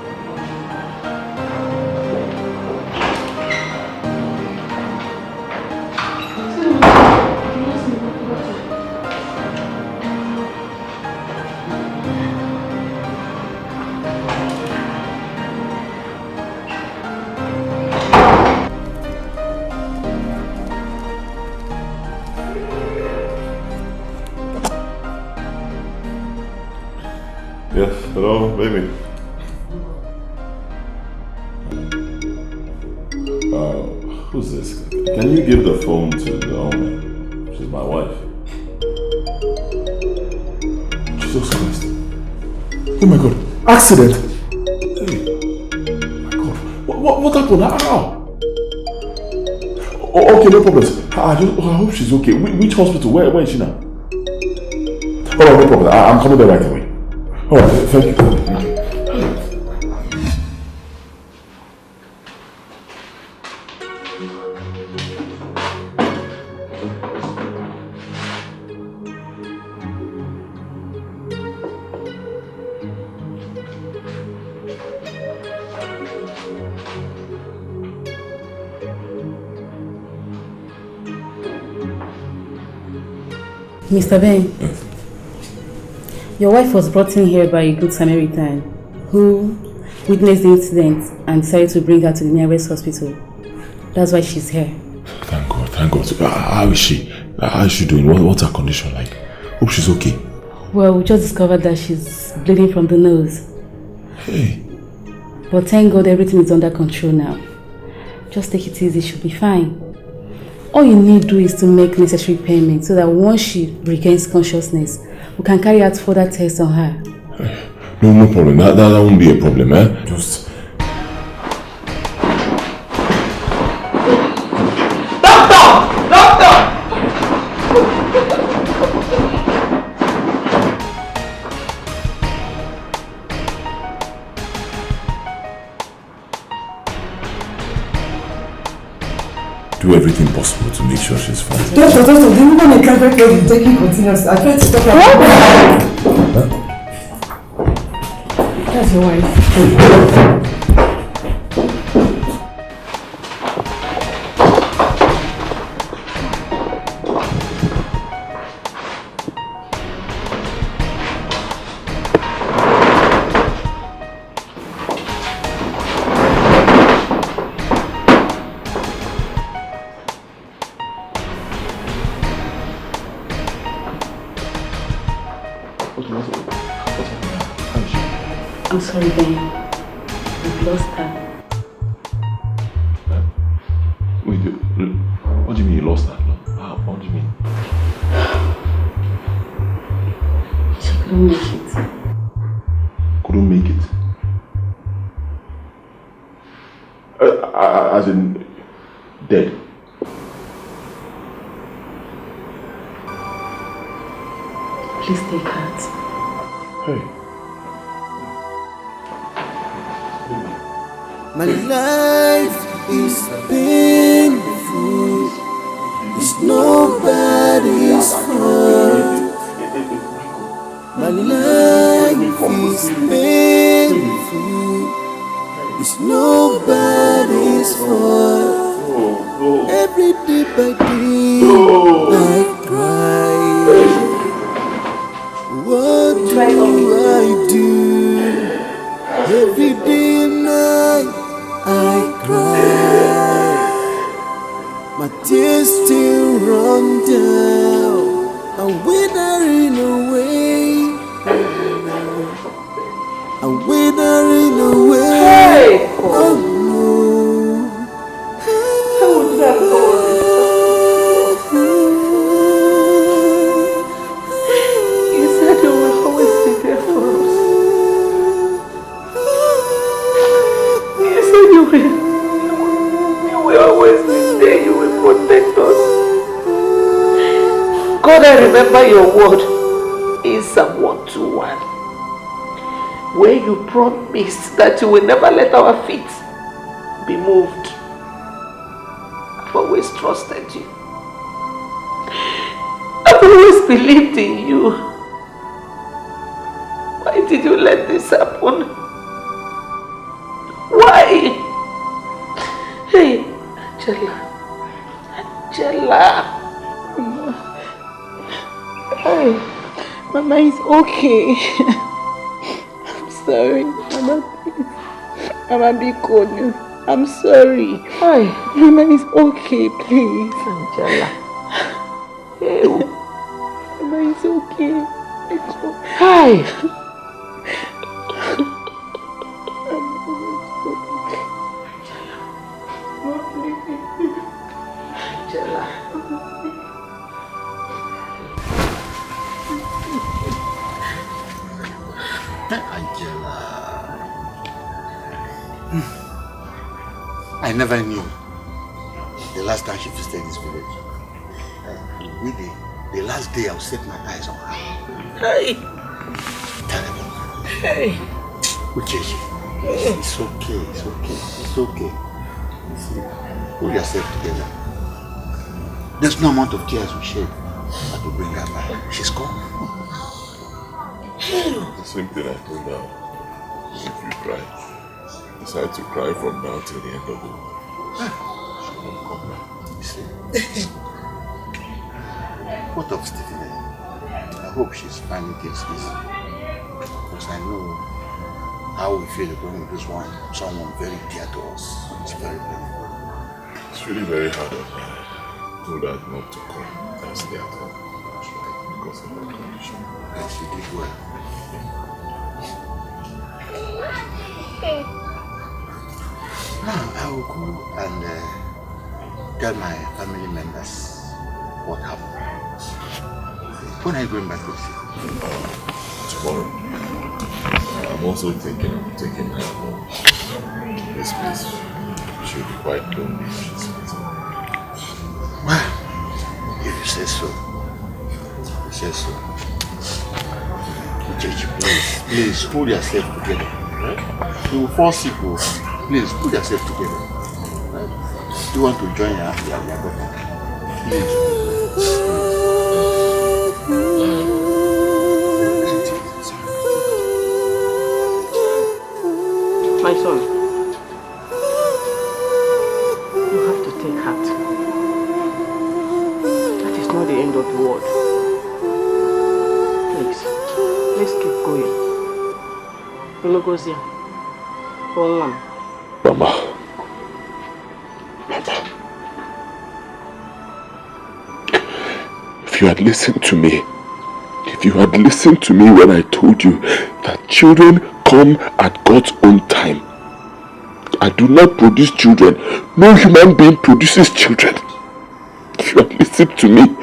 Yes, hello, baby. Who's this? Can you give the phone to the owner? She's my wife. Jesus Christ. Oh my God, accident! Hey, my God, what happened? How? Oh, okay, no problems. I hope she's okay. Which hospital? Where is she now? Alright, no problem. I'm coming there right away. Alright, thank you. Mr. Ben, your wife was brought in here by a good Samaritan who witnessed the incident and decided to bring her to the nearest hospital. That's why she's here. Thank God, thank God. How is she? How is she doing? What's her condition like? Hope she's okay. Well, we just discovered that she's bleeding from the nose. Hey. But thank God everything is under control now. Just take it easy, she'll be fine. All you need to do is to make necessary payments so that once she regains consciousness, we can carry out further tests on her. No problem. That won't be a problem, eh? Just... do everything possible to make sure she's fine. Doctor, the woman in private care is taking continuous. I tried to stop her. Huh? That's your wife. I'm sorry, Ben. We've lost her. Wait, what do you mean you lost her? What do you mean? She couldn't make it. Couldn't make it? As in, dead? Please take heart. Hey. My life is painful. It's nobody's fault. My life is painful. It's nobody's fault. Every day by day I cry. What do I do? Every day and night I cry. My tears still run down A withering away. A withering away. Hey, oh no. How would that go? You said you will always be there for us. You said you will always be there. You will protect us. God, I remember your word in Psalm 121, where you promised that you will never let our feet be moved. I've always trusted you. I've always believed in you. Why did you let this happen? Why? Hey, Angela. Hey, Mama is okay. I'm sorry, Mama. Mama, be cool. I'm sorry. Hi. Mama is okay, please. Angela. Hey. Mama is okay. Hi. I never knew the last time she visited this village. With the last day I set my eyes on her. Hey. Terrible. Hey. Uchechi, it's okay, it's okay, it's okay. You see, pull yourself together. There's no amount of tears we shed that will bring her back. She's gone. The same thing I told her. If you cry, decide to cry from now till the end of the world. She won't come back. You see? What of Stephanie? I hope she's finding things easy. Because I know how we feel when we lose someone very dear to us. It's very painful. It's really very hard on her. I told her not to come and stay at home. Because of her condition. And she did well. Now I will go and tell my family members what happened. When are you going back to see? Tomorrow. I'm also thinking of taking her home. This place should be quite lonely if she's visiting. Well, if you say so. You say so. Uchechi, please pull yourself together. Right? You will fall sick. Please put yourself together. Right? You want to join your daughter? Please. My son, you have to take heart. That is not the end of the world. Please, let's keep going. Unogozia, Mama. If you had listened to me, when I told you that children come at God's own time. I do not produce children. No human being produces children. If you had listened to me,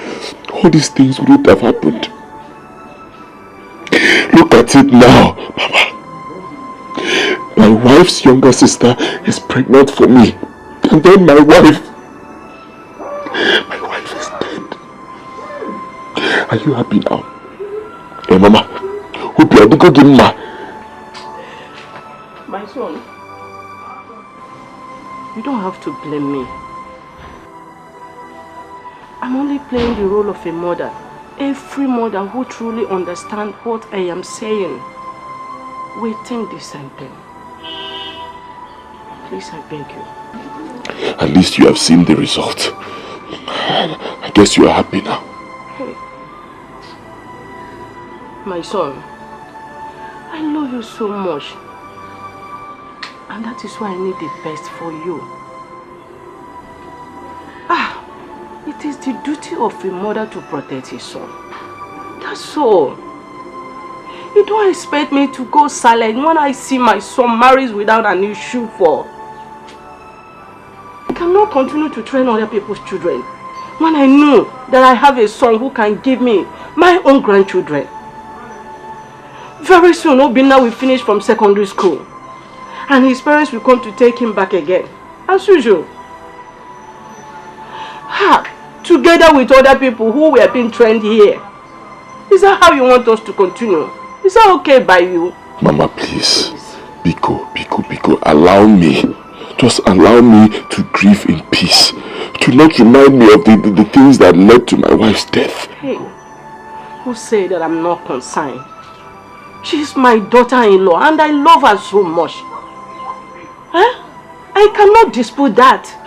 all these things wouldn't have happened. Look at it now, Mama. My wife's younger sister is pregnant for me. And then my wife is dead. Are you happy now? Hey, Mama. Hope you are go give ma. My son, you don't have to blame me. I'm only playing the role of a mother. Every mother who truly understands what I am saying will think the same thing. Please, I beg you. At least you have seen the result. I guess you are happy now. Hey. My son, I love you so much. And that is why I need the best for you. It is the duty of a mother to protect his son. That's all. You don't expect me to go silent when I see my son marries without an issue for. I cannot continue to train other people's children when I know that I have a son who can give me my own grandchildren. Very soon, Obinna will finish from secondary school and his parents will come to take him back again, as usual. Together with other people who were being trained here. Is that how you want us to continue? Is that okay by you? Mama, please. Biko, allow me. Just allow me to grieve in peace. To not remind me of the things that led to my wife's death. Hey, who said that I'm not concerned? She's my daughter-in-law and I love her so much. Huh? I cannot dispute that.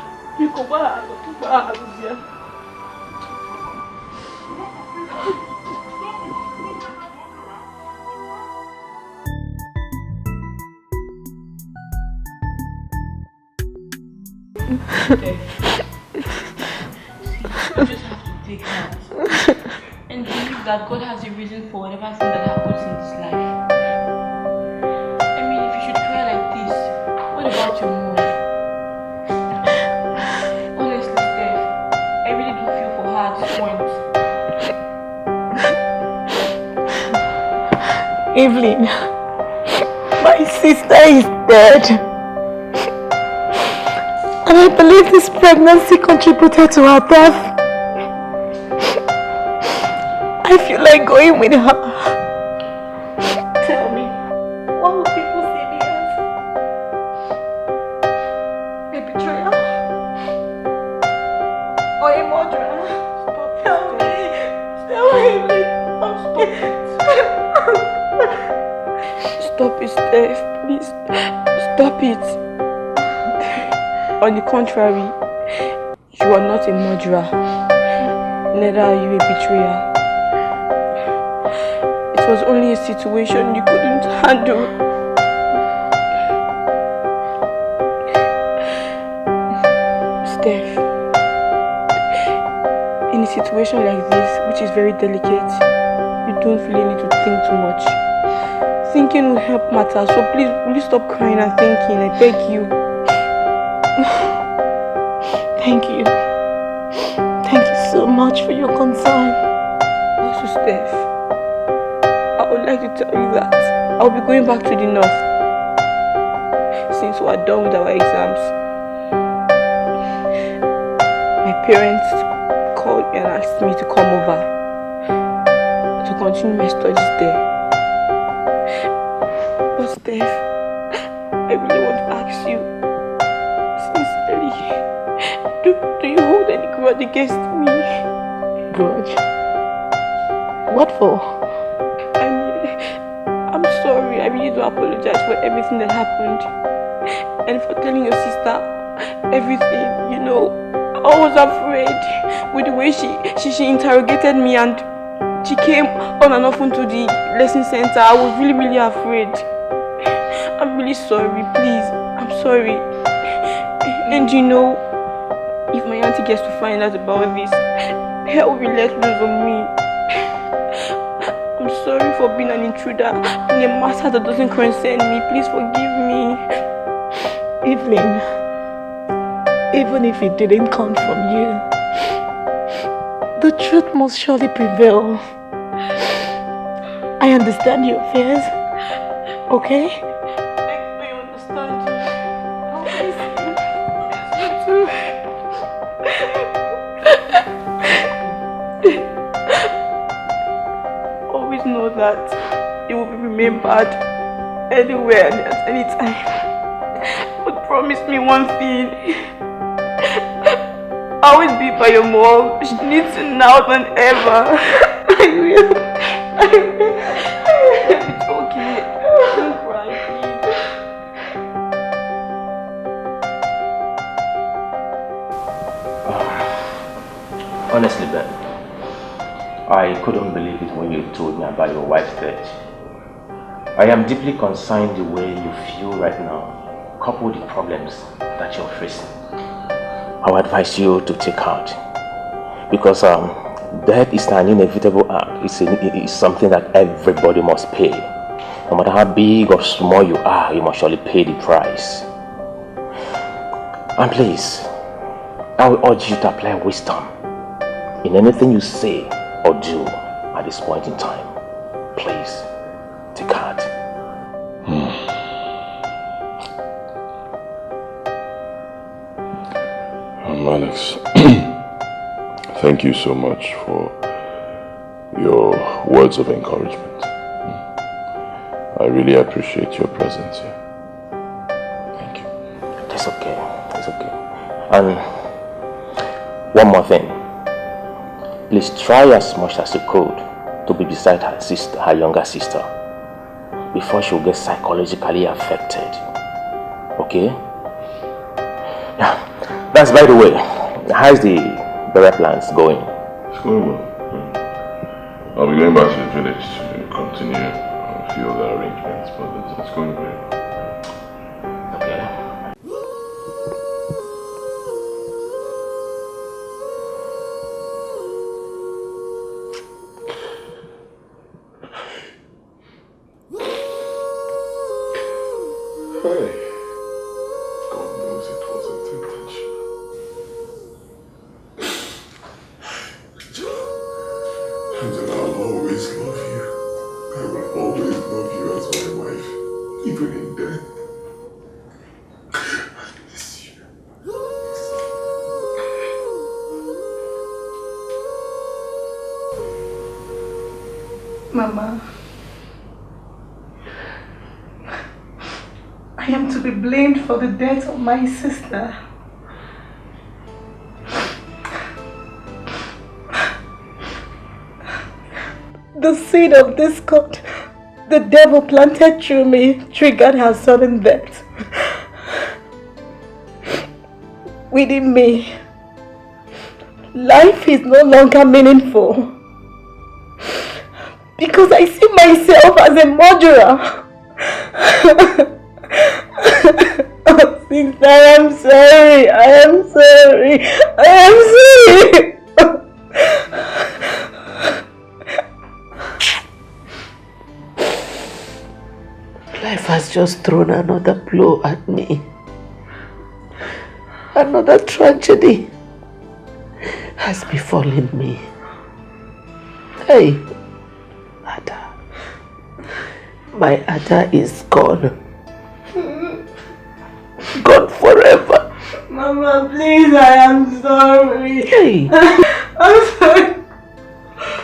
Okay. You just have to take heart and believe that God has a reason for whatever thing that happens in this life. I mean, if you should cry like this, what about your mom? Honestly, Steph, I really do feel for her at this point. Evelyn, my sister is dead. And I believe this pregnancy contributed to her death. I feel like going with her. Tell me, what will people see me as? A betrayer? Or a murderer? Tell me. Stop it, Steph, please. Stop it. On the contrary, you are not a murderer. Neither are you a betrayer. It was only a situation you couldn't handle. Steph, in a situation like this, which is very delicate, you don't really need to think too much. Thinking will help matters, so please, will you stop crying and thinking? I beg you. Thank you. Thank you so much for your concern. Also, Steph, I would like to tell you that I'll be going back to the north since we are done with our exams. My parents called me and asked me to come over to continue my studies there. But Steph, I really want to ask you, sincerely, do you hold any grudge against me? Grudge? What for? I mean, I'm sorry. I really do apologize for everything that happened and for telling your sister everything. You know, I was afraid with the way she interrogated me and she came on and off into the lesson center. I was really afraid. I'm really sorry. Please, I'm sorry. And you know, if my auntie gets to find out about this, hell will let loose on me. I'm sorry for being an intruder in a matter that doesn't concern me. Please forgive me. Evelyn, even if it didn't come from you, the truth must surely prevail. I understand your fears, okay? I understand you. Always know that you will be remembered anywhere and at any time. But promise me one thing. Always be by your mom. She needs you now than ever. I will. It's okay. Don't cry, please. Honestly, Ben, I couldn't believe it when you told me about your wife's death. I am deeply concerned the way you feel right now, coupled with the problems that you're facing. I would advise you to take heart, because Death is an inevitable act. It's something that everybody must pay. No matter how big or small you are, you must surely pay the price. And please, I will urge you to apply wisdom in anything you say or do at this point in time. Please, take heart. Alex, thank you so much for your words of encouragement. I really appreciate your presence here. Thank you. It's okay. It's okay. And one more thing. Please try as much as you could to be beside her sister, her younger sister, before she will get psychologically affected. Okay? Yeah. That's by the way. How's the burial plans going? It's going well. I'll be going back to the village to continue a few other arrangements, but it's going very well. Okay. Hey. God knows it wasn't intentional. Angela, I'll always love you. I will always love you as my wife, even in death. I miss you. Mama, I am to be blamed for the death of my sister. The seed of discord the devil planted through me triggered her sudden death. Within me, life is no longer meaningful because I see myself as a murderer. Oh, sister, I am sorry. I am sorry. Life has just thrown another blow at me. Another tragedy has befallen me. Hey, Ada. My Ada is gone. Gone forever. Mama, please, I am sorry. Hey. I'm sorry.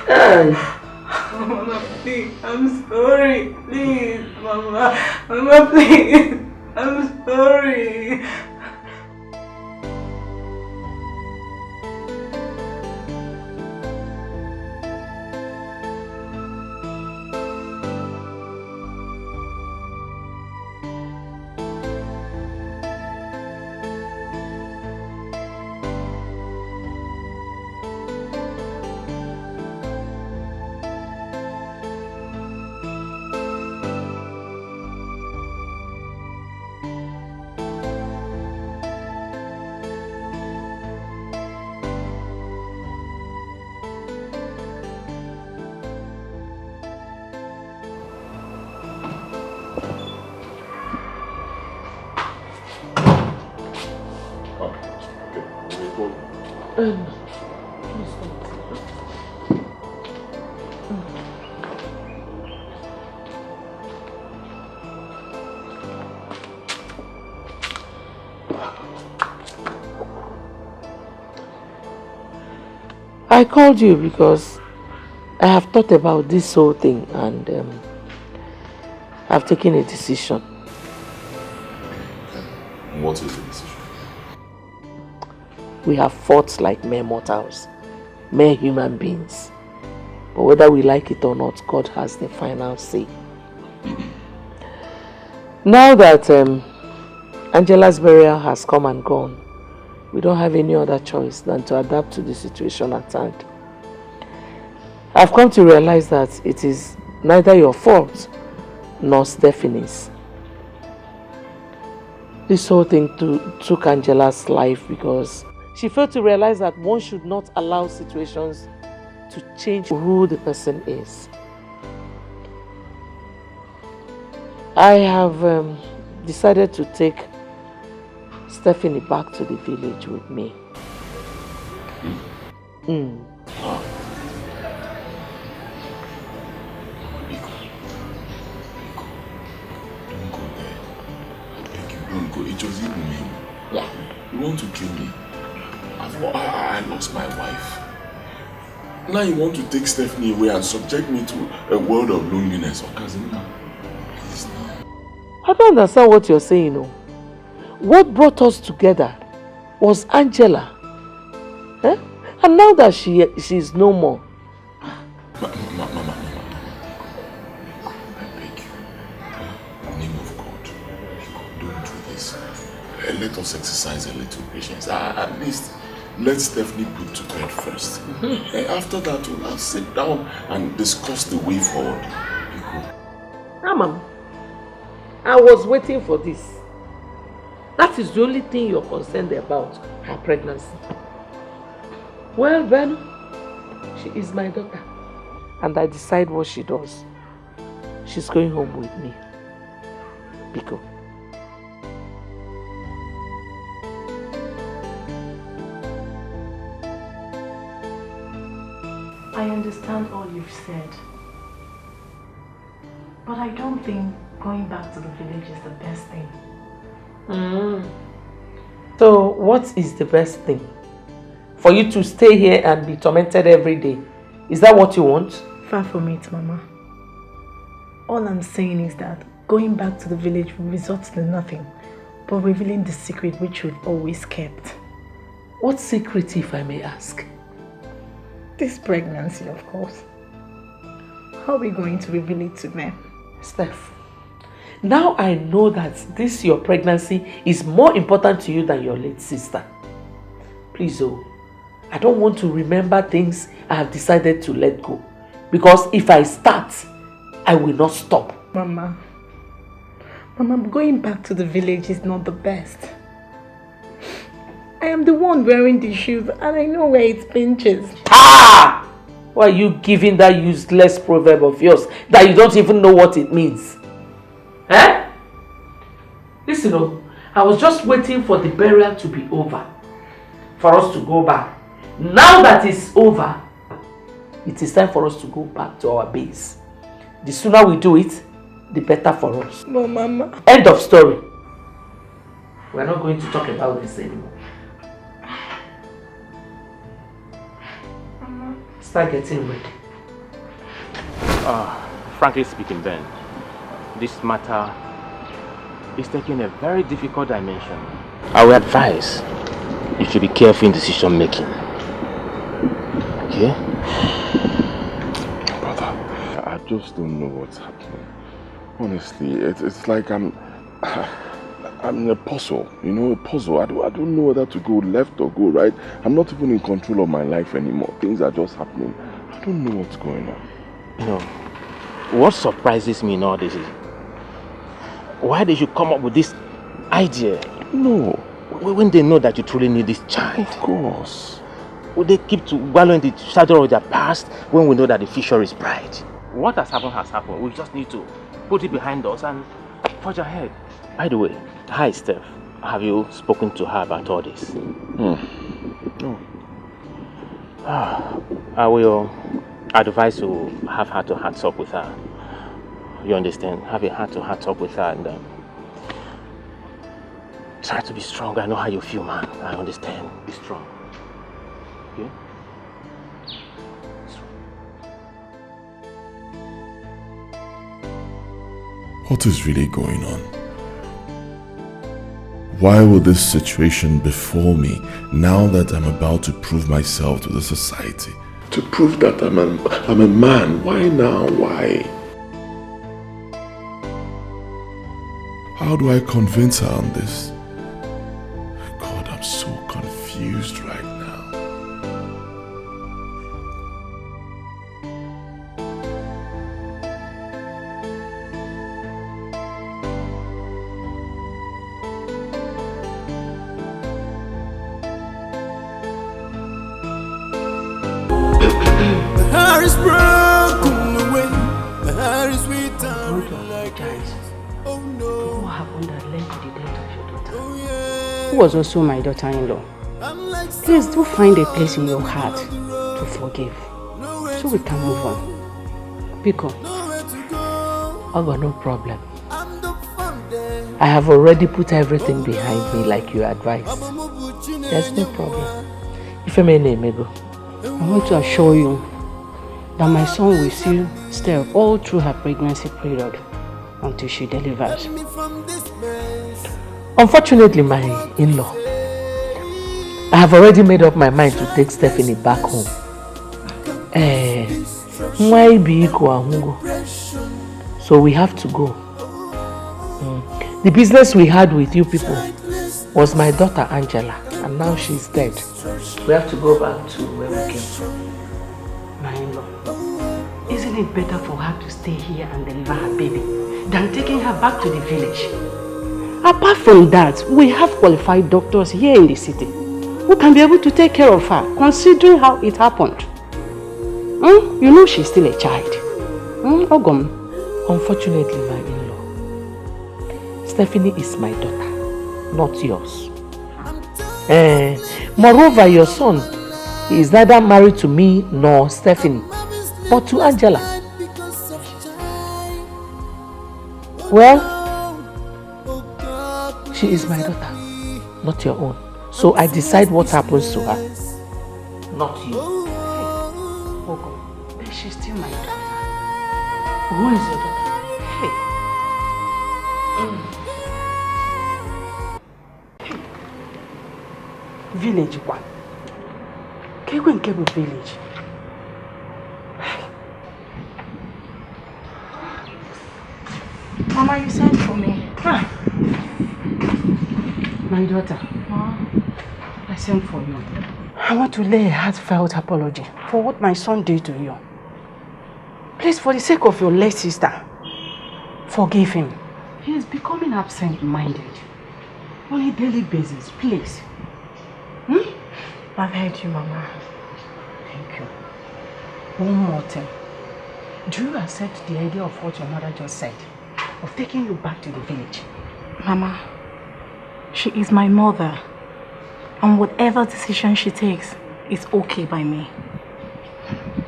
Hey. Mama, please, I'm sorry. Please, Mama. Mama, please. I'm sorry. I called you because I have thought about this whole thing and I've taken a decision. What is the decision? We have fought like mere mortals, mere human beings. But whether we like it or not, God has the final say. Now that Angela's burial has come and gone, we don't have any other choice than to adapt to the situation at hand. I've come to realize that it is neither your fault nor Stephanie's. This whole thing took Angela's life because she failed to realize that one should not allow situations to change who the person is. I have decided to take Stephanie back to the village with me. Don't go there. Don't go. It was even me. Yeah. You want to kill me? I lost my wife. Now you want to take Stephanie away and subject me to a world of loneliness. Please now. I don't understand what you're saying. No. What brought us together was Angela. Eh? And now that she's no more. Mama, I beg you. In the name of God, don't do this. Let us exercise a little patience. At least let Stephanie put to bed first. After that, we'll sit down and discuss the way forward. Mama, I was waiting for this. That is the only thing you're concerned about, her pregnancy. Well then, she is my daughter. And I decide what she does. She's going home with me. Biko. I understand all you've said. But I don't think going back to the village is the best thing. So what is the best thing? For you to stay here and be tormented every day? Is that what you want? Far from it, Mama. All I'm saying is that going back to the village will result in nothing but revealing the secret which we've always kept. What secret, if I may ask? This pregnancy, of course. How are we going to reveal it to them? Steph, now I know that this your pregnancy is more important to you than your late sister. Please, I don't want to remember things I have decided to let go. Because if I start, I will not stop. Mama, going back to the village is not the best. I am the one wearing the shoes and I know where it pinches. Ah! Why are you giving that useless proverb of yours that you don't even know what it means? Eh? Listen, I was just waiting for the burial to be over. For us to go back. Now that it's over, it is time for us to go back to our base. The sooner we do it, the better for us. But Mama... End of story. We're not going to talk about this anymore. Mama... Start getting ready. Frankly speaking, Ben, this matter is taking a very difficult dimension. I would advise you should be careful in decision making. Okay? Brother, I just don't know what's happening. Honestly, it's like I'm in a puzzle, a puzzle. I don't know whether to go left or go right. I'm not even in control of my life anymore. Things are just happening. I don't know what's going on. What surprises me in all this is why did you come up with this idea? No. When they know that you truly need this child. Of course. Would they keep to wallow in the shadow of their past when we know that the future is bright? What has happened has happened. We just need to put it behind us and forge ahead. By the way, hi Steph. Have you spoken to her about all this? No. I will advise you have heart-to-heart talk with her. You understand? Have a heart-to-heart talk with her and try to be strong. I know how you feel, man. I understand. Be strong. Okay? What is really going on? Why will this situation befall me now that I'm about to prove myself to the society? To prove that I'm a man. Why now? Why? How do I convince her on this? God, I'm so confused right now. heart is broken away. My heart is sweet and like guys. Oh no. What happened that led to the death of your daughter? Who was also my daughter-in-law. Please do find a place in your heart to forgive, so we can move on. Pico. I got no problem. I have already put everything behind me like you advised. There's no problem. If I may name go. I want to assure you that my son will still stay all through her pregnancy period until she delivers. Unfortunately, my in-law, I have already made up my mind to take Stephanie back home. So we have to go. The business we had with you people was my daughter Angela, and now she's dead. We have to go back to where we came from. My in-law, isn't it better for her to stay here and deliver her baby than taking her back to the village? Apart from that, we have qualified doctors here in the city who can be able to take care of her, considering how it happened. You know she's still a child. Ogum. Unfortunately, my in-law, Stephanie is my daughter, not yours. Moreover, your son is neither married to me nor Stephanie, but to Angela. Well, she is my daughter, not your own. So I decide what happens to her, not you. Hey, she's still my daughter. Who is your daughter? Village one. Kebu village. Mama, you sent for me. My daughter. I sent for you. I want to lay a heartfelt apology for what my son did to you. Please, for the sake of your late sister, forgive him. He is becoming absent-minded on a daily basis, please. I've heard you, Mama. Thank you. One more thing. Do you accept the idea of what your mother just said? Of taking you back to the village? Mama, she is my mother. And whatever decision she takes is okay by me.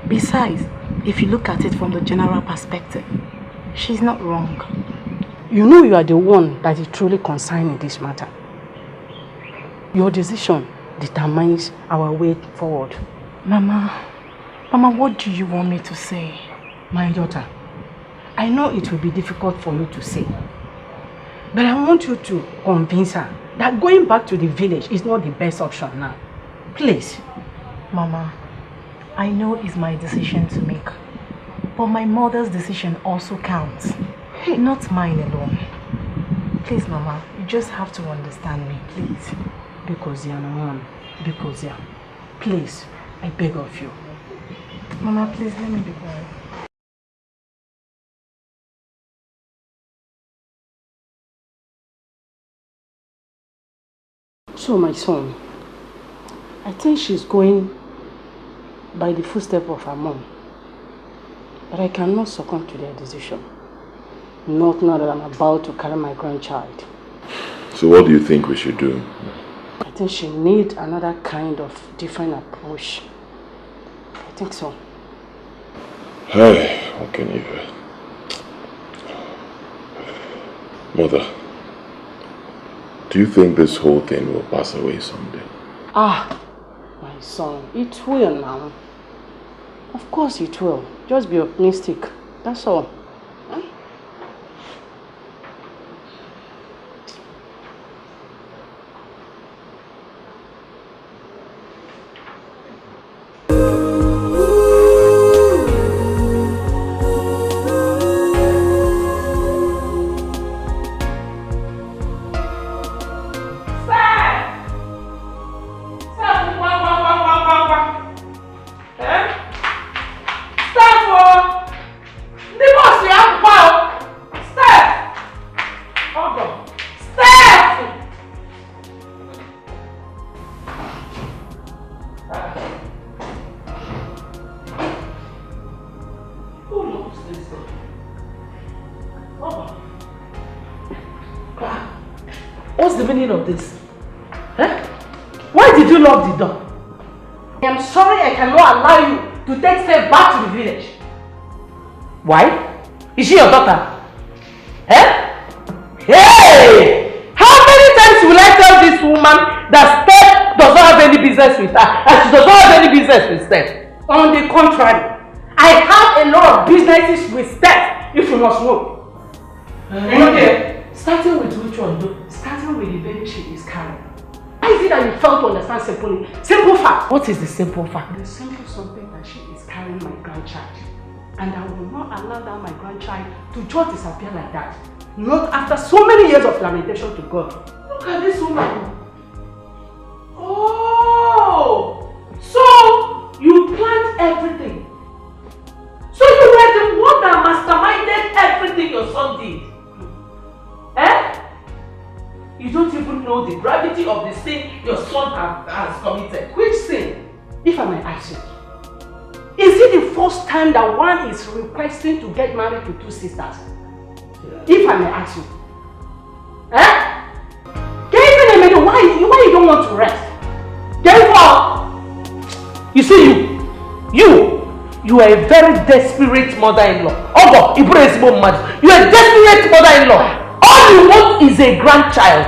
Besides, if you look at it from the general perspective, she's not wrong. You know you are the one that is truly concerned in this matter. Your decision determines our way forward. Mama, what do you want me to say? My daughter, I know it will be difficult for you to say, but I want you to convince her that going back to the village is not the best option now. Please. Mama, I know it's my decision to make, but my mother's decision also counts. Not mine alone. Please, Mama, you just have to understand me, please. Because please, I beg of you. Mama, please let me be quiet. So, my son, I think she's going by the footsteps of her mom. But I cannot succumb to their decision. Not now that I'm about to carry my grandchild. So what do you think we should do? I think she needs another kind of different approach. I think so. Hey, what can you do? Mother, do you think this whole thing will pass away someday? My son, it will now. Of course it will. Just be optimistic. That's all. The boss What's the meaning of this? Huh? Why did you lock the door? I am sorry I cannot allow you to take Faith back to the village. Why? Is she your daughter? Eh? Hey! How many times will I tell this woman that Steph does not have any business with her and she does not have any business with Steph? On the contrary, I have a lot of businesses with Steph, if you must know. Okay. Starting with which one though? Starting with the baby she is carrying. Why is it that you fail to understand simple fact? What is the simple fact? The simple something that she is carrying my grandchild. And I will not allow that my grandchild to just disappear like that. Not after so many years of lamentation to God. Look at this woman. Oh! So, you planned everything. So you were the one that masterminded everything your son did. Eh? You don't even know the gravity of the sin your son has committed. Which sin? If I may ask you. Is it the first time that one is requesting to get married to two sisters? Yeah. If I may ask you. Eh? Why you don't want to rest? Therefore, you see you are a very desperate mother-in-law. Ogo, you are a desperate mother-in-law. All you want is a grandchild.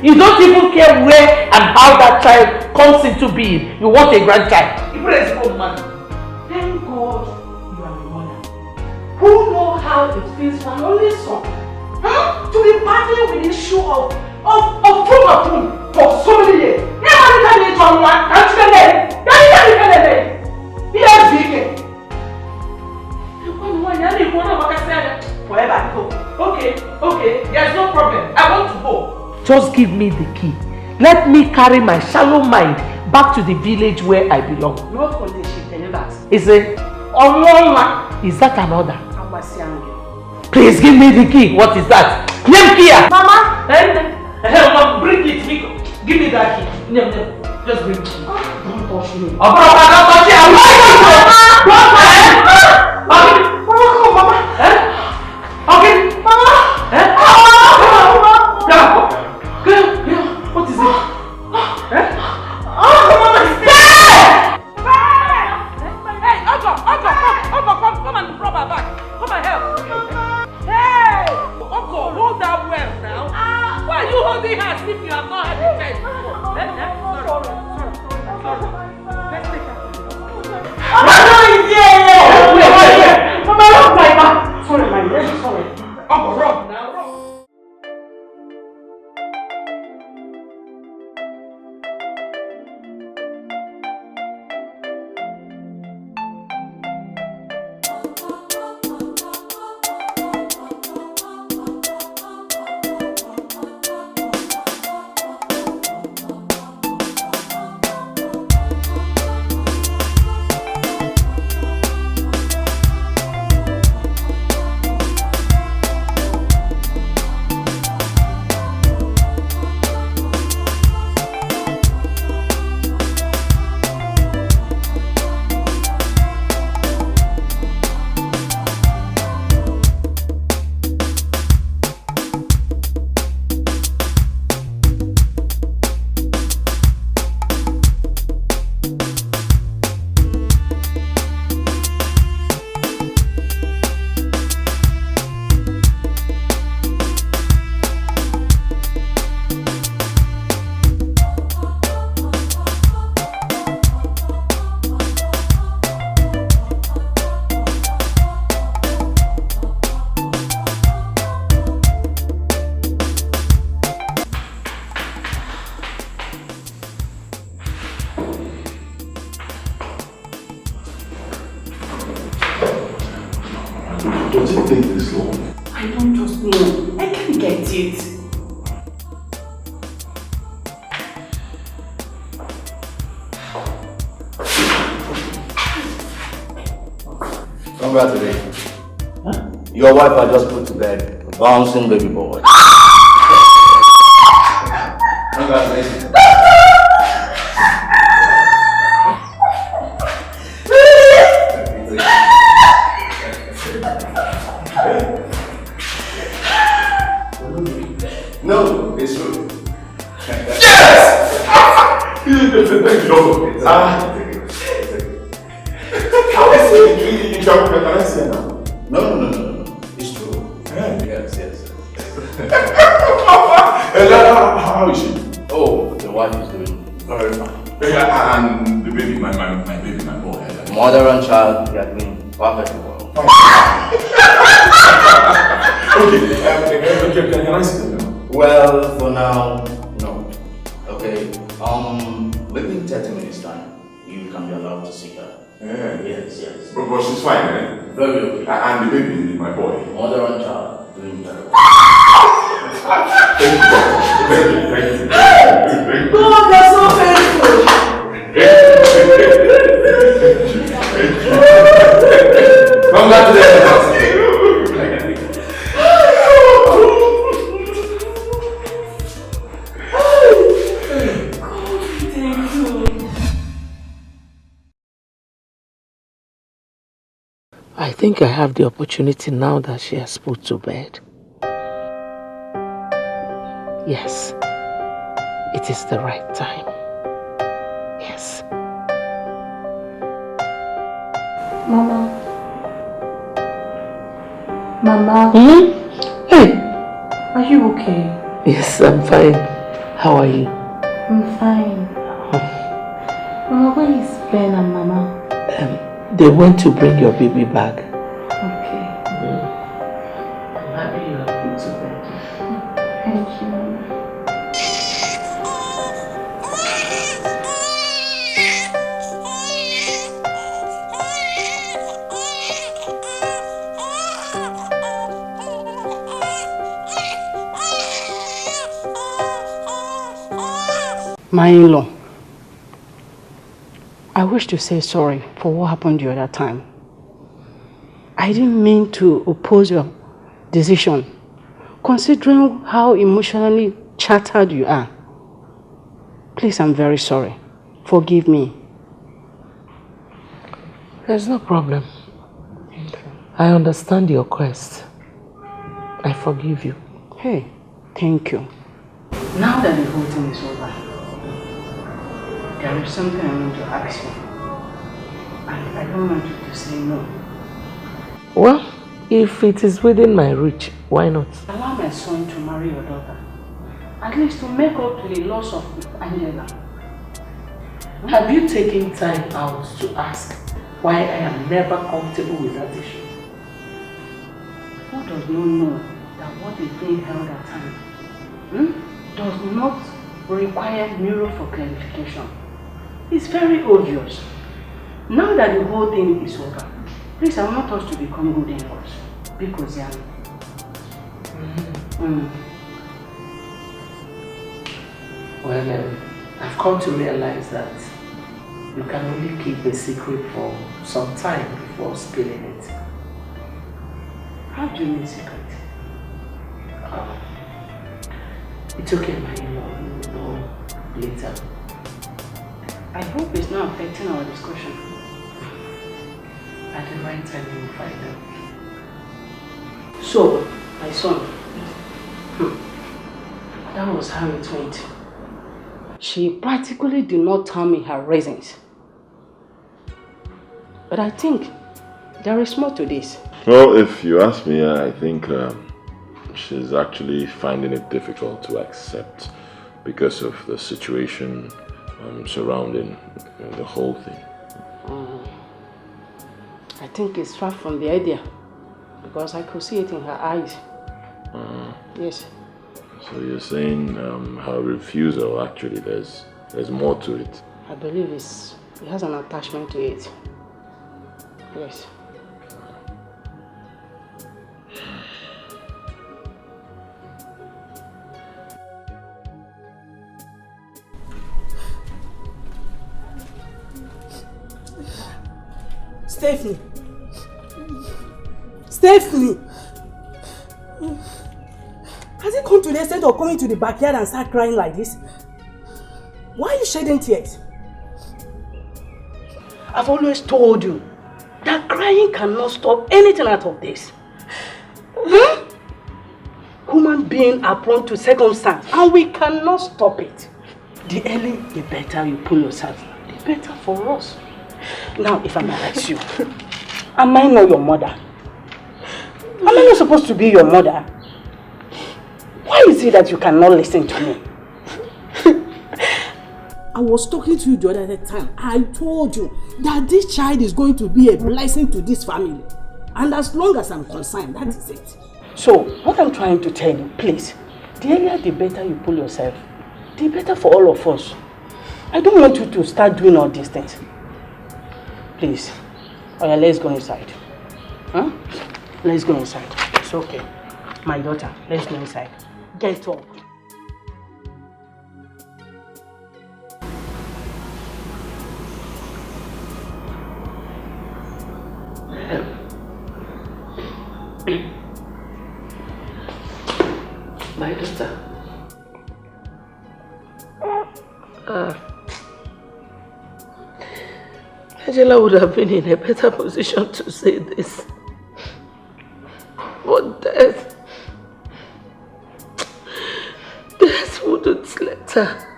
You don't even care where and how that child comes into being. You want a grandchild. Thank God you are a mother who knows how it feels for an only son to be battling with the issue of food for so many years. Never can you turn one, can't you get forever. Okay, there's no problem. I want to go. Just give me the key. Let me carry my shallow mind back to the village where I belong. Not only she delivers. Is it Only? Is that an order? Please give me the key. What is that? Mama! Bring it. Give me that key. Just bring it. Don't touch me. Don't touch it. Mama! Okay. Mama! What is it? Mama, stay! Hey, Uncle, come and rub her back. Come and help. Hey! Uncle, hold that well now. Why are you holding her as if you have not had a child before? Sorry. Let's take her. Mama, is here! Mama, rub my back. Sorry, my leg. Sorry. Uncle, rub now. Does it take this long? I don't just know. I can't get it. Congratulations. Huh? Your wife I just put to bed. Bouncing baby boy. Congratulations. you shall recognize her now. No. It's true. Yes. How is she? Oh, the wife is doing very fine. And the baby, my baby, my boy. Mother and child, they are doing perfectly well. Okay, can I see them now? Well, for now, no. Okay, within 30 minutes time, you can be allowed to see her. Yes. But she's fine, eh? Very okay. And the baby, my boy. Mother and child, doing very well. Thank you. God, that's so painful. Come back to the house. I think I have the opportunity now that she has put to bed. Yes, it is the right time. Yes. Mama. Hey. Are you okay? Yes, I'm fine. How are you? I'm fine. Mama, where is Ben and Mama? They went to bring your baby back. Okay. I'm happy you have put to bed. Thank you, Mama. My in-law, I wish to say sorry for what happened the other time. I didn't mean to oppose your decision, considering how emotionally shattered you are. Please, I'm very sorry. Forgive me. There's no problem. I understand your quest. I forgive you. Hey, thank you. Now that the whole thing is over, there is something I want to ask you. And I don't want you to say no. Well, if it is within my reach, why not? Allow my son to marry your daughter. At least to make up to the loss of Angela. Have you taken time out to ask why I am never comfortable with that issue? Who does not know that what is being held at time does not require mirror for clarification? It's very obvious. Now that the whole thing is over, please, I want us to become good in-laws. Because Well, I've come to realize that you can only keep a secret for some time before spilling it. How do you mean secret? It's okay, my in-law. You will know later. I hope it's not affecting our discussion. At the right time, you will find out. So, my son, that was how it went. She practically did not tell me her reasons. But I think there is more to this. Well, if you ask me, I think she's actually finding it difficult to accept because of the situation surrounding the whole thing. I think it's far from the idea because I could see it in her eyes. Yes. So you're saying her refusal, actually, there's more to it. I believe it has an attachment to it. Yes. Stephanie! Has it come to the extent of going to the backyard and start crying like this? Why are you shedding tears? I've always told you that crying cannot stop anything out of this. Human beings are prone to circumstance and we cannot stop it. The earlier the better you pull yourself, the better for us. Now, if I may ask you, Am I not your mother? Am I not supposed to be your mother? Why is it that you cannot listen to me? I was talking to you the other time. I told you that this child is going to be a blessing to this family. And as long as I'm concerned, that is it. So, what I'm trying to tell you, please, the earlier the better you pull yourself, the better for all of us. I don't want you to start doing all these things. Please. Alright, let's go inside. Huh? Let's go inside. It's okay. My daughter, let's go inside. Get up. My daughter. Angela would have been in a better position to say this. But death wouldn't let her.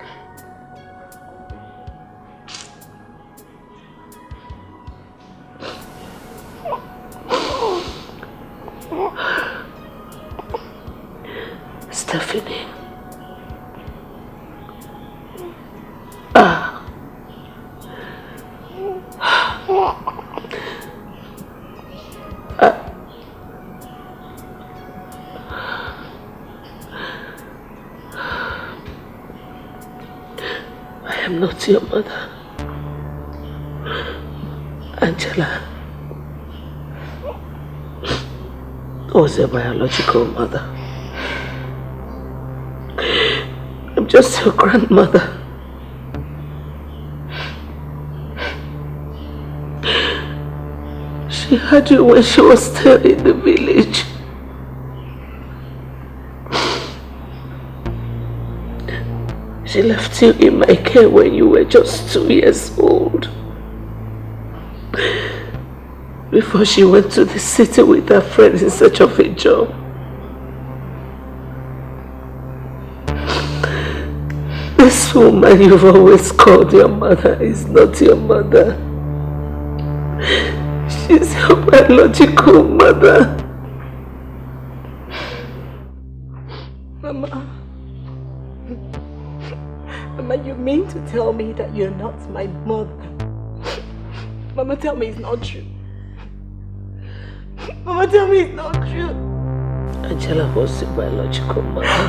Stephanie. I am not your mother. Angela was a biological mother. I'm just your grandmother. She had you when she was still in the village. She left you in my care when you were just 2 years old. Before she went to the city with her friends in search of a job. This woman you've always called your mother is not your mother. She's your biological mother. Mama. Mama, you mean to tell me that you're not my mother? Mama, tell me it's not true. Mama, tell me it's not true. Angela was your biological mother.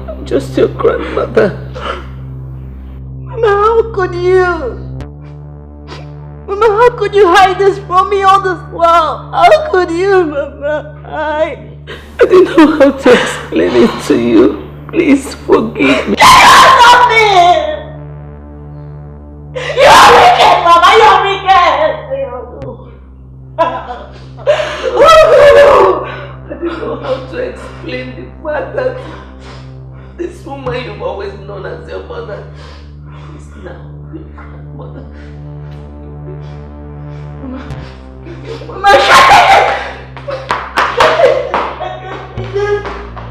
I'm just your grandmother. Mama, how could you? Mama, how could you hide this from me all this while? How could you, Mama? I didn't know how to explain it to you. Please forgive me. Stop it! You're wicked, Mama! You're wicked! I didn't know how to explain the fact that this woman you've always known as your mother is now your mother. Mama, shut it!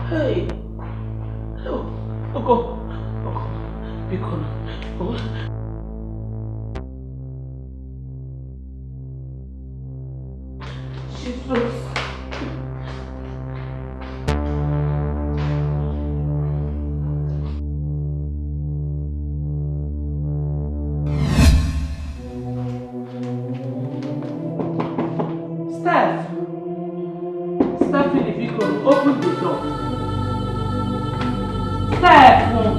Hey. Go. Be cool. Jesus. Stephanie, be cool. Open the door. Stephanie!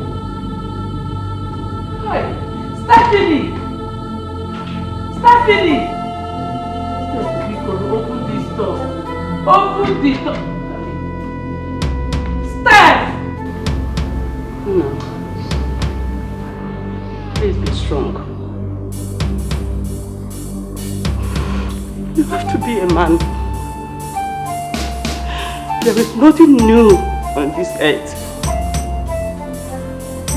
Stephanie! Stephanie, open this door. Open the door. Steph! No. Please be strong. You have to be a man. There is nothing new on this earth.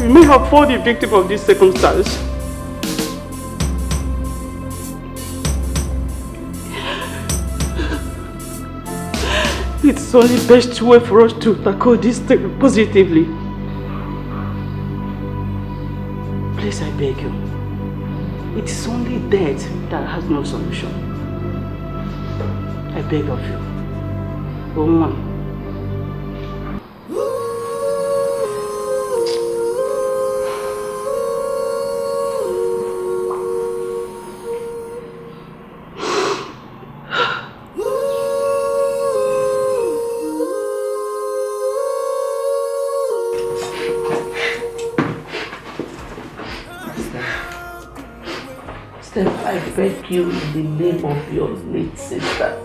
You may have fallen the victim of this circumstance. It's only the best way for us to tackle this thing positively. Please, I beg you. It is only death that has no solution. I beg of you. Woman. I beg you in the name of your late sister,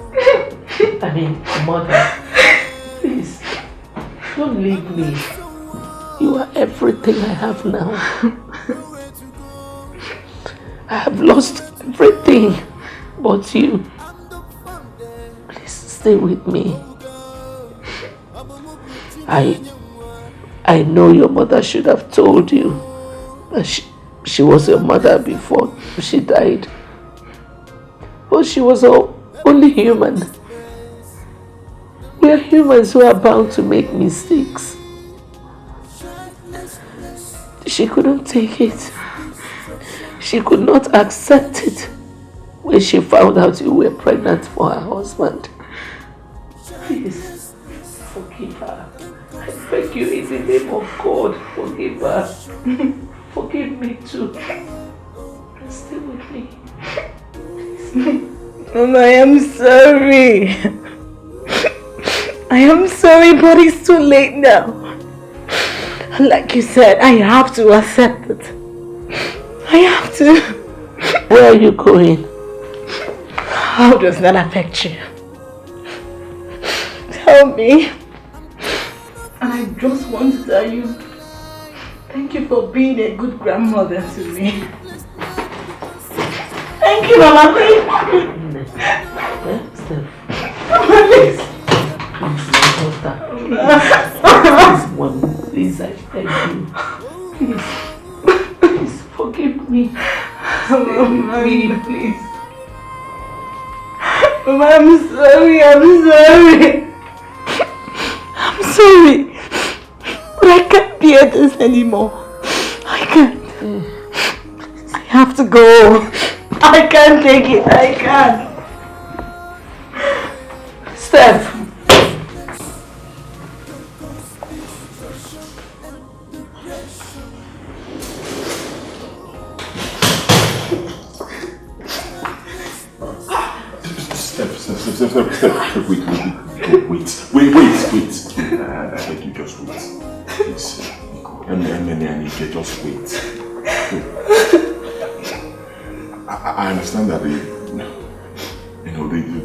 I mean mother, please, don't leave me. You are everything I have now. I have lost everything but you. Please stay with me. I know your mother should have told you that she was your mother before she died. But she was only human. We are humans who are bound to make mistakes. She couldn't take it. She could not accept it when she found out you were pregnant for her husband. Please, forgive her. I beg you in the name of God, forgive her. Forgive me too. Stay with me. Mama, I am sorry. I am sorry, but it's too late now. Like you said, I have to accept it. I have to. Where are you going? How does that affect you? Tell me. And I just want to tell you, thank you for being a good grandmother to me. Thank you, Mama. Steph. Please. Please, Mom. Please, I beg you. Please. Please, forgive me. Stay with me, please. Mama, I'm sorry. I'm sorry. But I can't bear this anymore. I can't. I have to go. I can't take it. I can't. Steph. Steph, wait. I beg you, just wait. Please. Just wait. I understand that the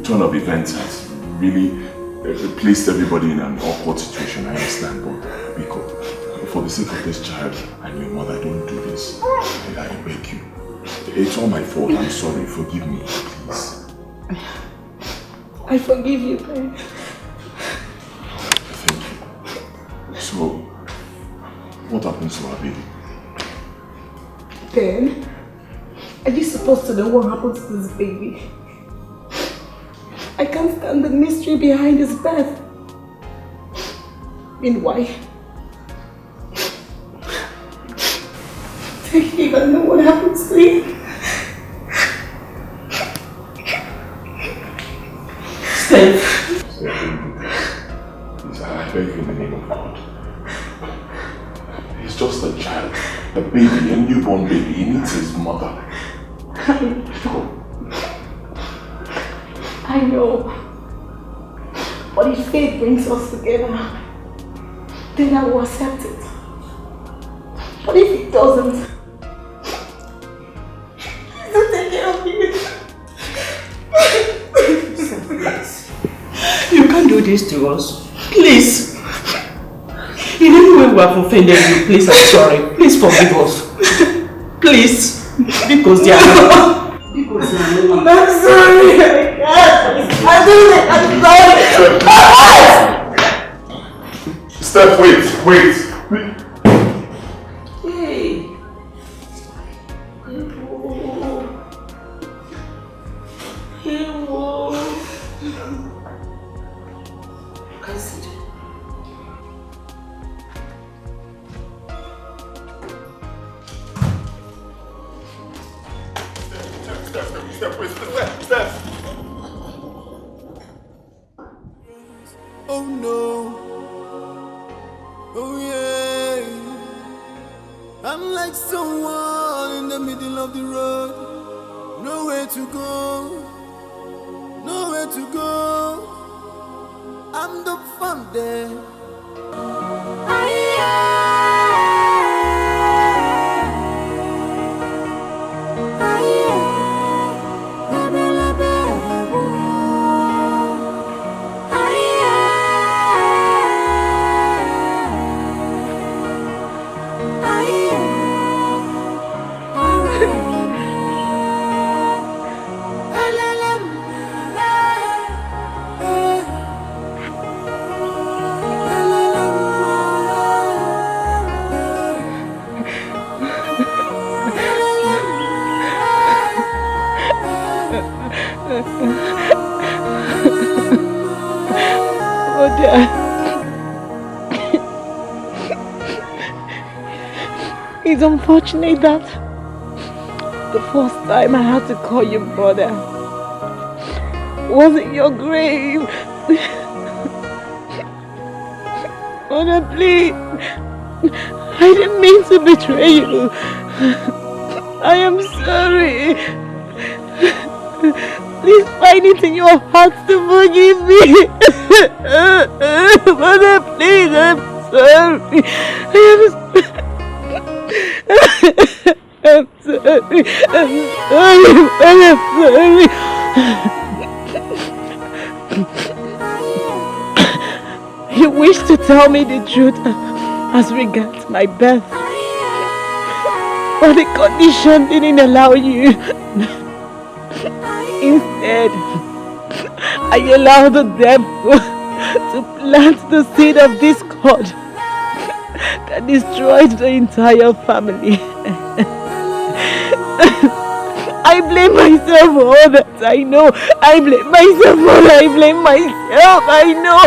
turn of events has really placed everybody in an awkward situation. I understand, but Biko, for the sake of this child and your mother, don't do this. I beg you. It's all my fault. I'm sorry. Forgive me, please. I forgive you, Ben. Thank you. So, what happens to our baby? Ben, are you supposed to know what happened to this baby? I can't stand the mystery behind his birth. Meanwhile, I don't even know what happened to him. Steph. Please, I beg you in the name of God. He's just a child, a baby, a newborn baby. He needs his mother. I know. But if fate brings us together, then I will accept it. But if it doesn't, I'll take care of you. You can't do this to us. Please. In any way we have offended you, please, I'm sorry. Please forgive us. Please. Because they are not. I'm sorry. I'm sorry. Steph, wait. Hey. like someone in the middle of the road. Nowhere to go, nowhere to go. I'm the fun there. It's unfortunate that the first time I had to call you brother was in your grave. Mother, please. I didn't mean to betray you. I am sorry. Please find it in your heart to forgive me. Mother, please, I'm sorry. I'm sorry. I'm sorry. You wish to tell me the truth as regards my birth, but the condition didn't allow you. Instead, I allowed the devil to plant the seed of discord that destroyed the entire family. I blame myself for all that I know. I blame myself for all I blame myself. I know.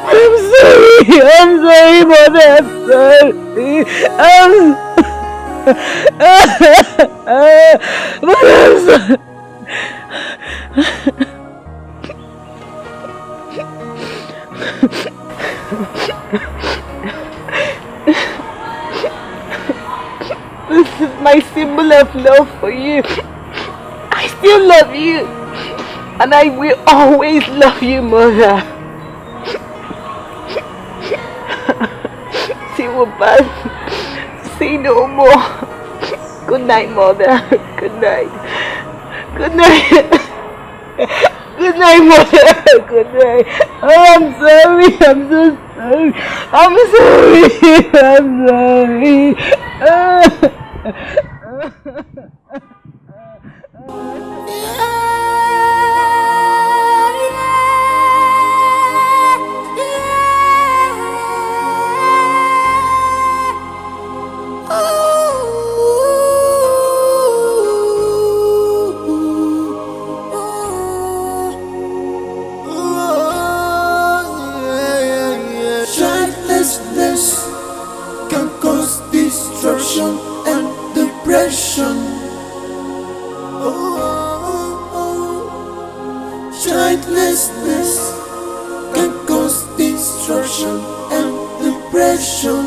I'm sorry. I'm sorry, Mother. I'm sorry. But I'm sorry. This is my symbol of love for you. I still love you, and I will always love you, Mother. Till we're back, say no more. Good night, Mother. Good night. Good night. Good night, Mother. Good night. Oh, I'm sorry. I'm so sorry. I'm sorry. I'm sorry. Childlessness can cause destruction and depression. Childlessness can cause destruction and depression.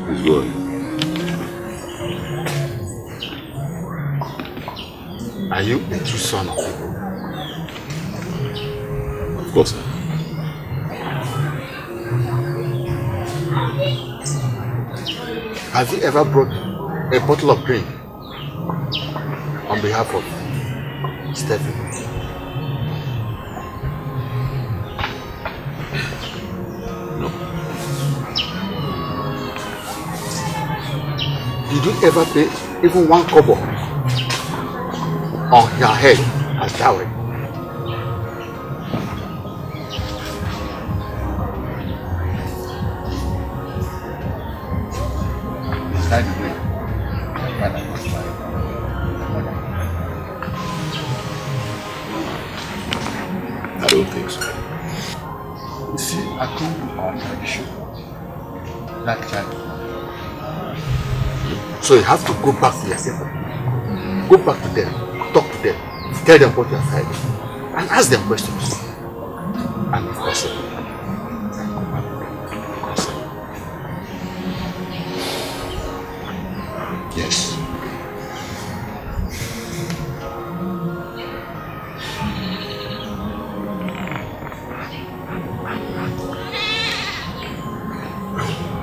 It's good. Are you a true son of people? Of course. Have you ever brought a bottle of drink on behalf of Stephen? No. Did you ever pay even 1 kobo on your head as dowry? Is that the way when I was married? I don't think so. You see, according to our tradition, that child. So you have to go back to yourself. Go back to them, talk to them, tell them what you are fighting, and ask them questions. And if possible, yes.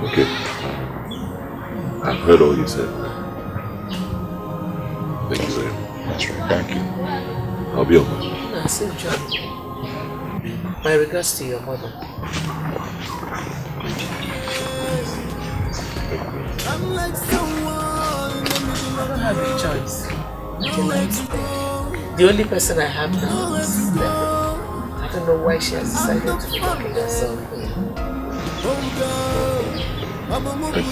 Okay. I've heard all you said. Thank you very much. Thank you. I'll be over. Safe journey. My regards to your mother. I'm like someone I don't have a choice. The only person I have now is Stephen. I don't know why she has decided to be talking herself.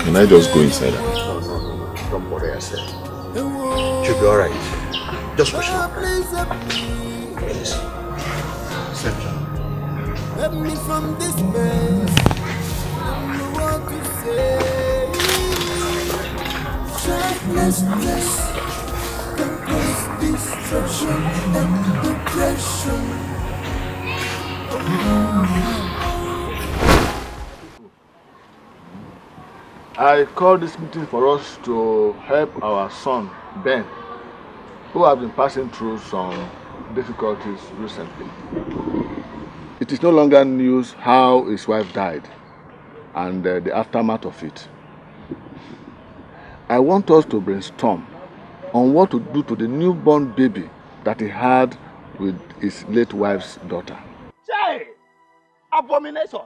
Can I just go inside? No. Don't worry yourself. She'll be alright. Just push her. Please. Safe journey. Help me from this mess. I don't know what to say. Childlessness can cause destruction and depression. I called this meeting for us to help our son, Ben, who has been passing through some difficulties recently. It is no longer news how his wife died and the aftermath of it. I want us to brainstorm on what to do to the newborn baby that he had with his late wife's daughter. Chai! Abomination!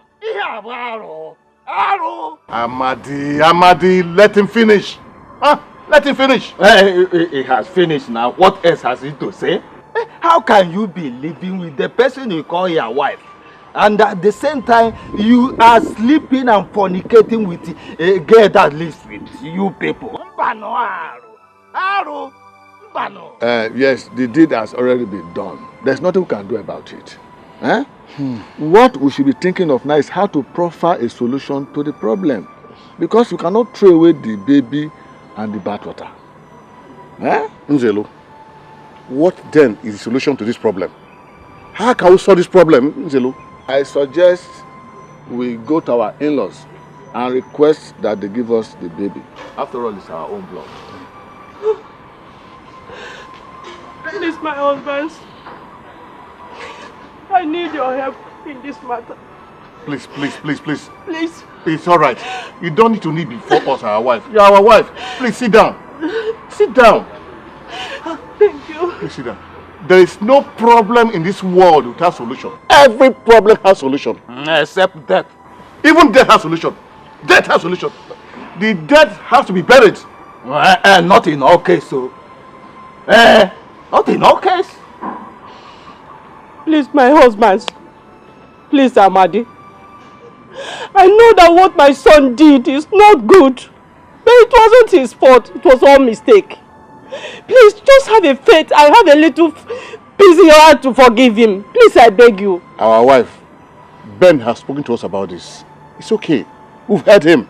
Amadi, let him finish. Let him finish. He has finished now. What else has he to say? How can you be living with the person you call your wife, and at the same time you are sleeping and fornicating with a girl that lives with you people? Yes, the deed has already been done. There's nothing we can do about it. What we should be thinking of now is how to proffer a solution to the problem. Because you cannot throw away the baby and the bathwater. Nzelu, what then is the solution to this problem? How can we solve this problem, Nzelu? I suggest we go to our in-laws and request that they give us the baby. After all, it's our own blood. Ben is my husband. I need your help in this matter. Please. Please. It's all right. You don't need to kneel before us, our wife. You're our wife. Please sit down. Sit down. Thank you. Please sit down. There is no problem in this world without solution. Every problem has solution. Except death. Even death has solution. Death has solution. The dead has to be buried. Not in all cases. Not in all cases. Please, my husband. Please, Amadi. I know that what my son did is not good. But it wasn't his fault. It was all mistake. Please, just have a faith. I have a little peace in your heart to forgive him. Please, I beg you. Our wife, Ben, has spoken to us about this. It's okay. We've heard him.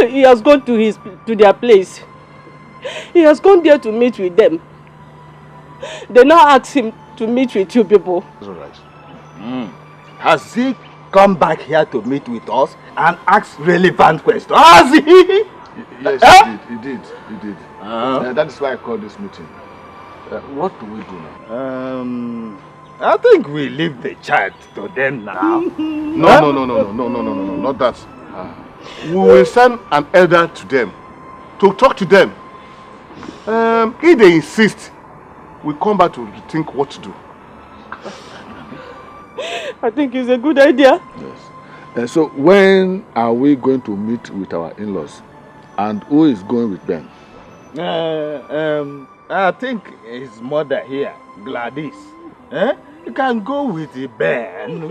He has gone to their place. He has gone there to meet with them. They now ask him to meet with you people. That's all right. Has he come back here to meet with us and ask relevant questions? Has he? Yes, he did. That is why I called this meeting. What do we do now? I think we leave the child to them now. No, not that. We will send an elder to them to talk to them. If they insist, we come back to think what to do. I think it's a good idea. Yes. So when are we going to meet with our in-laws? And who is going with Ben? I think his mother here, Gladys. You can go with Ben.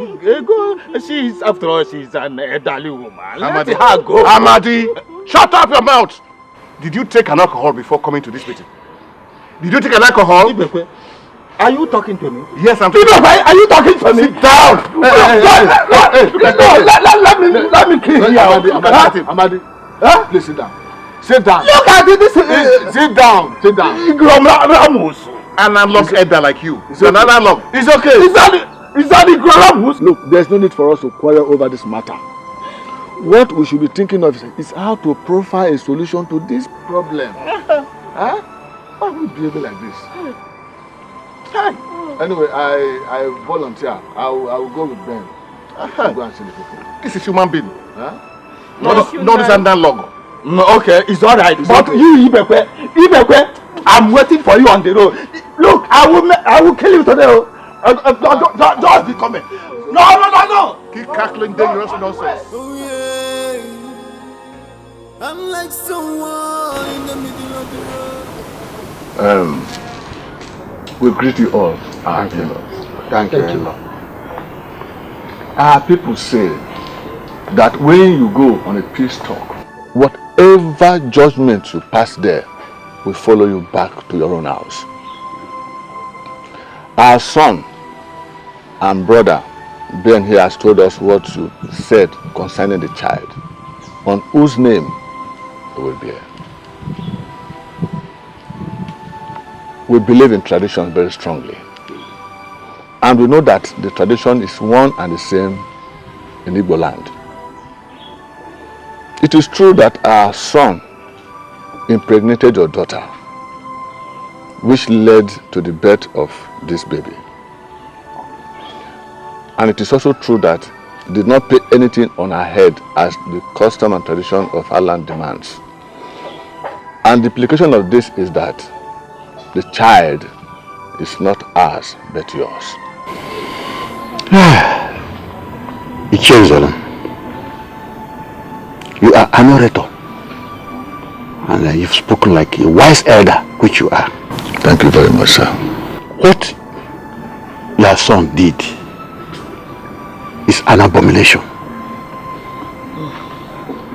After all, she's an elderly woman. Let her go. Amadi, shut up your mouth! Did you take an alcohol before coming to this meeting? Did you take an alcohol? Are you talking to me? Yes, I'm talking to you. Are you talking to me? Sit down! Let me kill you. Amadi, please sit down. Sit down. Look at this. Sit down. analog elder like you. It's an okay. analog. It's okay. Is that the ground? Look, there's no need for us to quarrel over this matter. What we should be thinking of is how to profile a solution to this problem. Huh? Why are we behaving like this? Anyway, I volunteer. I will go with Ben. To go and see the people. This is human being. Huh? No, this analog. No, okay, it's alright. But you, Ibekwe, I'm waiting for you on the road. Look, I will kill you today. Just be coming. No. Keep cackling dangerous nonsense. Oh yeah, I'm like someone in the middle of the road. We greet you all, our in-laws. Thank you. Our people say that when you go on a peace talk, whatever judgment you pass there will follow you back to your own house. Our son and brother Ben here has told us what you said concerning the child, on whose name he will bear. We believe in tradition very strongly, and we know that the tradition is one and the same in Igbo land. It is true that our son impregnated your daughter, which led to the birth of this baby. And it is also true that he did not pay anything on her head as the custom and tradition of our land demands. And the implication of this is that the child is not ours but yours. It changes, you are an orator, and you've spoken like a wise elder, which you are. Thank you very much, sir. What your son did is an abomination.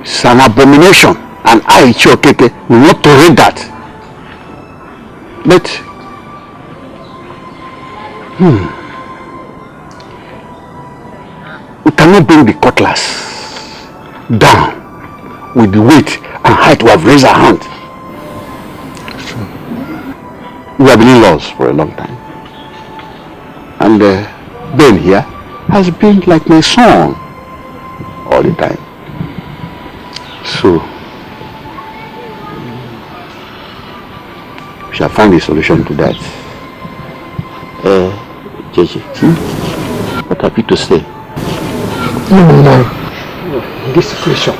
It's an abomination, and I, Chokeke, will not tolerate that. But we cannot bring the cutlass down with the weight and height we have raised our hand. We have been in-laws for a long time, and Ben here has been like my son all the time. So we shall find a solution to that. Chizzy, what have you to say? No. In this situation,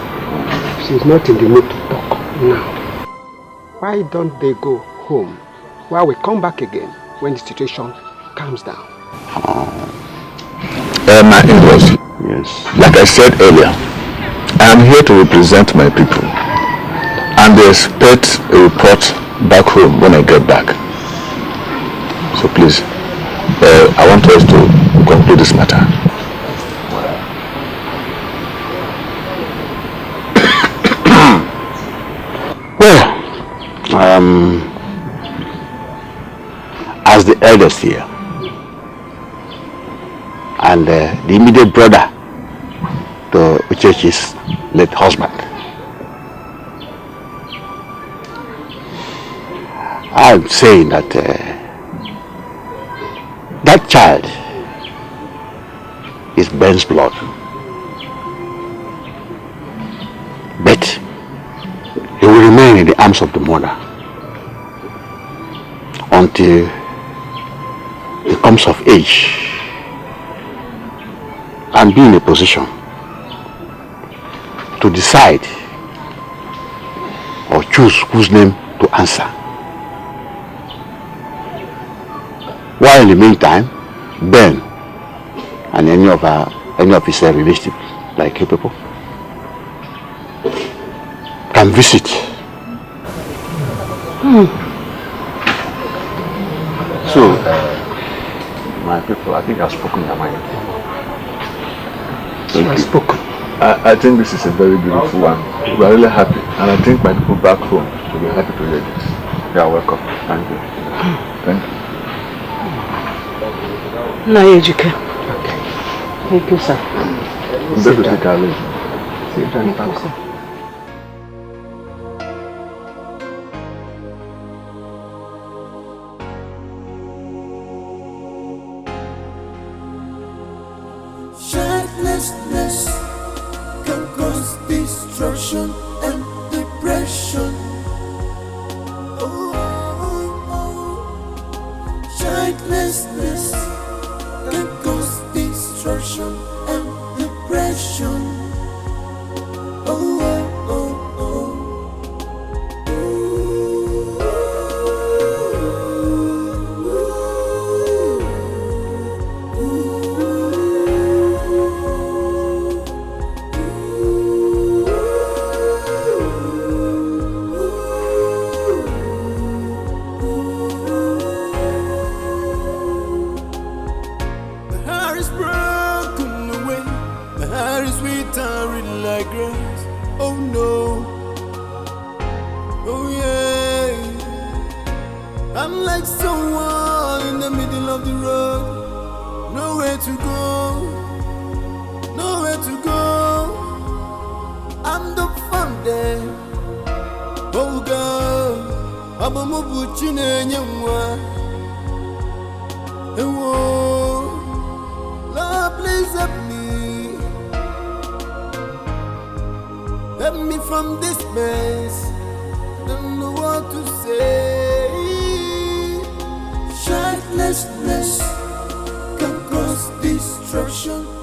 she's not in the mood to talk now. Why don't they go home while we come back again when the situation calms down? My in-laws, yes. Like I said earlier, I am here to represent my people, and they expect a report back home when I get back. So please, I want us to conclude this matter. Well, as the eldest here, and the immediate brother to Uchechi's late husband, I'm saying that that child is Ben's blood, but he will remain in the arms of the mother until he comes of age and be in a position to decide or choose whose name to answer. While in the meantime, Ben and any of his relatives, like you people, can visit. So, my people, I think I've spoken their mind. I think this is a very beautiful one. We are really happy, and I think my people back home will be happy to hear this. You are welcome. Thank you. Thank you. Okay. Thank you, sir. Sit down. cause destruction and depression. Childlessness can cause destruction and depression. Lord, please help me. Help me from this mess. I don't know what to say. Childlessness can cause destruction